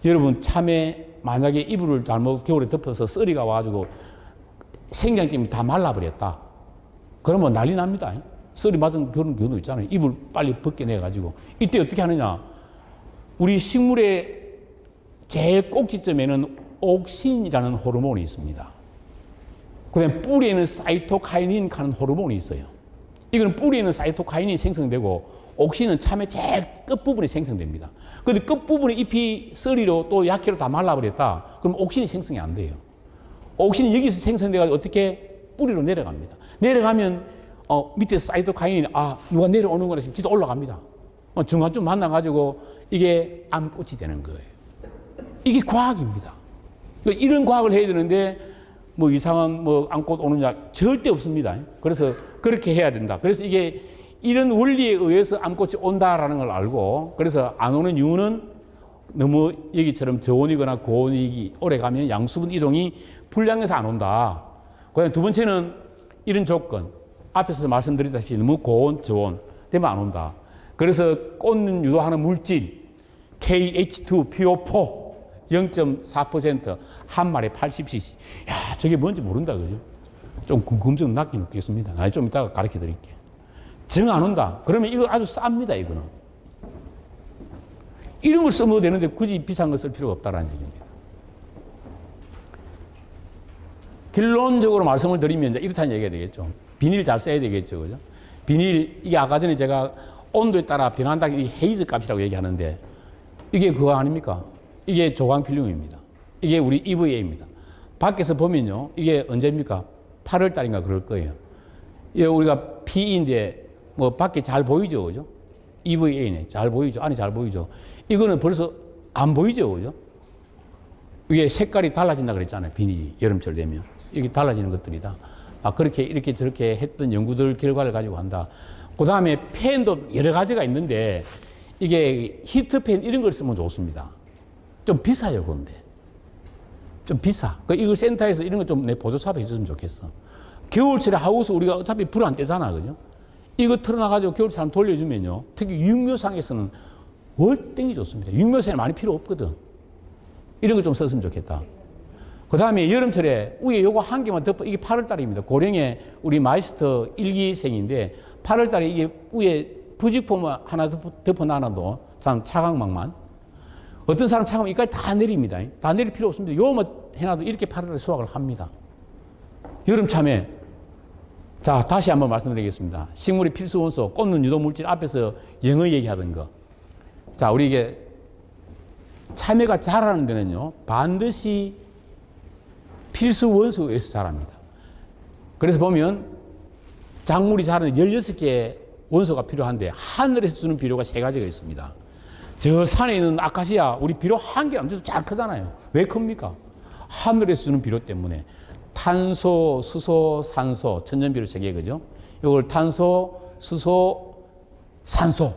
여러분 참외 만약에 이불을 잘못 겨울에 덮어서 썰이가 와가지고 생장점이 다 말라버렸다. 그러면 난리 납니다. 썰이 맞은 그런 경우도 있잖아요. 이불 빨리 벗겨내가지고. 이때 어떻게 하느냐. 우리 식물의 제일 꼭지점에는 옥신이라는 호르몬이 있습니다. 그 다음에 뿌리에는 사이토카이닌 하는 호르몬이 있어요. 이거는 뿌리에는 사이토카이닌이 생성되고 옥신은 참외 제일 끝부분에 생성됩니다. 그런데 끝부분에 잎이 썰이로 또 약해로 다 말라버렸다. 그럼 옥신이 생성이 안 돼요. 옥신이 여기서 생성돼가지고 어떻게 뿌리로 내려갑니다. 내려가면 밑에 사이토카이닌이 누가 내려오는 거라 지금 지도 올라갑니다. 중간쯤 만나가지고 이게 암꽃이 되는 거예요. 이게 과학입니다. 그러니까 이런 과학을 해야 되는데 뭐 이상한 암꽃 오는 약 절대 없습니다. 그래서 그렇게 해야 된다. 그래서 이게 이런 원리에 의해서 암꽃이 온다라는 걸 알고 그래서 안 오는 이유는 너무 여기처럼 저온이거나 고온이 오래 가면 양수분 이동이 불량해서 안 온다. 그다음에 두 번째는 이런 조건 앞에서도 말씀드렸다시피 너무 고온, 저온 되면 안 온다. 그래서 꽃는 유도하는 물질 KH2PO4 0.4% 한 마리에 80cc. 야, 저게 뭔지 모른다, 그죠? 좀 궁금증 낳긴 없겠습니다. 나중에 좀 이따가 가르쳐 드릴게요. 정 안 온다. 그러면 이거 아주 쌉니다, 이거는. 이런 걸 써도 되는데 굳이 비싼 거 쓸 필요가 없다는 얘기입니다. 결론적으로 말씀을 드리면 이제 이렇다는 얘기가 되겠죠. 비닐 잘 써야 되겠죠, 그죠? 비닐, 이게 아까 전에 제가 온도에 따라 변한다, 이게 헤이즈 값이라고 얘기하는데 이게 그거 아닙니까? 이게 조광필름입니다. 이게 우리 EVA입니다. 밖에서 보면요. 이게 언제입니까? 8월 달인가 그럴 거예요. 이게 우리가 P인데 뭐 밖에 잘 보이죠. 그죠? EVA네. 잘 보이죠. 안에 잘 보이죠. 이거는 벌써 안 보이죠. 그죠? 이게 색깔이 달라진다 그랬잖아요. 비닐이 여름철 되면. 이게 달라지는 것들이다. 그렇게 이렇게 저렇게 했던 연구들 결과를 가지고 한다. 그 다음에 팬도 여러 가지가 있는데 이게 히트팬 이런 걸 쓰면 좋습니다. 좀 비싸요, 그런데. 좀 비싸. 이걸 센터에서 이런 거 좀 내 보조사업해 줬으면 좋겠어. 겨울철에 하우스 우리가 어차피 불 안 떼잖아, 그죠? 이거 틀어놔가지고 겨울철 한번 돌려주면요. 특히 육묘상에서는 월등히 좋습니다. 육묘상에 많이 필요 없거든. 이런 거 좀 썼으면 좋겠다. 그 다음에 여름철에 위에 요거 한 개만 덮어, 이게 8월 달입니다. 고령에 우리 마이스터 1기생인데 8월 달에 이게 위에 부직포만 하나 덮어 놔놔도 참 차광막만. 어떤 사람 차가면 이까지 다 내립니다. 다 내릴 필요 없습니다. 요만 해놔도 이렇게 8월에 수확을 합니다. 여름 참외. 자, 다시 한번 말씀드리겠습니다. 식물의 필수 원소, 꽂는 유도 물질 앞에서 영어 얘기하던 거. 자, 우리 이게 참외가 자라는 데는요, 반드시 필수 원소에 의해서 자랍니다. 그래서 보면 작물이 자라는 16개의 원소가 필요한데 하늘에서 주는 비료가 3가지가 있습니다. 저 산에 있는 아카시아, 우리 비료 한 개 안 줘도 잘 크잖아요. 왜 큽니까? 하늘에서 주는 비료 때문에. 탄소, 수소, 산소, 천연비료 세 개, 그죠? 이걸 탄소, 수소, 산소.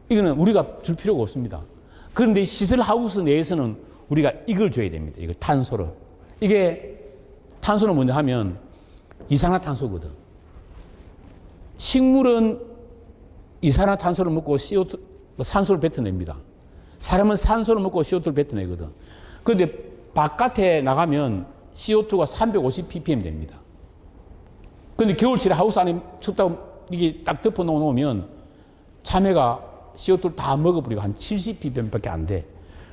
이거는 우리가 줄 필요가 없습니다. 그런데 시설하우스 내에서는 우리가 이걸 줘야 됩니다. 이걸 탄소를. 이게 탄소는 뭐냐 하면 이산화탄소거든. 식물은 이산화탄소를 먹고 CO2, 산소를 뱉어냅니다. 사람은 산소를 먹고 CO2를 뱉어내거든. 그런데 바깥에 나가면 CO2가 350ppm 됩니다. 그런데 겨울철에 하우스 안에 춥다고 이게 딱 덮어 놓으면 참외가 CO2를 다 먹어버리고 한 70ppm밖에 안 돼.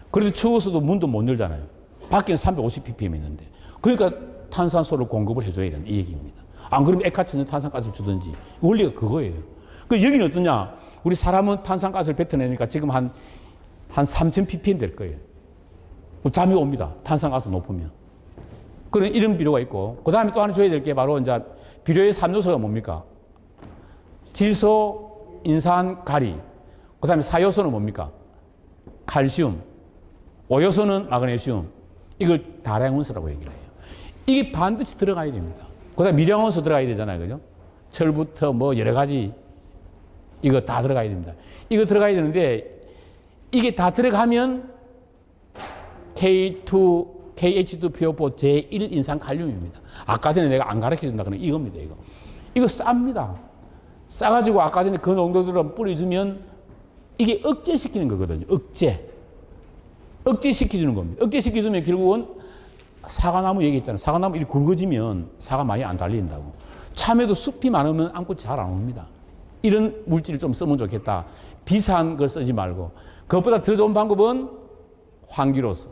그래도 추워서도 문도 못 열잖아요. 밖에는 350ppm 있는데. 그러니까 탄산소를 공급을 해줘야 되는 이 얘기입니다. 안 그러면 액화천연 탄산가스를 주든지. 원리가 그거예요. 그 여기는 어떠냐? 우리 사람은 탄산가스를 뱉어내니까 지금 한 3000ppm 될 거예요. 잠이 옵니다. 탄산가스 높으면. 그런 이런 비료가 있고, 그 다음에 또 하나 줘야 될 게 바로 이제 비료의 3요소가 뭡니까? 질소, 인산, 가리. 그 다음에 4요소는 뭡니까? 칼슘. 5요소는 마그네슘. 이걸 다량원소라고 얘기를 해요. 이게 반드시 들어가야 됩니다. 그 다음에 미량원소 들어가야 되잖아요. 그죠? 철부터 뭐 여러 가지 이거 다 들어가야 됩니다. 이거 들어가야 되는데 이게 다 들어가면 KH2PO4 제1인산칼륨입니다. 아까 전에 내가 안 가르쳐 준다 그러는 이겁니다. 이거 쌉니다. 싸가지고 아까 전에 그 농도들을 뿌려주면 이게 억제시키는 거거든요. 억제시켜주는 겁니다. 억제시켜주면 결국은 사과나무 얘기했잖아요. 사과나무 이렇게 굵어지면 사과 많이 안 달린다고. 참외도 숲이 많으면 암꽃이 잘 안 옵니다. 이런 물질을 좀 쓰면 좋겠다. 비싼 걸 쓰지 말고. 그것보다 더 좋은 방법은 환기로서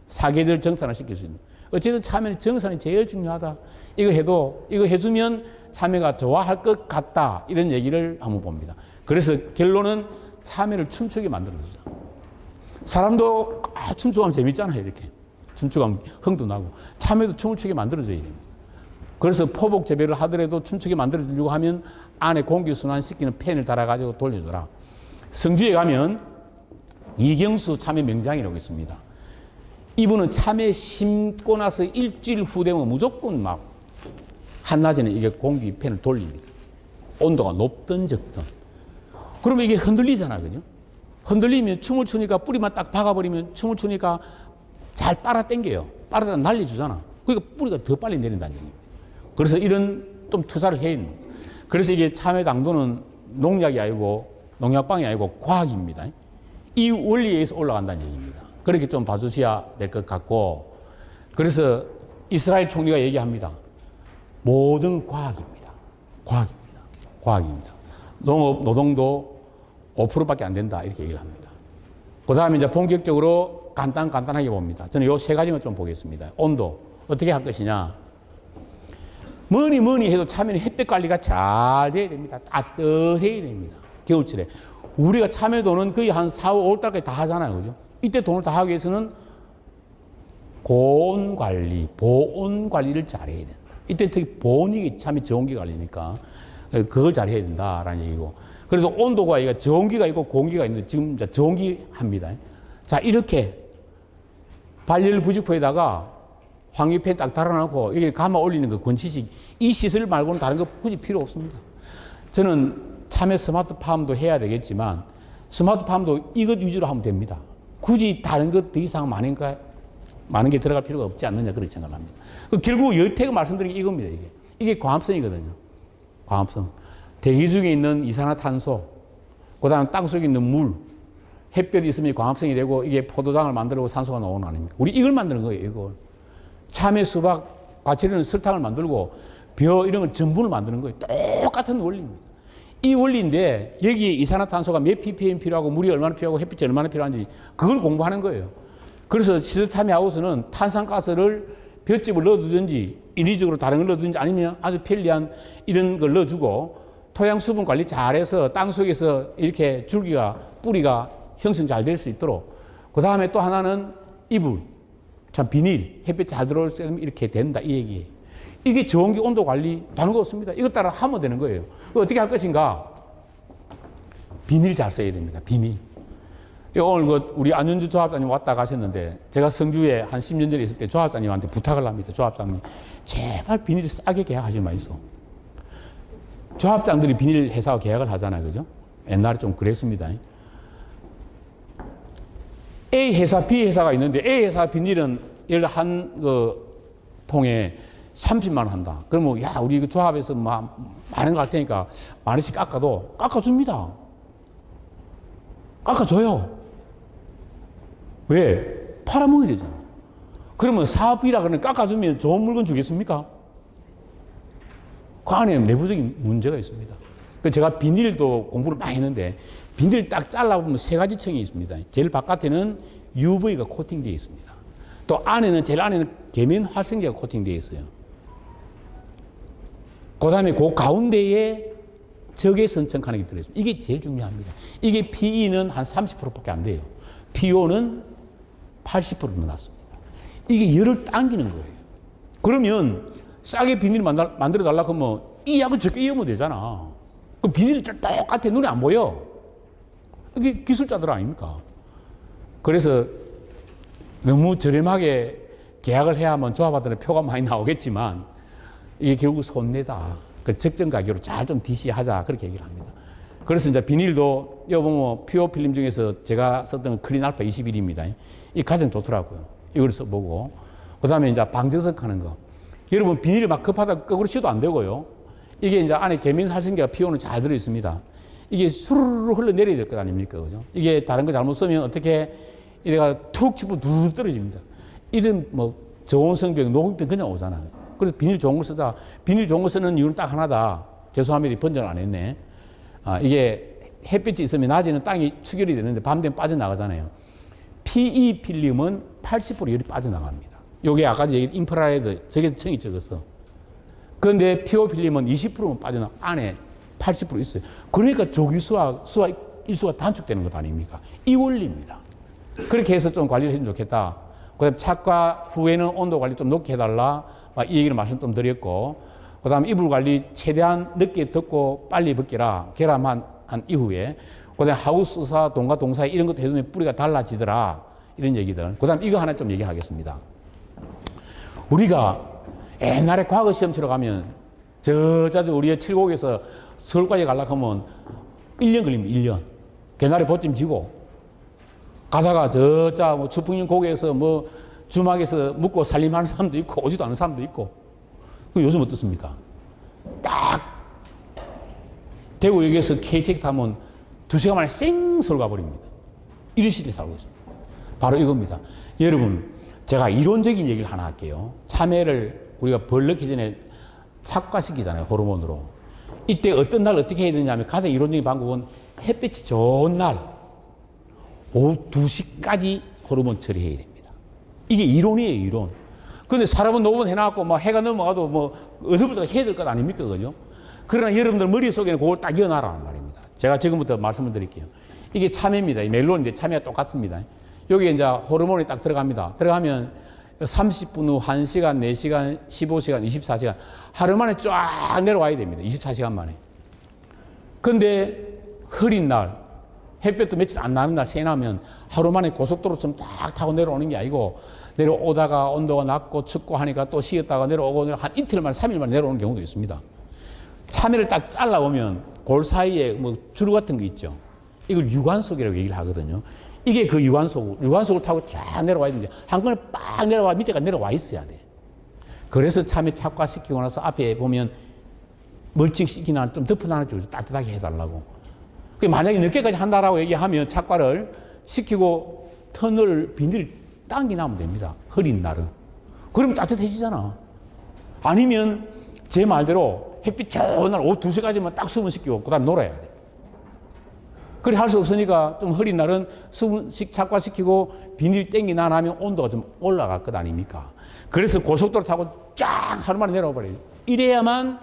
사계절 정산을 시킬 수 있는. 어쨌든 참외는 정산이 제일 중요하다. 이거 해주면 참외가 좋아할 것 같다. 이런 얘기를 한번 봅니다. 그래서 결론은 참외를 춤추게 만들어주자. 사람도 춤추면 재밌잖아요. 이렇게. 춤추면 흥도 나고. 참외도 춤을 추게 만들어줘야 됩니다. 그래서 포복 재배를 하더라도 춤추게 만들어주려고 하면 안에 공기순환시키는 팬을 달아가지고 돌려줘라. 성주에 가면 이경수 참외 명장이라고 있습니다. 이분은 참외 심고 나서 일주일 후 되면 무조건 막 한낮에는 이게 공기 팬을 돌립니다. 온도가 높든 적든. 그러면 이게 흔들리잖아. 그죠? 흔들리면 춤을 추니까 뿌리만 딱 박아버리면 춤을 추니까 잘 빨아당겨요. 빨아다 날려주잖아. 그러니까 뿌리가 더 빨리 내린다는 얘기입니다. 그래서 이런 좀 투자를 해야 됩니다. 그래서 이게 참외 당도는 농약이 아니고 농약방이 아니고 과학입니다. 이 원리에 의해서 올라간다는 얘기입니다. 그렇게 좀 봐주셔야 될 것 같고, 그래서 이스라엘 총리가 얘기합니다. 모든 과학입니다. 과학입니다. 농업 노동도 5%밖에 안 된다 이렇게 얘기를 합니다. 그 다음에 이제 본격적으로 간단하게 봅니다. 저는 요 세 가지만 좀 보겠습니다. 온도 어떻게 할 것이냐. 뭐니 해도 참외는 햇볕 관리가 잘 돼야 됩니다. 따뜻해야 됩니다. 겨울철에. 우리가 참외도는 거의 한 4, 5월달까지 다 하잖아요. 그죠? 이때 돈을 다 하기 위해서는 보온 관리를 잘 해야 된다. 이때 특히 보온이 참이 저온기 관리니까 그걸 잘 해야 된다라는 얘기고. 그래서 온도가 이거 저온기가 있고 공기가 있는데 지금 이제 저온기 합니다. 자, 이렇게 발열 부직포에다가 환기팬 딱 달아놓고 이게 감아 올리는 그 권치식 이 시설 말고는 다른 거 굳이 필요 없습니다. 저는 참외 스마트팜도 해야 되겠지만 스마트팜도 이것 위주로 하면 됩니다. 굳이 다른 것 더 이상 많은 게 들어갈 필요가 없지 않느냐 그렇게 생각합니다. 결국 여태가 말씀드린 게 이겁니다. 이게 광합성이거든요. 광합성. 대기 중에 있는 이산화탄소, 그다음 땅 속에 있는 물, 햇볕이 있으면 광합성이 되고 이게 포도당을 만들고 산소가 나오는 거 아닙니까? 우리 이걸 만드는 거예요. 이걸. 참외, 수박, 과채류는 설탕을 만들고 벼 이런 걸 전분을 만드는 거예요. 똑같은 원리입니다. 이 원리인데 여기에 이산화탄소가 몇 ppm 필요하고 물이 얼마나 필요하고 햇빛이 얼마나 필요한지 그걸 공부하는 거예요. 그래서 시스템 하우스는 탄산가스를 볏짚을 넣어두든지 인위적으로 다른 걸 넣어두든지 아니면 아주 편리한 이런 걸 넣어주고 토양 수분 관리 잘해서 땅 속에서 이렇게 줄기가 뿌리가 형성 잘 될 수 있도록. 그 다음에 또 하나는 이불, 참 비닐, 햇빛 잘 들어올 수 있으면 이렇게 된다 이 얘기예요. 이게 저온기 온도 관리 다른 거 없습니다. 이것 따라 하면 되는 거예요. 어떻게 할 것인가? 비닐 잘 써야 됩니다. 비닐. 오늘 우리 안윤주 조합장님 왔다 가셨는데 제가 성주에 한 10년 전에 있을 때 조합장님한테 부탁을 합니다. 조합장님, 제발 비닐 싸게 계약하지 마이소. 조합장들이 비닐 회사와 계약을 하잖아요. 그죠? 옛날에 좀 그랬습니다. A 회사, B 회사가 있는데 A 회사 비닐은 예를 들어 한 통에 30만 원 한다. 그러면 야, 우리 그 조합에서 많은 거 할 테니까 만 원씩 깎아도 깎아줍니다. 깎아줘요. 왜? 팔아먹어야 되잖아. 그러면 사업비라 그러면 깎아주면 좋은 물건 주겠습니까? 그 안에 내부적인 문제가 있습니다. 제가 비닐도 공부를 많이 했는데 비닐 딱 잘라보면 세 가지 층이 있습니다. 제일 바깥에는 UV가 코팅되어 있습니다. 또 안에는 제일 안에는 계면 활성제가 코팅되어 있어요. 그 다음에 그 가운데에 적외선 청산액이 들어있습니다. 이게 제일 중요합니다. 이게 PE는 한 30%밖에 안 돼요. PO는 80% 넣어놨습니다. 이게 열을 당기는 거예요. 그러면 싸게 비닐 만들어 달라고 하면 이 약을 적게 이으면 되잖아. 그 비닐이 똑같아. 눈에 안 보여. 이게 기술자들 아닙니까? 그래서 너무 저렴하게 계약을 해야만 조합원들은 표가 많이 나오겠지만 이게 결국 손해다. 그 적정 가격으로 잘 좀 DC하자. 그렇게 얘기를 합니다. 그래서 이제 비닐도 여보 퓨어 필름 중에서 제가 썼던 클린 알파 21입니다. 이 가장 좋더라고요. 이걸 써보고. 그 다음에 이제 방정석 하는 거. 여러분 비닐을 막 급하다 거꾸로 치도 안 되고요. 이게 이제 안에 계면 활성제가 피오는 잘 들어 있습니다. 이게 수르르 흘러내려야 될 것 아닙니까? 그죠? 이게 다른 거 잘못 쓰면 어떻게 이래가 툭 치고 두르르 떨어집니다. 이런 저온성병, 녹음병 그냥 오잖아요. 그래서 비닐 좋은 걸 쓰자. 비닐 좋은 거 쓰는 이유는 딱 하나다. 죄송합니다. 번전을 안 했네. 이게 햇빛이 있으면 낮에는 땅이 추결이 되는데 밤 되면 빠져나가잖아요. PE 필름은 80% 열이 빠져나갑니다. 요게 아까 얘기한 인프라레드, 저게 층이 적었어. 그런데 PO 필름은 20%만 빠져나가, 안에 80% 있어요. 그러니까 조기수와 일수가 단축되는 것 아닙니까? 이 원리입니다. 그렇게 해서 좀 관리를 해주면 좋겠다. 그 다음에 착과 후에는 온도 관리 좀 높게 해달라. 이 얘기를 말씀 좀 드렸고, 그 다음에 이불 관리 최대한 늦게 덮고 빨리 벗기라. 결함한 이후에. 그 다음에 하우스사, 동과 동사 이런 것도 해주면 뿌리가 달라지더라. 이런 얘기들. 그 다음에 이거 하나 좀 얘기하겠습니다. 우리가 옛날에 과거 시험 치러 가면 우리의 칠곡에서 서울까지 가려고 하면 1년 걸립니다. 1년. 개나리 보찜 지고 가다가 추풍령 고개에서 주막에서 묵고 살림하는 사람도 있고 오지도 않는 사람도 있고. 요즘 어떻습니까? 딱 대구역에서 KTX 타면 2시간 만에 쌩 서울 가버립니다. 이런 시대에 살고 있습니다. 바로 이겁니다. 여러분, 제가 이론적인 얘기를 하나 할게요. 참외를 우리가 벌넣기 전에 착과시키잖아요. 호르몬으로. 이때 어떤 날 어떻게 해야 되냐면 가장 이론적인 방법은 햇빛이 좋은 날 오후 2시까지 호르몬 처리해야 됩니다. 이게 이론이에요, 이론. 근데 사람은 노번 해놔갖고 해가 넘어가도 어디부터 해야 될 것 아닙니까, 그죠? 그러나 여러분들 머릿속에는 그걸 딱 이어놔라는 말입니다. 제가 지금부터 말씀을 드릴게요. 이게 참외입니다. 이 멜론인데 참외가 똑같습니다. 여기에 이제 호르몬이 딱 들어갑니다. 들어가면 30분 후 1시간, 4시간, 15시간, 24시간 하루 만에 쫙 내려와야 됩니다. 24시간 만에. 근데 흐린 날, 햇볕도 며칠 안 나는 날 새나면 하루 만에 고속도로처럼 쫙 타고 내려오는 게 아니고 내려오다가 온도가 낮고 춥고 하니까 또 쉬었다가 내려오고 한 이틀 만에 3일 만에 내려오는 경우도 있습니다. 참외를 딱 잘라보면 골 사이에 주루 같은 거 있죠. 이걸 유관속이라고 얘기를 하거든요. 이게 그 유관속을 타고 쫙 내려와야 되는데 한 번에 빡 내려와 밑에가 내려와 있어야 돼. 그래서 참외 착과시키고 나서 앞에 보면 멀칭시키나 좀 덮어놔 줘 따뜻하게 해달라고. 만약에 늦게까지 한다라고 얘기하면 착과를 시키고 터널 비닐을 당기나면 됩니다. 흐린 날은. 그러면 따뜻해지잖아. 아니면 제 말대로 햇빛 좋은 날 오후 2시까지만 딱 수분시키고 그 다음에 놀아야 돼. 그래 할 수 없으니까 좀 흐린 날은 수분식 착과시키고 비닐 땡기나 하면 온도가 좀 올라갈 것 아닙니까? 그래서 고속도로 타고 쫙 하루 만에 내려와 버려요. 이래야만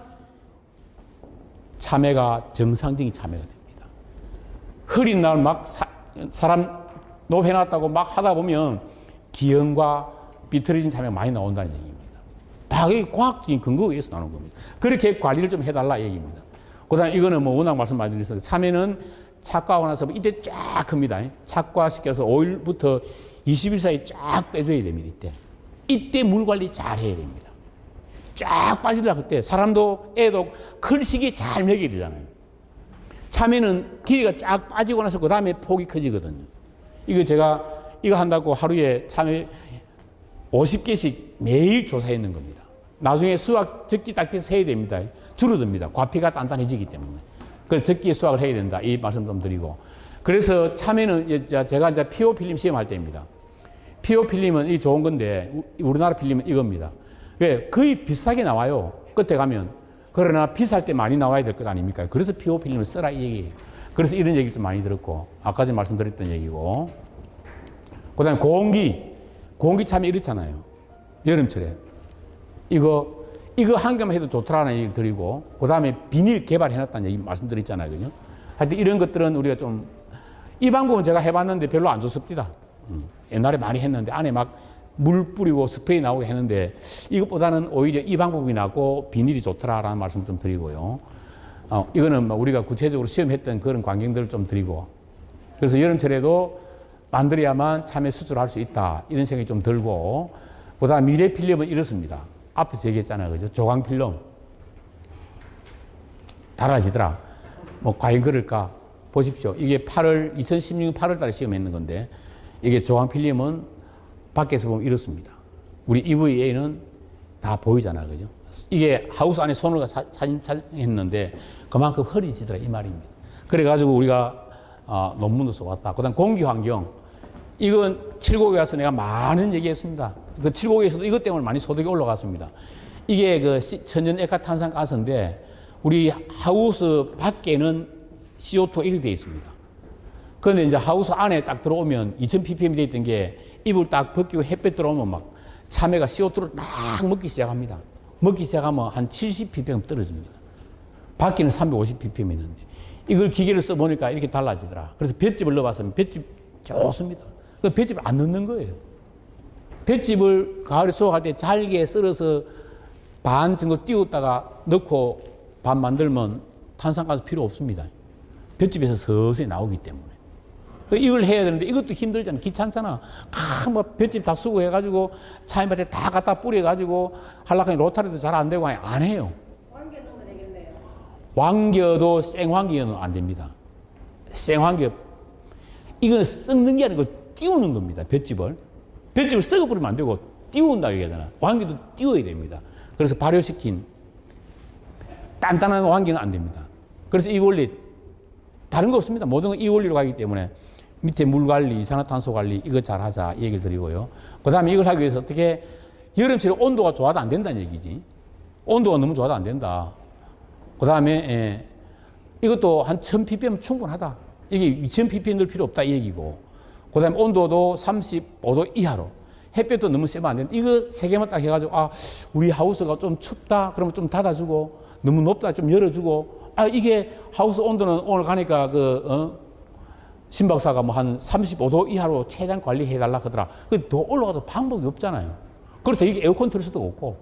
참외가 정상적인 참외가 됩니다. 흐린 날 막 사람 노해놨다고 막 하다 보면 기형과 비틀어진 참외가 많이 나온다는 얘기입니다. 다 과학적인 근거에 의해서 나오는 겁니다. 그렇게 관리를 좀 해달라 얘기입니다. 그 다음에 이거는 워낙 말씀 많이 드렸어요. 참외는 착과하고 나서 이때 쫙 큽니다. 착과시켜서 5일부터 20일 사이 쫙 빼줘야 됩니다. 이때 물 관리 잘 해야 됩니다. 쫙 빠지려고 할 때 사람도 애도 클 시기에 잘 먹여야 되잖아요. 참외는 길이가 쫙 빠지고 나서 그 다음에 폭이 커지거든요. 제가 이거 한다고 하루에 참외 50개씩 매일 조사했는 겁니다. 나중에 수확 적기 딱 해야 됩니다. 줄어듭니다. 과피가 단단해지기 때문에. 그래서 적기에 수확을 해야 된다. 이 말씀 좀 드리고. 그래서 참외는 제가 이제 피오 필름 시험할 때입니다. 피오 필름은 이 좋은 건데 우리나라 필름은 이겁니다. 왜? 거의 비슷하게 나와요. 끝에 가면. 그러나 비쌀 때 많이 나와야 될 것 아닙니까? 그래서 피오 필름을 쓰라 이 얘기예요. 그래서 이런 얘기를 좀 많이 들었고 아까 전 말씀드렸던 얘기고 그 다음에 고온기 참외 이렇잖아요. 여름철에. 이거 한 개만 해도 좋더라는 얘기를 드리고 그 다음에 비닐 개발해놨다는 얘기 말씀드렸잖아요. 그죠? 하여튼 이런 것들은 우리가 좀 이 방법은 제가 해봤는데 별로 안 좋습니다. 옛날에 많이 했는데 안에 막 물 뿌리고 스프레이 나오게 했는데 이것보다는 오히려 이 방법이 나고 비닐이 좋더라라는 말씀 좀 드리고요. 이거는 우리가 구체적으로 시험했던 그런 광경들을 좀 드리고 그래서 여름철에도 만들어야만 참외 수출할 수 있다 이런 생각이 좀 들고 그 다음 미래 필름은 이렇습니다. 앞에서 얘기했잖아요. 그죠? 조광 필름 달아지더라. 과연 그럴까? 보십시오. 이게 2016년 8월 달에 시험했는 건데 이게 조광 필름은 밖에서 보면 이렇습니다. 우리 EVA는 다 보이잖아요. 그죠? 이게 하우스 안에 손으로 사진 촬영했는데 그만큼 흐려지더라 이 말입니다. 그래가지고 우리가 논문도 써왔다. 그 다음 공기 환경. 이건 칠곡에 와서 내가 많은 얘기했습니다. 그 칠곡에서도 이것 때문에 많이 소득이 올라갔습니다. 이게 그 천연 액화탄산가스인데 우리 하우스 밖에는 CO2 1이 되어 있습니다. 그런데 이제 하우스 안에 딱 들어오면 2000ppm이 되어 있던 게 이불 딱 벗기고 햇볕 들어오면 막 참외가 CO2를 막 먹기 시작합니다. 먹기 시작하면 한 70ppm 떨어집니다. 밖에는 350ppm 있는데 이걸 기계를 써보니까 이렇게 달라지더라. 그래서 볏짚을 넣어봤으면 볏짚 좋습니다. 그 볏짚을 안 넣는 거예요. 볏짚을 가을에 수확할 때 잘게 썰어서 반 정도 띄웠다가 넣고 반 만들면 탄산가스 필요 없습니다. 볏짚에서 서서히 나오기 때문에. 이걸 해야 되는데 이것도 힘들잖아. 귀찮잖아. 볏짚 다 수거해가지고 차임밭에 다 갖다 뿌려가지고 한락하니 로타리도 잘 안 되고 안 해요. 왕겨 넣으면 되겠네요. 왕겨도 생왕겨는 안 됩니다. 생왕겨. 이건 썩는 게 아니고 띄우는 겁니다. 볏짚을 썩어버리면 안 되고 띄운다 얘기하잖아. 왕겨도 띄워야 됩니다. 그래서 발효시킨 단단한 왕겨는 안 됩니다. 그래서 이 원리 다른 거 없습니다. 모든 건 이 원리로 가기 때문에 밑에 물 관리, 이산화탄소 관리 이거 잘 하자 얘기를 드리고요. 그 다음에 이걸 하기 위해서 어떻게 여름철에 온도가 좋아도 안 된다는 얘기지. 온도가 너무 좋아도 안 된다. 그 다음에 이것도 한 1000ppm 충분하다. 이게 2000ppm 넣을 필요 없다 이 얘기고. 그 다음에 온도도 35도 이하로. 햇볕도 너무 세면 안 된다. 이거 세 개만 딱 해가지고 우리 하우스가 좀 춥다 그러면 좀 닫아주고 너무 높다 좀 열어주고 이게 하우스 온도는 오늘 가니까 신 박사가 한 35도 이하로 최대한 관리해달라 하더라. 더 올라가도 방법이 없잖아요. 그렇다 이게 에어컨 틀 수도 없고.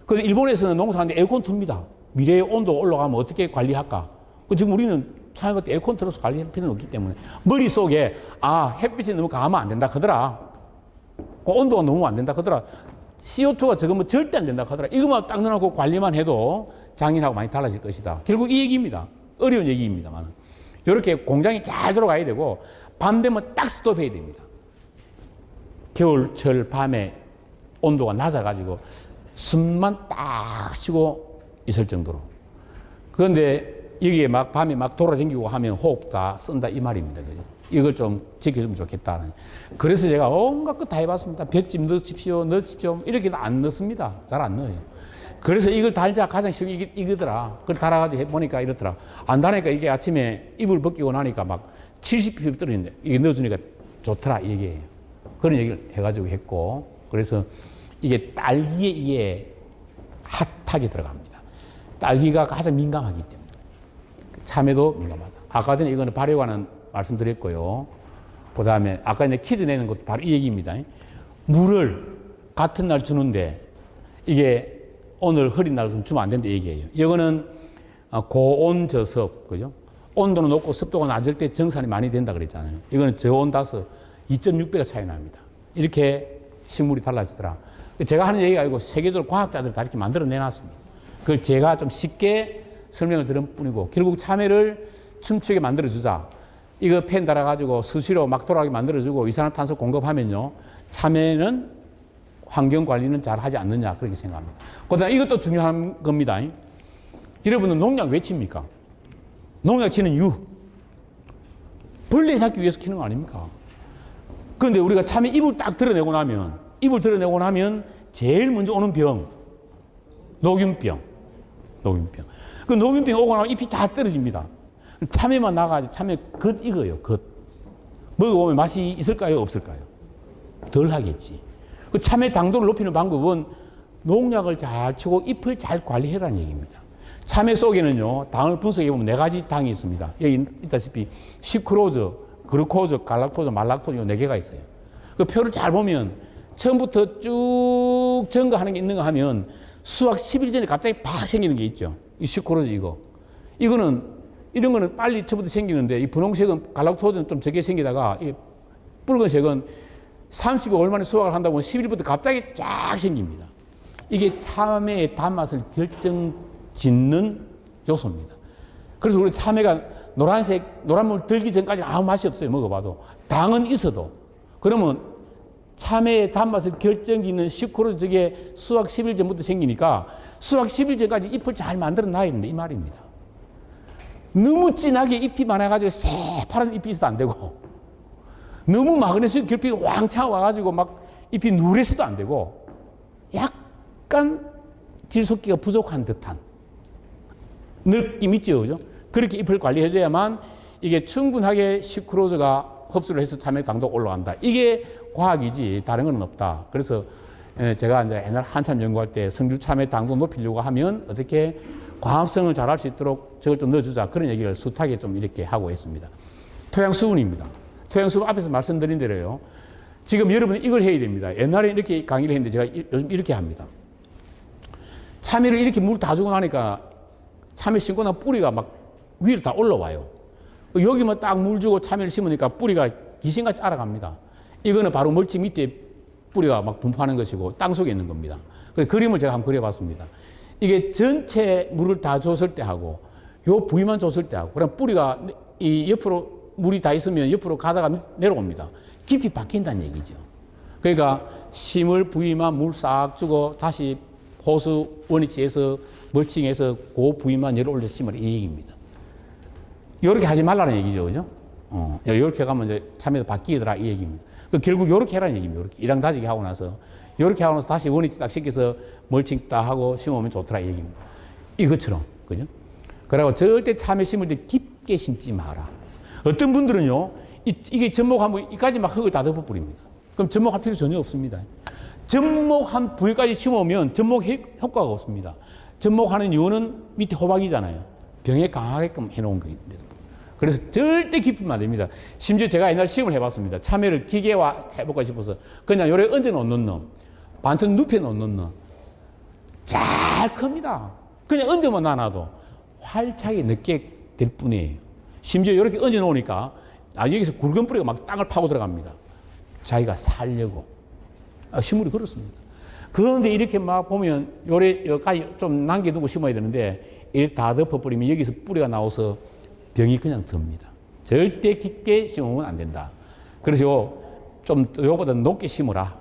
그래서 일본에서는 농사하는데 에어컨 틉니다. 미래의 온도 올라가면 어떻게 관리할까? 지금 우리는 차이가 에어컨 틀어서 관리할 필요는 없기 때문에 머릿속에 햇빛이 너무 강하면 안 된다 하더라. 온도가 너무 안 된다 하더라. CO2가 적으면 절대 안 된다 하더라. 이것만 딱 넣어놓고 관리만 해도 작년하고 많이 달라질 것이다. 결국 이 얘기입니다. 어려운 얘기입니다만. 이렇게 공장이 잘 돌아가야 되고 밤 되면 딱 스톱해야 됩니다. 겨울철 밤에 온도가 낮아가지고 숨만 딱 쉬고 있을 정도로. 그런데 여기에 막 밤에 막 돌아다니고 하면 호흡 다 쓴다 이 말입니다. 그죠? 이걸 좀 지켜주면 좋겠다. 그래서 제가 온갖 거 다 해봤습니다. 볏짚 넣으십시오. 이렇게는 안 넣습니다. 잘 안 넣어요. 그래서 이걸 달자 가장 쉬운 이거더라. 그걸 달아가지고 해보니까 이렇더라. 안 다니까 이게 아침에 이불 벗기고 나니까 막 70ppm 떨어지는데 이게 넣어주니까 좋더라. 이 얘기예요. 그런 얘기를 해가지고 했고. 그래서 이게 딸기에 이게 핫하게 들어갑니다. 딸기가 가장 민감하기 때문에. 참외도 민감하다. 아까 전에 이거는 발효과는 말씀드렸고요. 그 다음에 아까 이제 퀴즈 내는 것도 바로 이 얘기입니다. 물을 같은 날 주는데 이게 오늘 흐린 날 주면 안 된다 얘기예요. 이거는 고온 저습, 그죠? 온도는 높고 습도가 낮을 때 정산이 많이 된다 그랬잖아요. 이거는 저온다서 2.6배가 차이 납니다. 이렇게 식물이 달라지더라. 제가 하는 얘기가 아니고 세계적으로 과학자들 다 이렇게 만들어 내놨습니다. 그걸 제가 좀 쉽게 설명을 드린 뿐이고, 결국 참외를 춤추게 만들어주자. 이거 펜 달아가지고 수시로 막 돌아가게 만들어주고 이산화탄소 공급하면요, 참외는 환경 관리는 잘 하지 않느냐, 그렇게 생각합니다. 그다음에 이것도 중요한 겁니다. 여러분은 농약 왜 칩니까? 농약 치는 이유. 벌레 잡기 위해서 키는 거 아닙니까? 그런데 우리가 참외 잎을 딱 드러내고 나면 제일 먼저 오는 병, 녹균병. 그 녹균병 오고 나면 잎이 다 떨어집니다. 참외만 나가지고 참외 겉 익어요, 겉. 먹어보면 맛이 있을까요, 없을까요? 덜 하겠지. 그 참외 당도를 높이는 방법은 농약을 잘 치고 잎을 잘 관리해라는 얘기입니다. 참외 속에는요, 당을 분석해보면 4가지 당이 있습니다. 여기 있다시피 시크로즈, 글루코즈, 갈락토즈, 말락토즈 요 4개가 있어요. 그 표를 잘 보면 처음부터 쭉 증가하는 게 있는 거 하면 수확 10일 전에 갑자기 팍 생기는 게 있죠. 이 시크로즈 이거. 이런 거는 빨리 처음부터 생기는데, 이 분홍색은 갈락토즈는 좀 적게 생기다가, 이 붉은색은 35일 만에 수확을 한다고 하면 10일부터 갑자기 쫙 생깁니다. 이게 참외의 단맛을 결정짓는 요소입니다. 그래서 우리 참외가 노란물 들기 전까지는 아무 맛이 없어요. 먹어봐도. 당은 있어도. 그러면 참외의 단맛을 결정짓는 시크로즈 저게 수확 10일 전부터 생기니까 수확 10일 전까지 잎을 잘 만들어 놔야 된다, 이 말입니다. 너무 진하게 잎이 많아가지고 새파란 잎이 있어도 안 되고, 너무 마그네슘 결핍이 왕창 와가지고 막 잎이 누래서도 안 되고, 약간 질소기가 부족한 듯한 느낌 있죠, 그죠? 그렇게 잎을 관리해줘야만 이게 충분하게 시크로즈가 흡수를 해서 참외 당도 올라간다. 이게 과학이지 다른 건 없다. 그래서 제가 이제 옛날 한참 연구할 때 성주 참외 당도 높이려고 하면 어떻게 광합성을 잘할 수 있도록 저걸 좀 넣어주자, 그런 얘기를 숱하게 좀 이렇게 하고 있습니다. 토양 수분입니다. 토양 수분 앞에서 말씀드린 대로요. 지금 여러분은 이걸 해야 됩니다. 옛날에 이렇게 강의를 했는데 제가 요즘 이렇게 합니다. 참외를 이렇게 물 다 주고 나니까 참외 심고 나 뿌리가 막 위로 다 올라와요. 여기만 딱 물 주고 참외를 심으니까 뿌리가 귀신같이 알아갑니다. 이거는 바로 멀치 밑에 뿌리가 막 분포하는 것이고 땅 속에 있는 겁니다. 그래서 그림을 제가 한번 그려봤습니다. 이게 전체 물을 다 줬을 때 하고 요 부위만 줬을 때 하고, 그럼 뿌리가 이 옆으로 물이 다 있으면 옆으로 가다가 내려옵니다. 깊이 바뀐다는 얘기죠. 그러니까 심을 부위만 물 싹 주고 다시 호수 원위치에서 멀칭해서 그 부위만 열어 올려 심으라, 이 얘기입니다. 요렇게 하지 말라는 얘기죠, 그죠? 요렇게 가면 이제 참외도 바뀌더라, 이 얘기입니다. 결국 요렇게 해라는 얘기입니다. 요렇게 이랑 다지기 하고 나서 요렇게 하고 나서 다시 원위치 딱 시켜서 멀칭 딱 하고 심으면 좋더라, 이 얘기입니다. 이것처럼, 그죠? 그리고 절대 참외 심을 때 깊게 심지 마라. 어떤 분들은요, 이게 접목하면 이까지 막 흙을 다 덮어버립니다. 그럼 접목할 필요 전혀 없습니다. 접목한 부위까지 심으면 접목 효과가 없습니다. 접목하는 이유는 밑에 호박이잖아요. 병에 강하게끔 해놓은 거인데. 그래서 절대 깊이면 안 됩니다. 심지어 제가 옛날 시험을 해봤습니다. 참외를 기계화 해볼까 싶어서 그냥 요래 얹어 놓는 놈, 반튼 눕혀 놓는 놈, 잘 큽니다. 그냥 얹어만 놔놔도 활차게 늦게 될 뿐이에요. 심지어 이렇게 얹어 놓으니까 여기서 굵은 뿌리가 막 땅을 파고 들어갑니다. 자기가 살려고. 식물이 그렇습니다. 그런데 이렇게 막 보면 여기까지 좀 남겨두고 심어야 되는데 이렇게 다 덮어버리면 여기서 뿌리가 나와서 병이 그냥 듭니다. 절대 깊게 심으면 안 된다. 그래서 좀 요거보다 높게 심으라.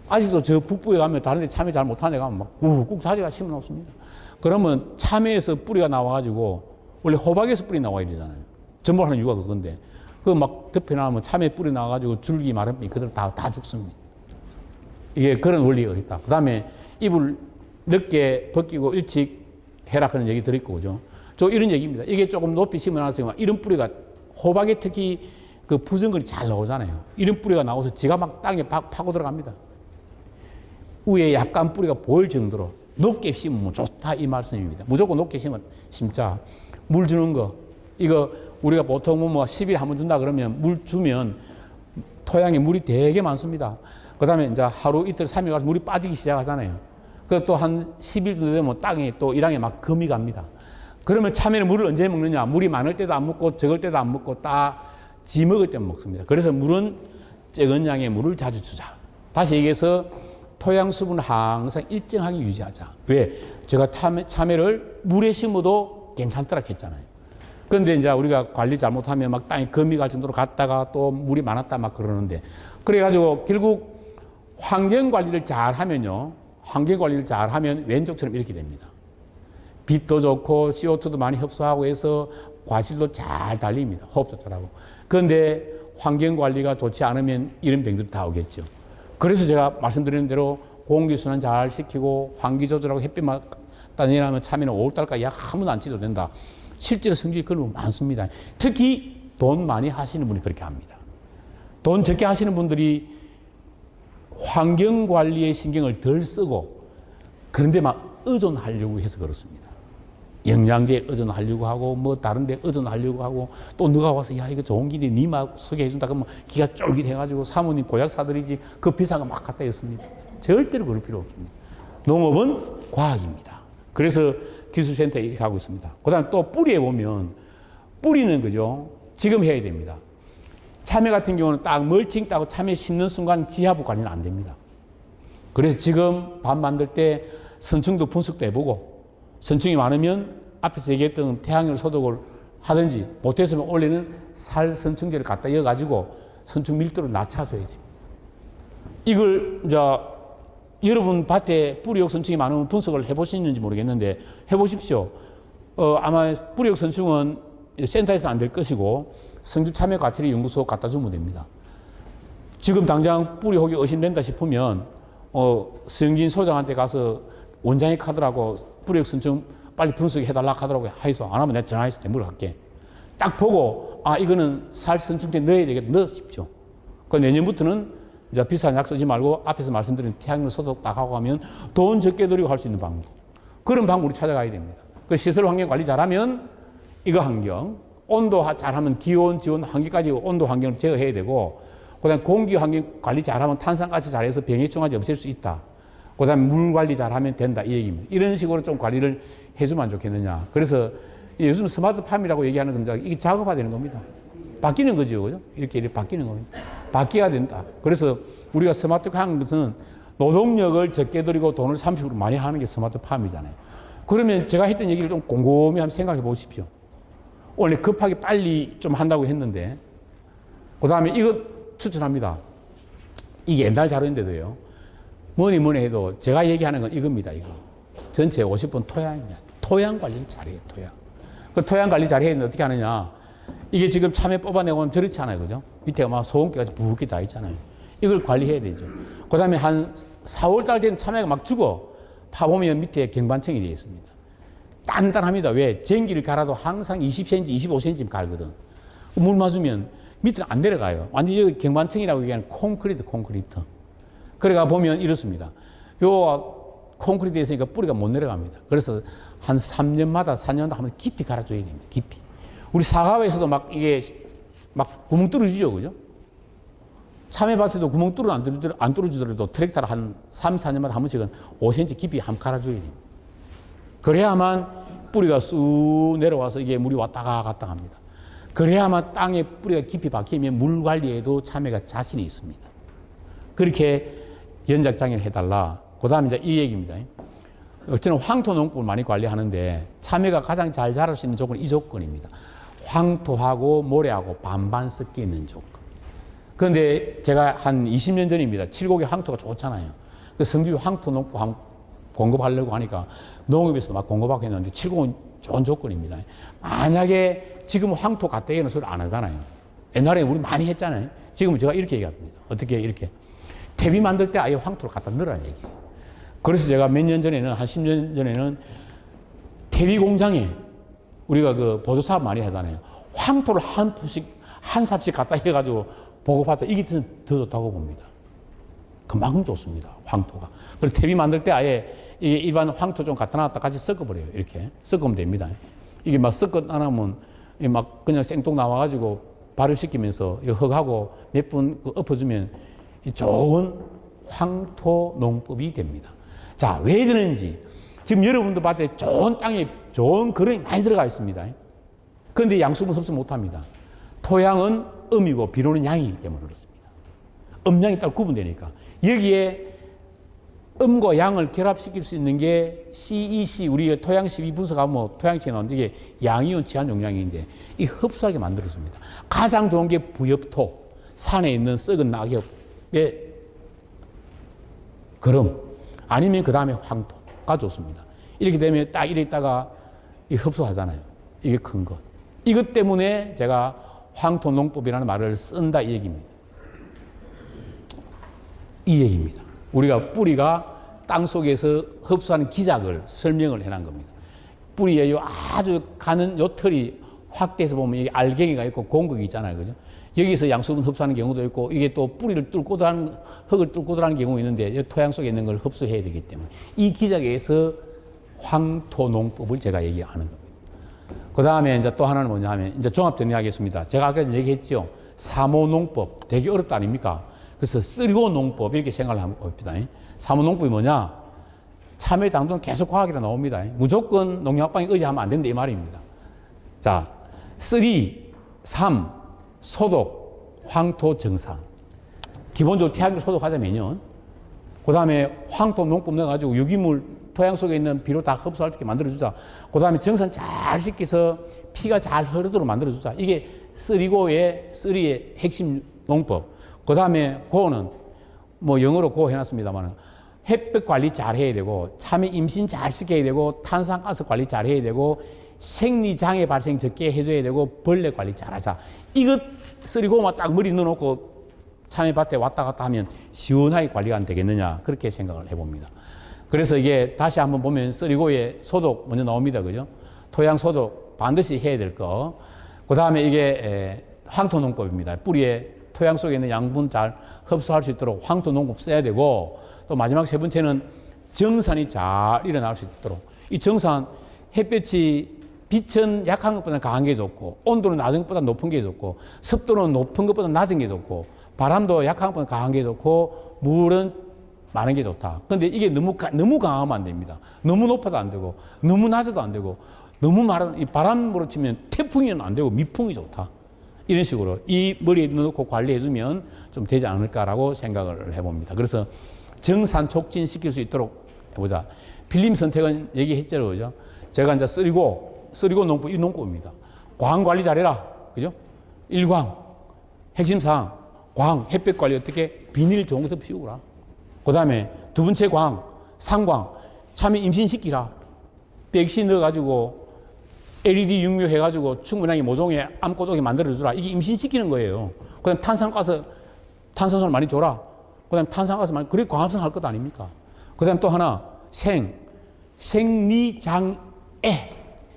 아직도 저 북부에 가면 다른 데 참외 잘 못하는 데 가면 막 꾹꾹 다져가 심어 놓습니다. 그러면 참외에서 뿌리가 나와가지고 원래 호박에서 뿌리 나와야 되잖아요. 전복하는 이유가 그건데 그거 막 덮여놔면 참외 뿌리 나와가지고 줄기 마름이 그대로 다 죽습니다. 이게 그런 원리가 있다. 그 다음에 잎을 늦게 벗기고 일찍 해라 하는 얘기 들었고, 그죠? 저 이런 얘기입니다. 이게 조금 높이 심어놨으면 이런 뿌리가 호박에 특히 그 부정글이 잘 나오잖아요. 이런 뿌리가 나와서 지가 막 땅에 파고 들어갑니다. 위에 약간 뿌리가 보일 정도로 높게 심으면 좋다, 이 말씀입니다. 무조건 높게 심자. 물 주는 거. 이거 우리가 보통 뭐 10일 한 번 준다 그러면 물 주면 토양에 물이 되게 많습니다. 그 다음에 이제 하루 이틀 3일 가서 물이 빠지기 시작하잖아요. 그래서 또 한 10일 정도 되면 땅에 또 이랑에 막 금이 갑니다. 그러면 참외는 물을 언제 먹느냐? 물이 많을 때도 안 먹고 적을 때도 안 먹고 딱 지 먹을 때만 먹습니다. 그래서 물은 적은 양의 물을 자주 주자. 다시 얘기해서 토양 수분을 항상 일정하게 유지하자. 왜? 제가 참외를 물에 심어도 괜찮더라 했잖아요. 그런데 이제 우리가 관리 잘못하면 막 땅에 거미 갈 정도로 갔다가 또 물이 많았다 막 그러는데, 그래가지고 결국 환경 관리를 잘 하면요. 환경 관리를 잘 하면 왼쪽처럼 이렇게 됩니다. 빛도 좋고 CO2도 많이 흡수하고 해서 과실도 잘 달립니다. 호흡도 잘하고. 그런데 환경 관리가 좋지 않으면 이런 병들이 다 오겠죠. 그래서 제가 말씀드리는 대로 공기순환 잘 시키고 환기 조절하고 햇빛만 따내려면 참외는 5월달까지 약 아무도 안 치도 된다. 실제로 성질이 그런 분 많습니다. 특히 돈 많이 하시는 분이 그렇게 합니다. 돈 적게 하시는 분들이 환경 관리에 신경을 덜 쓰고 그런데 막 의존하려고 해서 그렇습니다. 영양제에 의존하려고 하고 뭐 다른 데 의존하려고 하고 또 누가 와서 야 이거 좋은 기인데 니만 소개해준다 그러면 기가 쫄깃해가지고 사모님 보약 사드리지 그 비싼 거 막 갖다 줬습니다. 절대로 그럴 필요 없습니다. 농업은 과학입니다. 그래서 기술센터에 이렇게 하고 있습니다. 그 다음에 또 뿌리에 보면 뿌리는 그죠? 지금 해야 됩니다. 참외 같은 경우는 딱 멀칭 따고 참외 심는 순간 지하부 관리는 안 됩니다. 그래서 지금 밥 만들 때 선충도 분석도 해보고 선충이 많으면 앞에서 얘기했던 태양열 소독을 하든지 못했으면 원래는 살 선충제를 갖다 이어가지고 선충 밀도를 낮춰줘야 됩니다. 이걸 이제 여러분 밭에 뿌리옥 선충이 많으면 분석을 해보시는지 모르겠는데 해보십시오. 아마 뿌리옥 선충은 센터에서 안 될 것이고 성주 참외 과채리 연구소 갖다 주면 됩니다. 지금 당장 뿌리옥이 의심된다 싶으면 서영진 소장한테 가서 원장의 카드라고 뿌리옥 선충 빨리 분석해달라 하더라고요. 하이소 안 하면 내가 전화해서 대물을 할게. 딱 보고 아 이거는 살 선충제 넣어야 되겠다 넣으십시오. 그 내년부터는 이제 비싼 약 쓰지 말고 앞에서 말씀드린 태양열 소독 딱 하고 하면 돈 적게 들이고 할 수 있는 방법. 그런 방법으로 찾아가야 됩니다. 그 시설 환경 관리 잘하면 이거 환경, 온도 잘하면 기온, 지온, 환기까지 온도 환경을 제어해야 되고, 그 다음에 공기 환경 관리 잘하면 탄산가스 잘해서 병해충까지 없앨 수 있다. 그 다음에 물 관리 잘하면 된다. 이 얘기입니다. 이런 식으로 좀 관리를 해주면 좋겠느냐. 그래서 요즘 스마트팜이라고 얘기하는 건 이게 작업화되는 겁니다. 바뀌는 거죠. 그죠? 이렇게 바뀌는 겁니다. 바뀌어야 된다. 그래서 우리가 스마트팜 하는 것은 노동력을 적게 들이고 돈을 30% 많이 하는 게 스마트팜이잖아요. 그러면 제가 했던 얘기를 좀 곰곰이 한번 생각해 보십시오. 원래 급하게 빨리 좀 한다고 했는데, 그 다음에 이거 추천합니다. 이게 옛날 자료인데도요. 뭐니 해도 제가 얘기하는 건 이겁니다. 이거. 전체 50번 토양입니다. 토양 관리를 잘해요. 토양. 그 토양 관리 잘해야 되는데 어떻게 하느냐. 이게 지금 참외 뽑아내고 하면 저렇지 않아요. 그죠? 밑에 막 소금기가 부엌에 다 있잖아요. 이걸 관리해야 되죠. 그 다음에 한 4월달 된 참외가 막 죽어. 파보면 밑에 경반청이 되어 있습니다. 단단합니다. 왜? 전기를 갈아도 항상 20cm, 25cm 갈거든. 물 맞으면 밑으로 안 내려가요. 완전히 여기 경반청이라고 얘기하는 콘크리트. 그래가 보면 이렇습니다. 요 콘크리트에 있으니까 뿌리가 못 내려갑니다. 그래서 한 3년마다 4년마다 한번 깊이 갈아줘야 됩니다. 깊이. 우리 사과에서도 막 이게 막 구멍 뚫어주죠. 그죠? 참외밭에도 구멍 안 뚫어주더라도 트랙터를 한 3, 4년마다 한 번씩은 5cm 깊이 한번 갈아줘야 됩니다. 그래야만 뿌리가 쑥 내려와서 이게 물이 왔다 갔다 합니다. 그래야만 땅에 뿌리가 깊이 박히면 물 관리에도 참외가 자신이 있습니다. 그렇게 연작장애를 해달라. 그 다음에 이제 이 얘기입니다. 저는 황토 농법을 많이 관리하는데 참외가 가장 잘 자랄 수 있는 조건은 이 조건입니다. 황토하고 모래하고 반반 섞여 있는 조건. 그런데 제가 한 20년 전입니다. 칠곡에 황토가 좋잖아요. 그 성주 황토 농법 공급하려고 하니까 농업에서도 막 공급하고 했는데 칠곡은 좋은 조건입니다. 만약에 지금 황토 갖다 이는 소리 안 하잖아요. 옛날에 우리 많이 했잖아요. 지금은 제가 이렇게 얘기합니다. 어떻게 이렇게. 퇴비 만들 때 아예 황토를 갖다 넣으라는 얘기예요. 그래서 제가 몇 년 전에는, 한 10년 전에는 퇴비 공장에 우리가 그 보조사업 많이 하잖아요. 황토를 한 삽씩 갖다 해가지고 보급하자. 이게 더 좋다고 봅니다. 그만큼 좋습니다. 황토가. 그래서 퇴비 만들 때 아예 이게 일반 황토 좀 갖다 놨다 같이 섞어버려요. 이렇게. 섞으면 됩니다. 이게 막 섞어 안 하면 막 그냥 생뚱 나와가지고 발효시키면서 흙하고 몇 분 엎어주면 좋은 황토 농법이 됩니다. 자, 왜 그런지. 지금 여러분들 밭에 좋은 땅에 좋은 거름이 많이 들어가 있습니다. 그런데 양수분 흡수 못합니다. 토양은 음이고 비료는 양이기 때문에 그렇습니다. 음양이 따로 구분되니까. 여기에 음과 양을 결합시킬 수 있는 게 CEC, 우리 토양 12 분석하면 토양체에 나오는데 이게 양이온 지한 용량인데 이 흡수하게 만들어줍니다. 가장 좋은 게 부엽토, 산에 있는 썩은 낙엽의 거름, 아니면 그 다음에 황토가 좋습니다. 이렇게 되면 딱 이래 있다가 흡수하잖아요. 이게 큰 것. 이것 때문에 제가 황토 농법이라는 말을 쓴다 이 얘기입니다. 이 얘기입니다. 우리가 뿌리가 땅 속에서 흡수하는 기작을 설명을 해놓은 겁니다. 뿌리에 요 아주 가는 요 털이 확대해서 보면 이게 알갱이가 있고 공극이 있잖아요. 그죠? 여기서 양수분 흡수하는 경우도 있고 이게 또 뿌리를 뚫고 들어가는, 흙을 뚫고 들어가는 경우가 있는데 토양 속에 있는 걸 흡수해야 되기 때문에 이 기작에 의해서 황토농법을 제가 얘기하는 겁니다. 그 다음에 이제 또 하나는 뭐냐 하면 이제 종합 정리하겠습니다. 제가 아까 얘기했죠. 사모농법 되게 어렵다 아닙니까? 그래서 쓰리고 농법 이렇게 생각을 합니다. 사모농법이 뭐냐? 참외 당도는 계속 과학이라 나옵니다. 무조건 농약방에 의지하면 안 된다 이 말입니다. 자, 3, 3, 소독, 황토 정상. 기본적으로 태양을 소독하자면요. 그 다음에 황토 농법 넣어가지고 유기물 토양 속에 있는 비료 다 흡수할 수 있게 만들어주자. 그 다음에 정산 잘 시켜서 피가 잘 흐르도록 만들어주자. 이게 3의 핵심 농법. 그 다음에 고는 뭐 영어로 고 해놨습니다만 햇볕 관리 잘 해야 되고 참외 임신 잘 시켜야 되고 탄산가스 관리 잘 해야 되고 생리장애 발생 적게 해줘야 되고 벌레 관리 잘 하자. 이것 3고만 딱 머리 넣어놓고 참외밭에 왔다 갔다 하면 시원하게 관리가 안 되겠느냐 그렇게 생각을 해봅니다. 그래서 이게 다시 한번 보면 3고의 소독 먼저 나옵니다. 그죠? 토양 소독 반드시 해야 될 거. 그 다음에 이게 황토농법입니다. 뿌리에 토양 속에 있는 양분 잘 흡수할 수 있도록 황토농법 써야 되고 또 마지막 세 번째는 정산이 잘 일어날 수 있도록 이 정산 햇볕이 빛은 약한 것보다 강한 게 좋고 온도는 낮은 것보다 높은 게 좋고 습도는 높은 것보다 낮은 게 좋고 바람도 약한 것보다 강한 게 좋고 물은 많은 게 좋다. 그런데 이게 너무 강하면 안 됩니다. 너무 높아도 안 되고 너무 낮아도 안 되고 너무 많은 이 바람으로 치면 태풍이는 안 되고 미풍이 좋다. 이런 식으로 이 머리에 넣고 관리해주면 좀 되지 않을까라고 생각을 해봅니다. 그래서 정산 촉진시킬 수 있도록 해보자. 필름 선택은 얘기했죠. 그죠? 제가 이제 쓰리고 농법, 이 농법입니다. 광 관리 잘해라. 그죠? 일광, 핵심사항, 광, 햇볕 관리 어떻게? 비닐 좋은 것도 피우라. 그 다음에 두 번째 광, 상광, 참외 임신시키라. 백신 넣어가지고 LED 육묘 해가지고 충분하게 모종에 암꼬독에 만들어주라. 이게 임신시키는 거예요. 그 다음에 탄산소를 많이 줘라. 그 다음에 탄산가스 많이, 그래 광합성 할 것 아닙니까? 그 다음에 또 하나,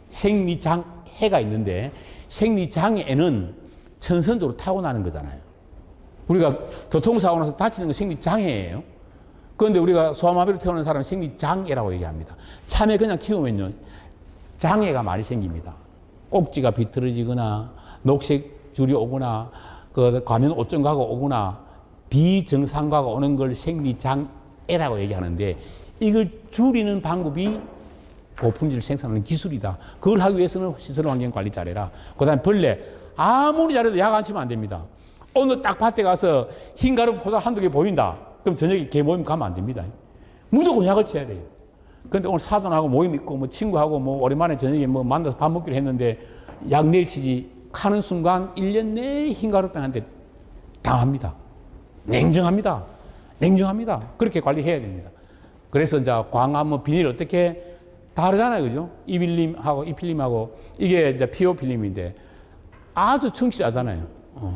생리장애가 있는데 생리장애는 천선적으로 타고나는 거잖아요. 우리가 교통사고 나서 다치는 건 생리장애예요. 그런데 우리가 소아마비로 태어난 사람은 생리장애라고 얘기합니다. 참외 그냥 키우면요. 장애가 많이 생깁니다. 꼭지가 비틀어지거나 녹색 줄이 오거나 그 과면 오점가가 오거나 비정상가가 오는 걸 생리장애라고 얘기하는데 이걸 줄이는 방법이 고품질 생산하는 기술이다. 그걸 하기 위해서는 시설 환경 관리 잘해라. 그 다음에 벌레 아무리 잘해도 약 안 치면 안 됩니다. 오늘 딱 밭에 가서 흰 가루 포자 한두 개 보인다. 그럼 저녁에 개 모임 가면 안 됩니다. 무조건 약을 쳐야 돼요. 근데 오늘 사돈하고 모임 있고 뭐 친구하고 뭐 오랜만에 저녁에 뭐 만나서 밥 먹기로 했는데 약 내일 치지 하는 순간 1년 내에 흰가루병한테 당합니다. 냉정합니다. 그렇게 관리해야 됩니다. 그래서 이제 광합 뭐 비닐 어떻게 다르잖아요. 그죠? 이 필름하고 이게 이제 PO 필름인데 아주 충실하잖아요.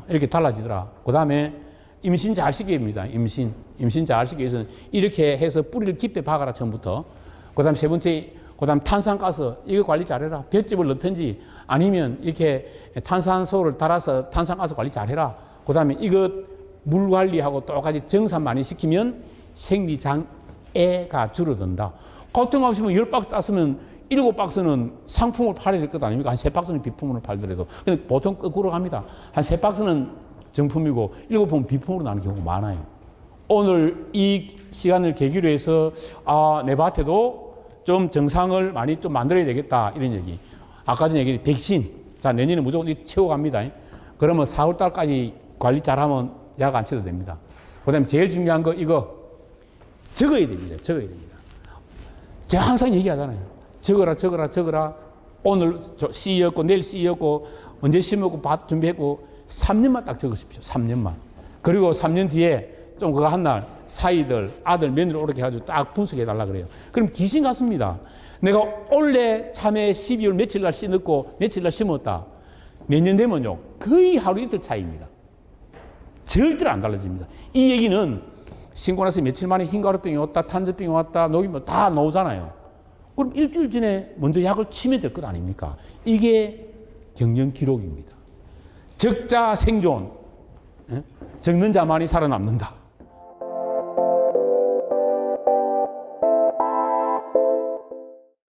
이렇게 달라지더라. 그 다음에 임신 잘 시킵니다. 임신 잘 시키기 위해서는 이렇게 해서 뿌리를 깊게 박아라, 처음부터. 그 다음 세 번째, 그 다음 탄산가스, 이거 관리 잘해라. 볏짚을 넣든지 아니면 이렇게 탄산소를 달아서 탄산가스 관리 잘해라. 그 다음에 이것 물 관리하고 똑같이 정산 많이 시키면 생리장애가 줄어든다. 걱정 없으면 10박스 땄으면 7박스는 상품을 팔아야 될 것 아닙니까? 한 3박스는 비품으로 팔더라도. 근데 보통 거꾸로 갑니다. 한 3박스는 정품이고 7품은 비품으로 나는 경우가 많아요. 오늘 이 시간을 계기로 해서 내 밭에도 좀 정상을 많이 좀 만들어야 되겠다. 이런 얘기. 아까 전에 얘기한 백신. 자, 내년에 무조건 채워갑니다. 그러면 4월 달까지 관리 잘하면 약 안 쳐도 됩니다. 그 다음에 제일 중요한 거 이거 적어야 됩니다. 적어야 됩니다. 제가 항상 얘기하잖아요. 적어라. 오늘 C였고 내일 C였고 언제 심었고 밭 준비했고 3년만 딱 적으십시오. 3년만. 그리고 3년 뒤에 좀 그거 한 날 사이들 아들 며느리 오렇게 해가지고 딱 분석해 달라 그래요. 그럼 귀신 같습니다. 내가 원래 참외 12월 며칠 날 심었고 며칠 날 심었다. 몇 년 되면요 거의 하루 이틀 차이입니다. 절대로 안 달라집니다. 이 얘기는 신고 나서 며칠 만에 흰가루병이 왔다, 탄저병이 왔다, 녹이면 다 나오잖아요. 그럼 일주일 전에 먼저 약을 치면 될 것 아닙니까? 이게 경영 기록입니다. 적자 생존, 적는 자만이 살아남는다.